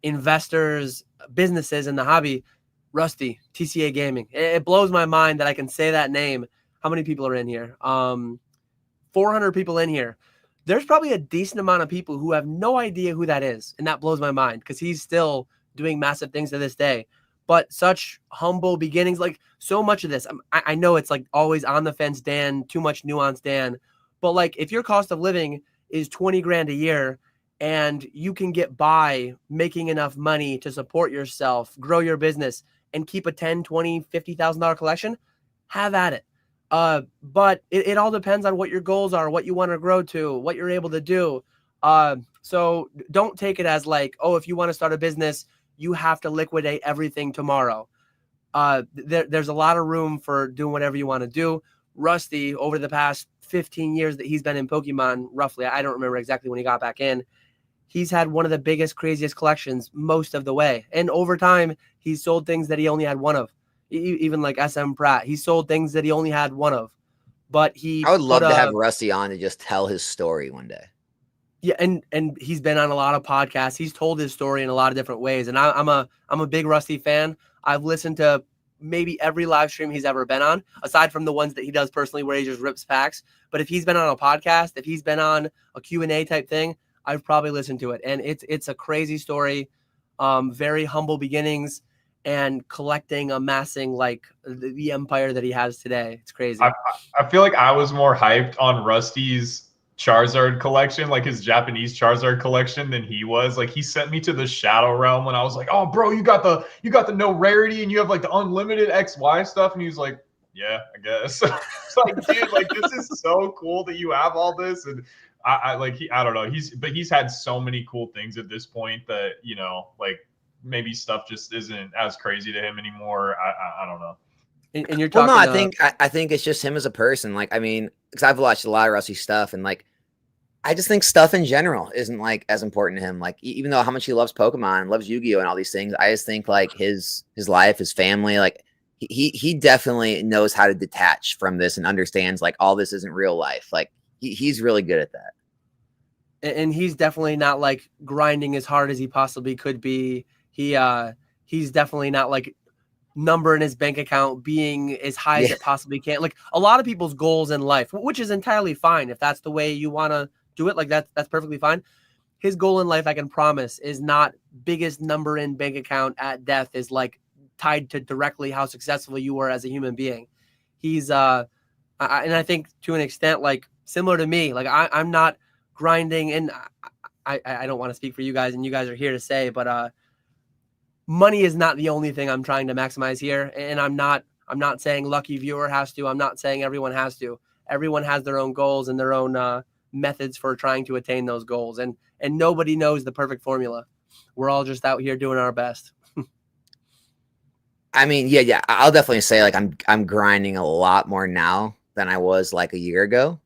investors, businesses in the hobby, Rusty, TCA Gaming. It blows my mind that I can say that name. How many people are in here? 400 people in here. There's probably a decent amount of people who have no idea who that is. And that blows my mind because he's still doing massive things to this day. But such humble beginnings, like so much of this, I know it's like always on the fence, Dan, too much nuance, Dan. But like if your cost of living is 20 grand a year and you can get by making enough money to support yourself, grow your business, and keep a $10,000, $20,000, $50,000 collection, have at it. But it all depends on what your goals are, what you want to grow to, what you're able to do. So don't take it as like, oh, if you want to start a business, you have to liquidate everything tomorrow. There's a lot of room for doing whatever you want to do. Rusty, over the past 15 years that he's been in Pokemon, roughly, I don't remember exactly when he got back in, he's had one of the biggest, craziest collections most of the way. And over time, he's sold things that he only had one of. Even like SM Pratt, he sold things that he only had one of, but he I would love put to have Rusty on to just tell his story one day. Yeah, and he's been on a lot of podcasts. He's told his story in a lot of different ways, and I'm a big Rusty fan. I've listened to maybe every live stream he's ever been on, aside from the ones that he does personally where he just rips packs. But if he's been on a podcast, if he's been on a Q&A type thing, I've probably listened to it, and it's a crazy story. Very humble beginnings, and amassing like the empire that he has today. It's crazy. I feel like I was more hyped on Rusty's Charizard collection, like his Japanese Charizard collection, than he was. Like, he sent me to the Shadow Realm when I was like, "Oh, bro, you got the no rarity and you have like the unlimited XY stuff," and he was like, "Yeah, I guess." It's like, dude, like, this is so cool that you have all this. And I don't know. He's had so many cool things at this point that, you know, like, maybe stuff just isn't as crazy to him anymore. I don't know. And you're talking. Well, no, I think it's just him as a person. Like, I mean, because I've watched a lot of Rusty stuff, and like, I just think stuff in general isn't like as important to him. Like, even though how much he loves Pokemon, loves Yu-Gi-Oh, and all these things, I just think like his life, his family, like he definitely knows how to detach from this and understands like all this isn't real life. Like, he's really good at that. And he's definitely not like grinding as hard as he possibly could be. He's definitely not like number in his bank account being as high as it possibly can. Like, a lot of people's goals in life, which is entirely fine if that's the way you want to do it, like that's perfectly fine. His goal in life, I can promise, is not biggest number in bank account at death, is like tied to directly how successful you were as a human being. He's and I think to an extent, like similar to me, like I'm not grinding, and I don't want to speak for you guys, and you guys are here to say, but money is not the only thing I'm trying to maximize here. And I'm not saying Lucky Viewer has to. I'm not saying everyone has to. Everyone has their own goals and their own methods for trying to attain those goals. And nobody knows the perfect formula. We're all just out here doing our best. I mean, yeah. I'll definitely say like I'm grinding a lot more now than I was like a year ago.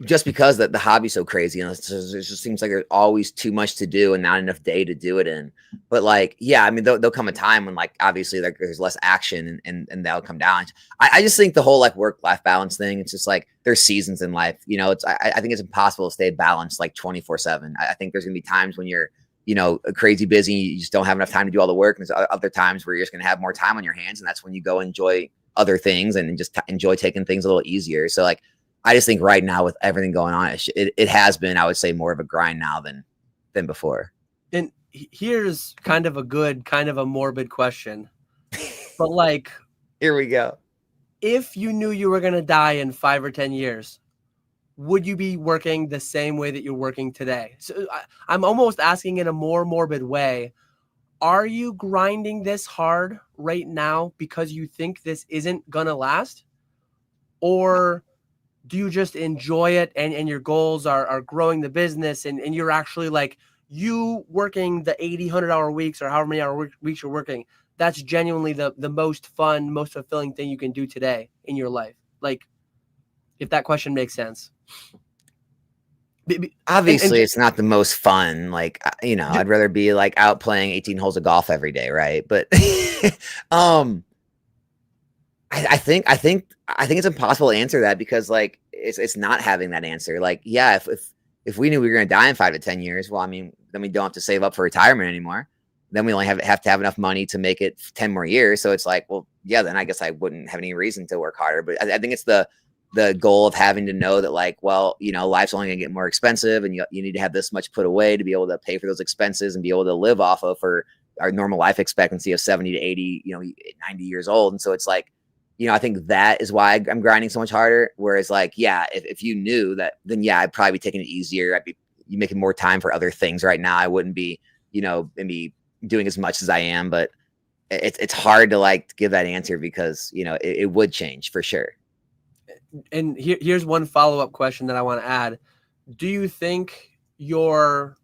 Just because the hobby's so crazy, and it just seems like there's always too much to do and not enough day to do it in. But like, yeah, I mean, there'll come a time when like obviously like there's less action and that'll come down. I just think the whole like work-life balance thing, it's just like there's seasons in life, you know. I think it's impossible to stay balanced like 24/7. I think there's gonna be times when you're, you know, crazy busy, you just don't have enough time to do all the work, and there's other times where you're just gonna have more time on your hands, and that's when you go enjoy other things and just enjoy taking things a little easier. So like, I just think right now with everything going on, it has been, I would say, more of a grind now than before. And here's kind of a morbid question, but like, here we go. If you knew you were going to die in 5 or 10 years, would you be working the same way that you're working today? So I'm almost asking in a more morbid way. Are you grinding this hard right now because you think this isn't going to last? Or do you just enjoy it and your goals are growing the business and you're actually like, you working the 80, 100-hour weeks or however many hour weeks you're working, that's genuinely the most fun, most fulfilling thing you can do today in your life? Like, if that question makes sense. Obviously, it's not the most fun. Like, you know, I'd rather be like out playing 18 holes of golf every day, right? But I think it's impossible to answer that because like it's not having that answer. Like, yeah, if we knew we were going to die in 5 to 10 years, well, I mean, then we don't have to save up for retirement anymore. Then we only have to have enough money to make it 10 more years. So it's like, well, yeah, then I guess I wouldn't have any reason to work harder. But I think it's the goal of having to know that like, well, you know, life's only going to get more expensive, and you need to have this much put away to be able to pay for those expenses and be able to live off of for our normal life expectancy of 70 to 80, you know, 90 years old. And so it's like, you know, I think that is why I'm grinding so much harder. Whereas like, yeah, if you knew that, then yeah, I'd probably be taking it easier. I'd be making more time for other things right now. I wouldn't be, you know, maybe doing as much as I am, but it's hard to like give that answer because, you know, it would change for sure. And here's one follow-up question that I want to add. Do you think your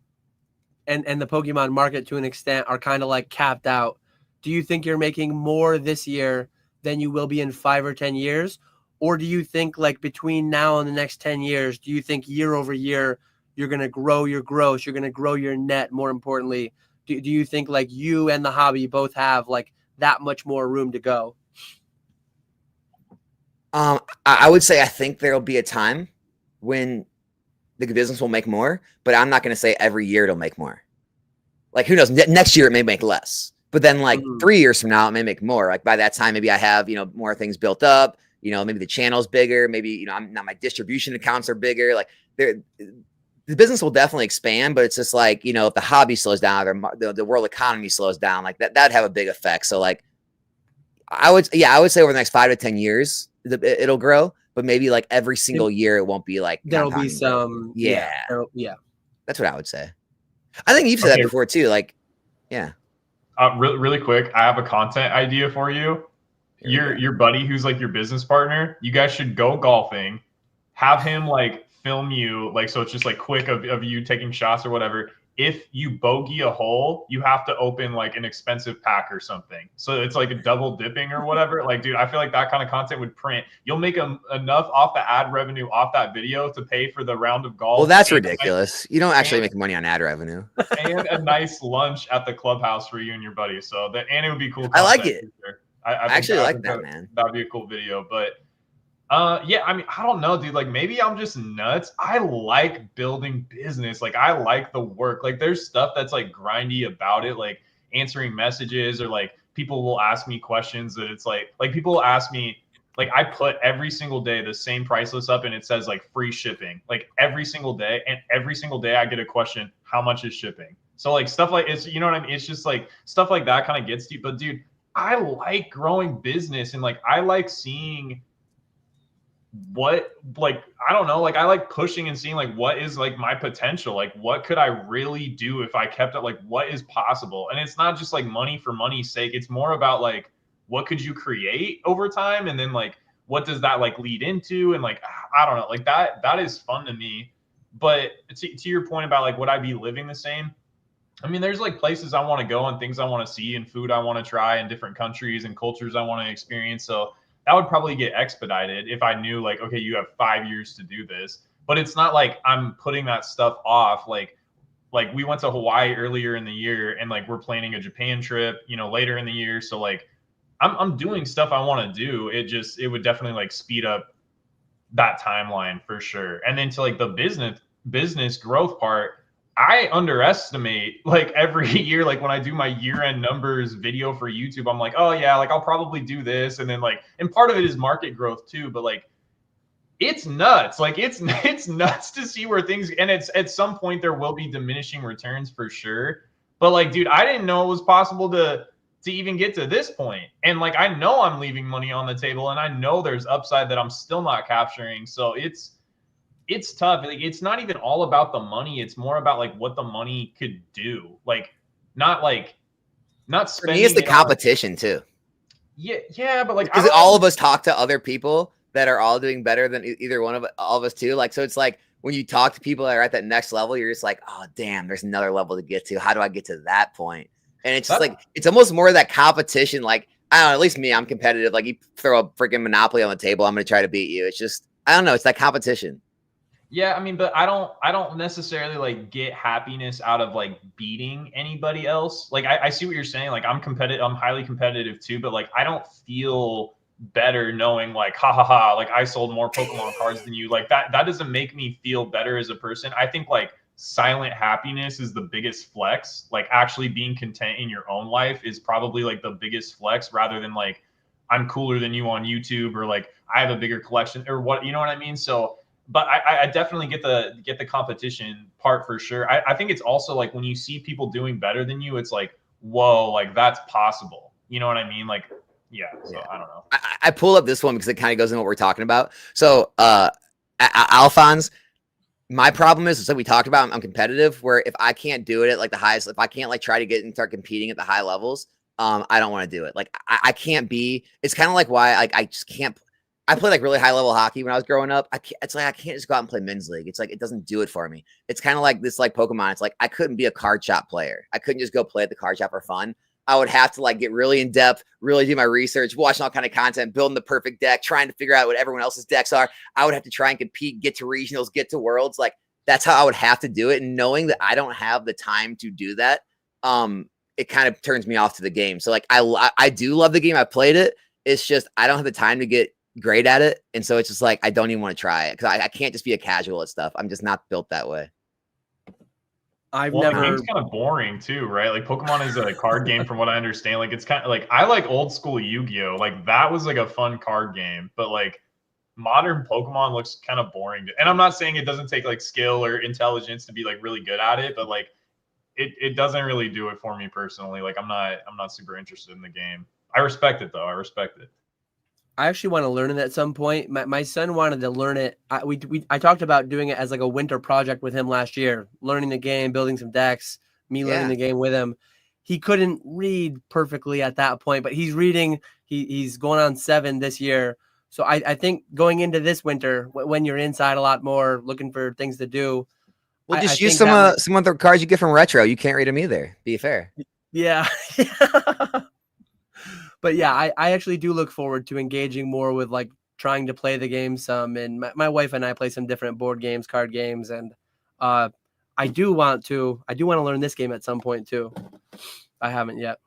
and the Pokemon market to an extent are kind of like capped out? Do you think you're making more this year than you will be in 5 or 10 years? Or do you think like between now and the next 10 years, do you think year over year, you're going to grow your gross, you're going to grow your net? More importantly, do you think like you and the hobby both have like that much more room to go? I would say I think there'll be a time when the business will make more, but I'm not going to say every year it'll make more. Like, who knows? Next year it may make less, but then like 3 years from now it may make more. Like by that time, maybe I have more things built up. Maybe the channel's bigger. Maybe I'm not, my distribution accounts are bigger. Like the business will definitely expand, but it's just like if the hobby slows down or the world economy slows down, like that'd have a big effect. So like I would say over the next 5 to 10 years it'll grow, but maybe like every single year it won't be like there'll be some yeah. That's what I would say. I think you've said that before too. Like, yeah. Really quick, I have a content idea for you. Your buddy who's like your business partner, you guys should go golfing, have him like film you, like, so it's just like quick of you taking shots or whatever. If you bogey a hole, you have to open like an expensive pack or something. So it's like a double dipping or whatever. Like, dude, I feel like that kind of content would print. You'll make enough off the ad revenue off that video to pay for the round of golf. Well, that's ridiculous. You don't actually make money on ad revenue. And a nice lunch at the clubhouse for you and your buddy. So it would be cool. I like it. Sure. I actually like that, man. That'd be a cool video. But yeah, I mean, I don't know, dude. Like, maybe I'm just nuts. I like building business. Like, I like the work. Like, there's stuff that's like grindy about it, like answering messages, or like people will ask me questions that it's like people will ask me, like, I put every single day the same price list up and it says like free shipping, like every single day. And every single day I get a question, how much is shipping? So like stuff like it's, what I mean? It's just like stuff like that kind of gets to you. But dude, I like growing business, and like I like seeing what, like, I don't know, like I like pushing and seeing like what is like my potential, like what could I really do if I kept it, like what is possible. And it's not just like money for money's sake. It's more about like what could you create over time, and then like what does that like lead into, and like I don't know, like that is fun to me. But to your point about like would I be living the same, I mean, there's like places I want to go and things I want to see and food I want to try in different countries and cultures I want to experience. So that would probably get expedited if I knew like, okay, you have 5 years to do this. But it's not like I'm putting that stuff off. Like we went to Hawaii earlier in the year, and like we're planning a Japan trip, later in the year. So like I'm doing stuff I want to do. It would definitely like speed up that timeline for sure. And then to like the business growth part, I underestimate like every year, like when I do my year-end numbers video for YouTube, I'm like, oh yeah, like I'll probably do this. And then like, and part of it is market growth too, but like, it's nuts. Like it's nuts to see where things, and it's at some point there will be diminishing returns for sure. But like, dude, I didn't know it was possible to even get to this point. And like, I know I'm leaving money on the table, and I know there's upside that I'm still not capturing. So it's tough. Like, it's not even all about the money. It's more about like what the money could do. Like, not spending. For me, it's the competition too. Yeah, but like, because all of us talk to other people that are all doing better than either one of all of us too. Like, so it's like when you talk to people that are at that next level, you're just like, oh damn, there's another level to get to. How do I get to that point? And it's just like, it's almost more of that competition. Like, I don't know, at least me, I'm competitive. Like, you throw a freaking Monopoly on the table, I'm going to try to beat you. It's just, I don't know. It's that competition. Yeah, I mean, but I don't necessarily like get happiness out of like beating anybody else. Like I see what you're saying. Like I'm competitive, I'm highly competitive too, but like I don't feel better knowing like ha, like I sold more Pokemon cards than you. Like that doesn't make me feel better as a person. I think like silent happiness is the biggest flex. Like actually being content in your own life is probably like the biggest flex, rather than like I'm cooler than you on YouTube, or like I have a bigger collection, or what, you know what I mean? So but I definitely get the competition part for sure. I think it's also like when you see people doing better than you, it's like, whoa, like that's possible. You know what I mean? Like, yeah. So I don't know. I pull up this one because it kind of goes into what we're talking about. So Alphonse, my problem is that we talked about, I'm competitive, where if I can't do it at like the highest, if I can't like try to get and start competing at the high levels, I don't want to do it. Like I can't be, it's kind of like why like I just can't. I played like really high level hockey when I was growing up. It's like I can't just go out and play men's league. It's like it doesn't do it for me. It's kind of like this, like Pokemon. It's like I couldn't be a card shop player. I couldn't just go play at the card shop for fun. I would have to like get really in depth, really do my research, watching all kind of content, building the perfect deck, trying to figure out what everyone else's decks are. I would have to try and compete, get to regionals, get to worlds. Like that's how I would have to do it. And knowing that I don't have the time to do that, it kind of turns me off to the game. So like I do love the game. I played it. It's just I don't have the time to get great at it, and so it's just like I don't even want to try it because I can't just be a casual at stuff. I'm just not built that way. The game's kind of boring too, right? Like Pokemon is a card game from what I understand. Like it's kind of like I like old school Yu-Gi-Oh! Like that was like a fun card game, but like modern Pokemon looks kind of boring. And I'm not saying it doesn't take like skill or intelligence to be like really good at it, but like it doesn't really do it for me personally. Like I'm not super interested in the game. I respect it though. I respect it. I actually want to learn it at some point. My son wanted to learn it. I talked about doing it as like a winter project with him last year, learning the game, building some decks, learning the game with him. He couldn't read perfectly at that point, but he's reading. He's going on 7 this year. So I think going into this winter, when you're inside a lot more, looking for things to do. Well, just use some of the cards you get from Retro. You can't read them either. Be fair. Yeah. But yeah, I actually do look forward to engaging more with like trying to play the game some. And my wife and I play some different board games, card games. And I do want to learn this game at some point too. I haven't yet.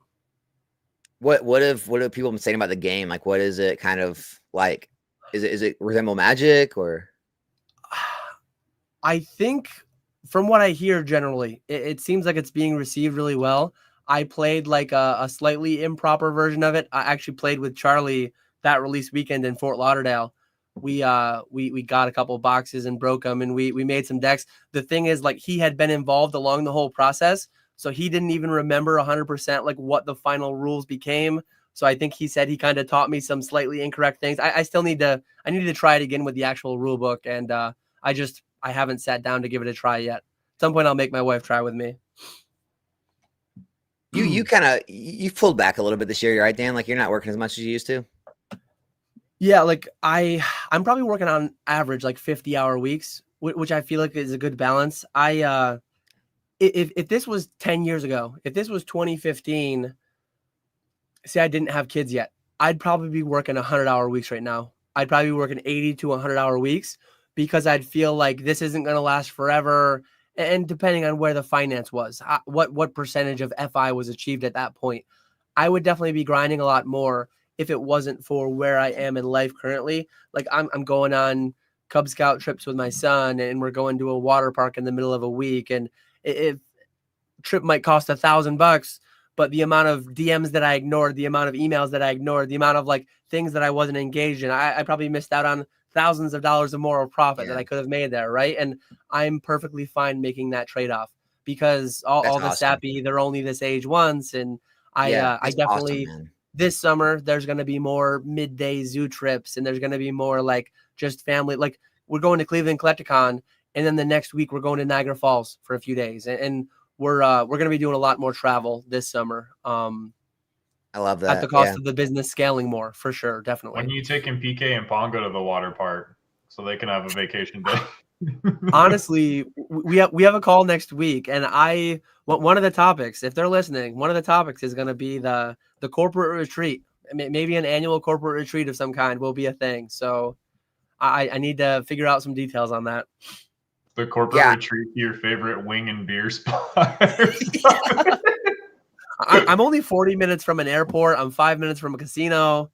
What have people been saying about the game? Like, what is it kind of like? Is it resemble Magic or? I think from what I hear generally, it seems like it's being received really well. I played like a slightly improper version of it. I actually played with Charlie that release weekend in Fort Lauderdale. We got a couple boxes and broke them, and we made some decks. The thing is, like, he had been involved along the whole process, so he didn't even remember 100% like what the final rules became. So I think he said he kind of taught me some slightly incorrect things. I still need to try it again with the actual rule book, and I haven't sat down to give it a try yet. At some point, I'll make my wife try with me. You pulled back a little bit this year, right, Dan? Like you're not working as much as you used to. Yeah, like I'm probably working on average like 50-hour weeks, which I feel like is a good balance. If this was 10 years ago, if this was 2015, say I didn't have kids yet, I'd probably be working 100-hour weeks right now. I'd probably be working 80 to 100-hour weeks because I'd feel like this isn't going to last forever. And depending on where the finance was, what percentage of FI was achieved at that point, I would definitely be grinding a lot more if it wasn't for where I am in life currently. Like I'm going on Cub Scout trips with my son, and we're going to a water park in the middle of a week, and if trip might cost $1,000, but the amount of DMs that I ignored, the amount of emails that I ignored, the amount of like things that I wasn't engaged in, I probably missed out on thousands of dollars or more of profit that I could have made there, right? And I'm perfectly fine making that trade-off because all the sappy, they're only this age once, and I definitely this summer there's going to be more midday zoo trips, and there's going to be more like just family. Like we're going to Cleveland Collecticon, and then the next week we're going to Niagara Falls for a few days, and we're going to be doing a lot more travel this summer. I love that. At the cost of the business scaling more, for sure, definitely. When you taking PK and Pongo to the water park so they can have a vacation day? Honestly, we have a call next week, and one of the topics, if they're listening, one of the topics is going to be the corporate retreat. Maybe an annual corporate retreat of some kind will be a thing. So I need to figure out some details on that. The corporate retreat to your favorite wing and beer spot. I'm only 40 minutes from an airport. I'm 5 minutes from a casino.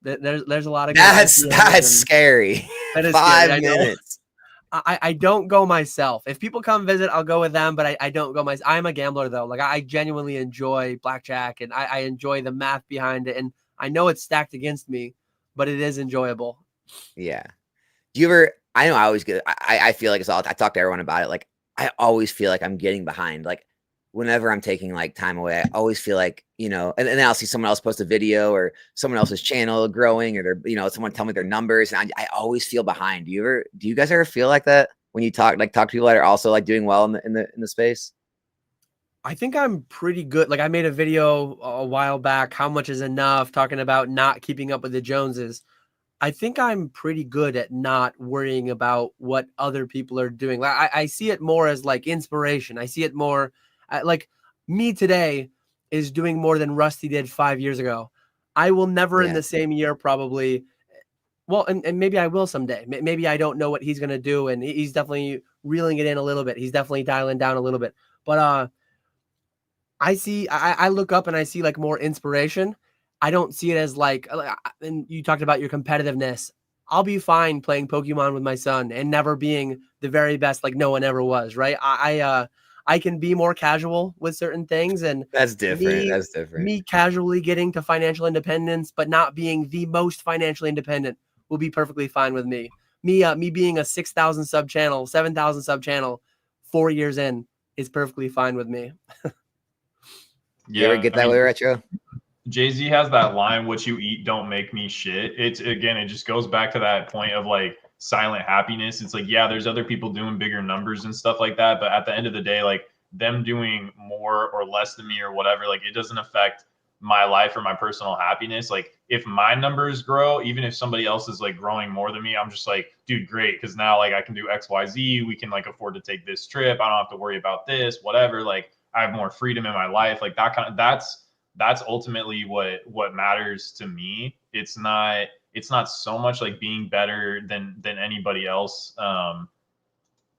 There's a lot of that's scary. That is 5 minutes. I don't go myself. If people come visit, I'll go with them, but I don't go myself. I'm a gambler though. Like I genuinely enjoy blackjack, and I enjoy the math behind it. And I know it's stacked against me, but it is enjoyable. Yeah. Do you ever? I know I always get. I feel like it's all. I talk to everyone about it. Like I always feel like I'm getting behind. Like whenever I'm taking like time away, I always feel like, and then I'll see someone else post a video or someone else's channel growing, or they're, someone tell me their numbers, and I always feel behind. Do you guys ever feel like that when you talk to people that are also like doing well in the space? I think I'm pretty good. Like I made a video a while back, how much is enough, talking about not keeping up with the Joneses. I think I'm pretty good at not worrying about what other people are doing. Like I see it more as like inspiration. I see it more like me today is doing more than Rusty did 5 years ago. I will never in the same year probably. Well, and maybe I will someday. Maybe I don't know what he's going to do. And he's definitely reeling it in a little bit. He's definitely dialing down a little bit. But I look up and I see like more inspiration. I don't see it as like, and you talked about your competitiveness. I'll be fine playing Pokemon with my son and never being the very best, like no one ever was, right? I can be more casual with certain things, and That's different. me That's different. me casually getting to financial independence, but not being the most financially independent will be perfectly fine with me. Me being a 6,000 sub channel, 7,000 sub channel, 4 years in is perfectly fine with me. You ever get that way, Retro? Jay-Z has that line, "What you eat don't make me shit." It's, again, it just goes back to that point of like silent happiness. It's like, yeah, there's other people doing bigger numbers and stuff like that, but at the end of the day, like them doing more or less than me or whatever, like it doesn't affect my life or my personal happiness. Like if my numbers grow, even if somebody else is like growing more than me, I'm just like, dude, great, because now like I can do XYZ, we can like afford to take this trip, I don't have to worry about this, whatever. Like I have more freedom in my life. Like that's ultimately what matters to me. It's not so much like being better than anybody else.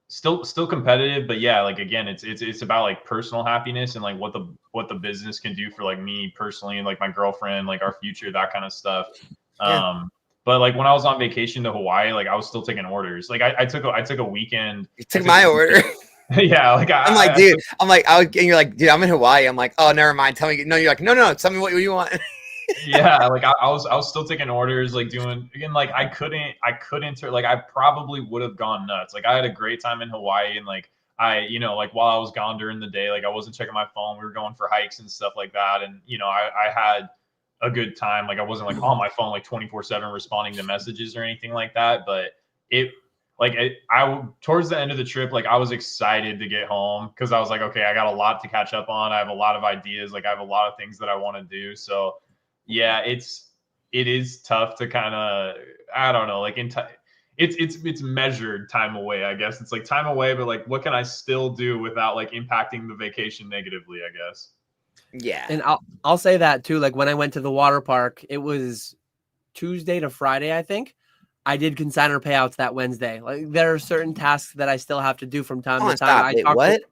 Still competitive, but yeah, like again, it's about like personal happiness and like what the business can do for like me personally and like my girlfriend, like our future, that kind of stuff. Yeah. But like when I was on vacation to Hawaii, like I was still taking orders. Like I took a weekend. You took my order. Yeah, like I'm like, dude. I'm like, and you're like, dude, I'm in Hawaii. I'm like, oh, never mind. Tell me. No, you're like, no. Tell me what you want. Yeah, like I was still taking orders, like doing, again, like I couldn't like I probably would have gone nuts. Like I had a great time in Hawaii, and like like while I was gone during the day, like I wasn't checking my phone. We were going for hikes and stuff like that, and I had a good time. Like I wasn't like on my phone like 24/7 responding to messages or anything like that. But I towards the end of the trip, like I was excited to get home because I was like, okay, I got a lot to catch up on. I have a lot of ideas. Like I have a lot of things that I want to do. So yeah, it is tough to kind of, I don't know, like it's measured time away, I guess. It's like time away, but like what can I still do without like impacting the vacation negatively, I guess. Yeah. And I'll say that too. Like when I went to the water park, it was Tuesday to Friday, I think. I did consignor payouts that Wednesday. Like there are certain tasks that I still have to do from time Come to on, time. stop. Wait, what?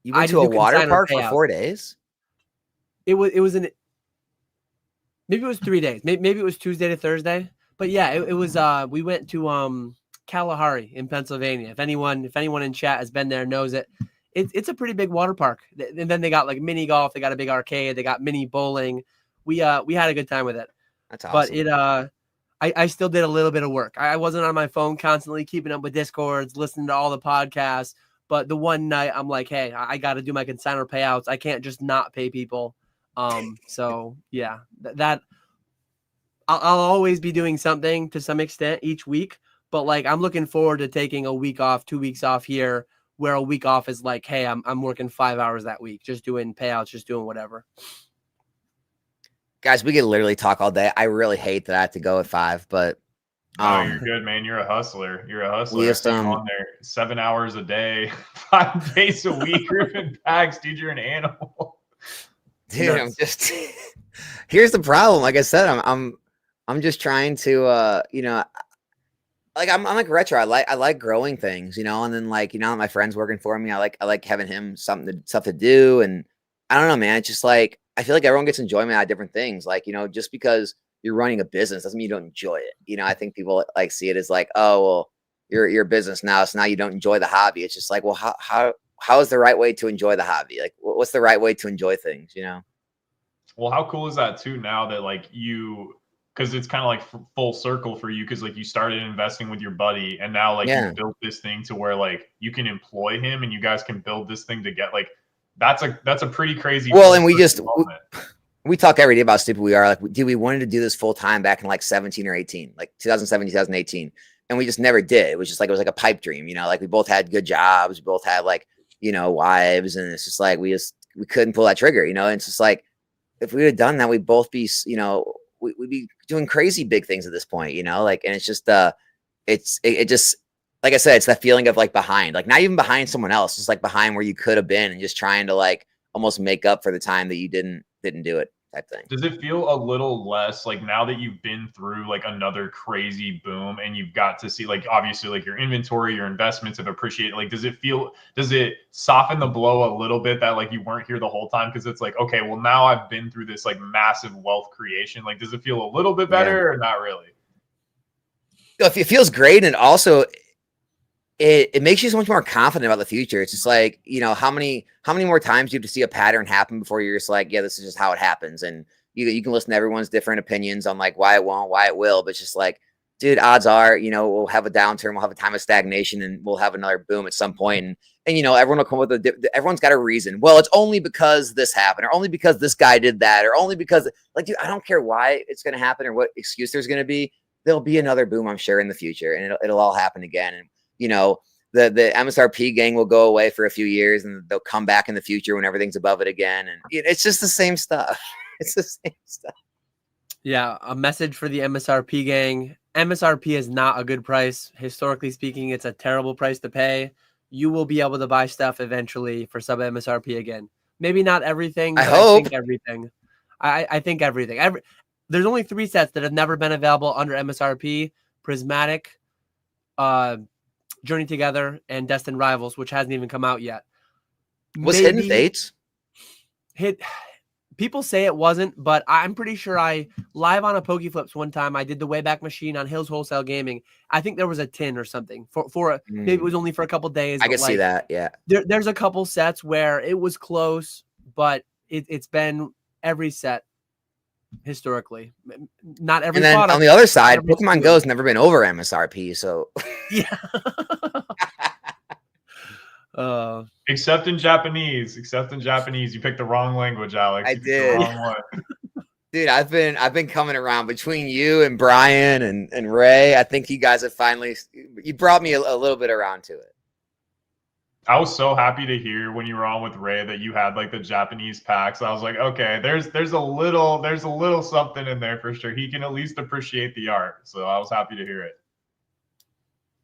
You went to a water park for 4 days? It was maybe it was 3 days. Maybe it was Tuesday to Thursday. But yeah, it was we went to Kalahari in Pennsylvania. If anyone in chat has been there, knows it. It's a pretty big water park. And then they got like mini golf, they got a big arcade, they got mini bowling. We had a good time with it. That's awesome. But I still did a little bit of work. I wasn't on my phone constantly keeping up with Discords, listening to all the podcasts. But the one night I'm like, hey, I got to do my consignor payouts. I can't just not pay people. So yeah, that I'll always be doing something to some extent each week. But like I'm looking forward to taking a week off, 2 weeks off here, where a week off is like, hey, I'm working 5 hours that week, just doing payouts, just doing whatever. Guys, we could literally talk all day. I really hate that I have to go at 5, but oh, you're good, man. You're a hustler. I see you on there 7 hours a day, 5 days a week, ripping packs, dude. You're an animal. Dude, I'm just here's the problem. Like I said, I'm just trying to like I'm like Retro. I like growing things, and then like my friend's working for me. I like having him stuff to do, and I don't know, man. It's just like I feel like everyone gets enjoyment out of different things. Like, just because you're running a business doesn't mean you don't enjoy it. I think people like see it as like, oh, well, you're a business now, so now you don't enjoy the hobby. It's just like, well, how is the right way to enjoy the hobby? Like, what's the right way to enjoy things? Well, how cool is that too? Now that like because it's kind of like full circle for you, because like you started investing with your buddy, and now like you built this thing to where like you can employ him, and you guys can build this thing to get like that's a pretty crazy. Well, and we talk every day about how stupid we are. Like, dude, we wanted to do this full time back in like 17 or 18, like 2017, 2018. And we just never did. It was like a pipe dream, like we both had good jobs. We both had like, wives. And it's just like, we couldn't pull that trigger, and it's just like, if we had done that, we'd both be, we'd be doing crazy big things at this point, like, and it's just, it just, like I said, it's that feeling of like behind, like not even behind someone else, just like behind where you could have been, and just trying to like almost make up for the time that you didn't do it, type thing. Does it feel a little less like now that you've been through like another crazy boom and you've got to see like obviously like your inventory, your investments have appreciated, like does it soften the blow a little bit that like you weren't here the whole time? Because it's like, okay, well now I've been through this like massive wealth creation. Like does it feel a little bit better or not really? It feels great, and also it makes you so much more confident about the future. It's just like, you know, how many more times do you have to see a pattern happen before you're just like, yeah, this is just how it happens. And you can listen to everyone's different opinions on like why it won't, why it will, but it's just like, dude, odds are, you know, we'll have a downturn, we'll have a time of stagnation, and we'll have another boom at some point. And you know, everyone will come with everyone's got a reason. Well, it's only because this happened, or only because this guy did that, or only because, like, dude, I don't care why it's going to happen or what excuse there's going to be. There'll be another boom, I'm sure, in the future, and it'll all happen again. And you know, the MSRP gang will go away for a few years, and they'll come back in the future when everything's above it again. And it's just the same stuff. It's the same stuff. Yeah, a message for the MSRP gang. MSRP is not a good price. Historically speaking, it's a terrible price to pay. You will be able to buy stuff eventually for sub MSRP again. Maybe not everything, but I think everything. I think everything. There's only 3 sets that have never been available under MSRP: Prismatic, Journey Together, and Destined Rivals, which hasn't even come out yet. Was Hidden Fates? People say it wasn't, but I'm pretty sure I live on a Pokeflips one time. I did the Wayback Machine on Hills Wholesale Gaming. I think there was a tin or something for maybe it was only for a couple days. I can see that. Yeah, there's a couple sets where it was close, but it's been every set historically. Not every. And then product, on the other side, Pokemon Go's never been over MSRP, so yeah. Except in Japanese. You picked the wrong language, Alex. I did. The wrong one. Dude, I've been coming around between you and Brian and Ray. I think you guys have you brought me a little bit around to it. I was so happy to hear when you were on with Ray that you had like the Japanese packs. I was like, okay, there's a little something in there for sure. He can at least appreciate the art. So I was happy to hear it.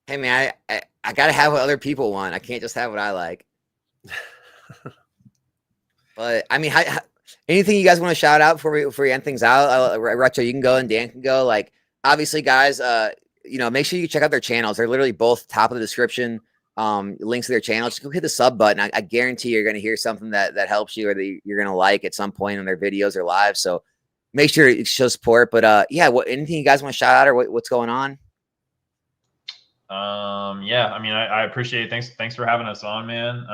Hey man, I gotta have what other people want. I can't just have what I like. But I mean, anything you guys want to shout out before we end things out? Retro, you can go, and Dan can go. Like, obviously, guys, you know, make sure you check out their channels. They're literally both top of the description. Links to their channel. Just go hit the sub button. I guarantee you're going to hear something that helps you, or that you're going to like at some point in their videos or live. So make sure you show support. But yeah, anything you guys want to shout out, or what's going on? Yeah, I mean, I appreciate it. Thanks for having us on, man.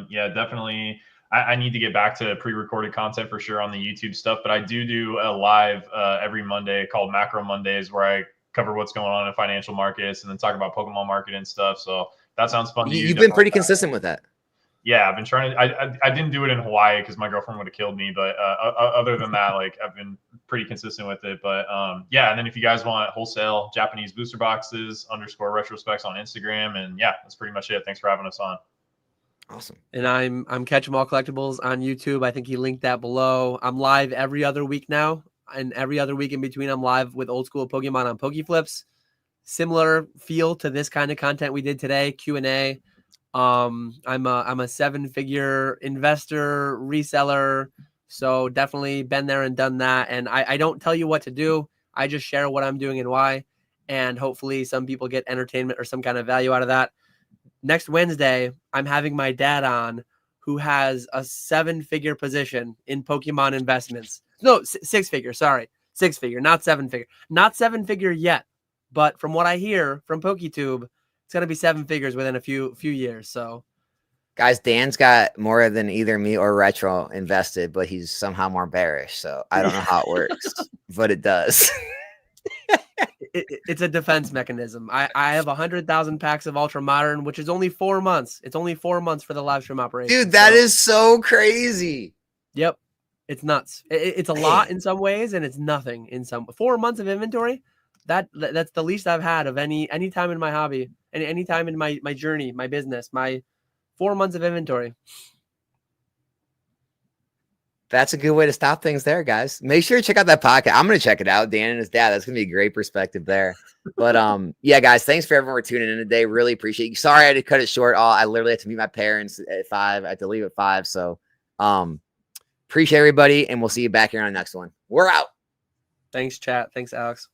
Yeah, definitely. I need to get back to pre-recorded content for sure on the YouTube stuff, but I do a live every Monday called Macro Mondays, where I cover what's going on in financial markets and then talk about Pokemon market and stuff. So that sounds fun. You've been pretty consistent with that. Yeah, I've been trying to. I didn't do it in Hawaii because my girlfriend would have killed me. But other than that, like, I've been pretty consistent with it. But yeah, and then if you guys want wholesale Japanese booster boxes _retrospecs on Instagram, and yeah, that's pretty much it. Thanks for having us on. Awesome. And I'm Catch 'em All Collectibles on YouTube. I think he linked that below. I'm live every other week now, and every other week in between, I'm live with Old School Pokemon on Pokeflips. Similar feel to this kind of content we did today, Q&A. I'm a 7-figure investor, reseller, so definitely been there and done that. And I don't tell you what to do. I just share what I'm doing and why, and hopefully some people get entertainment or some kind of value out of that. Next Wednesday, I'm having my dad on, who has a 7-figure position in Pokemon investments. No, 6-figure, sorry. 6-figure, not 7-figure. Not 7-figure yet, but from what I hear from PokeTube, it's going to be 7 figures within a few years. So, guys, Dan's got more than either me or Retro invested, but he's somehow more bearish. So I don't know how it works, but it does. It's a defense mechanism. I have 100,000 packs of Ultra Modern, which is only 4 months. It's only 4 months for the live stream operation. Dude, that is so crazy. Yep. It's nuts. It's a lot in some ways, and it's nothing in some. 4 months of inventory. That's the least I've had of any time in my hobby, and any time in my journey, my business, my 4 months of inventory. That's a good way to stop things there, guys. Make sure to check out that podcast. I'm going to check it out. Dan and his dad. That's going to be a great perspective there. But yeah, guys, thanks for everyone for tuning in today. Really appreciate you. Sorry I had to cut it short. I literally had to meet my parents at 5. I had to leave at 5. So Appreciate everybody, and we'll see you back here on the next one. We're out. Thanks, chat. Thanks, Alex.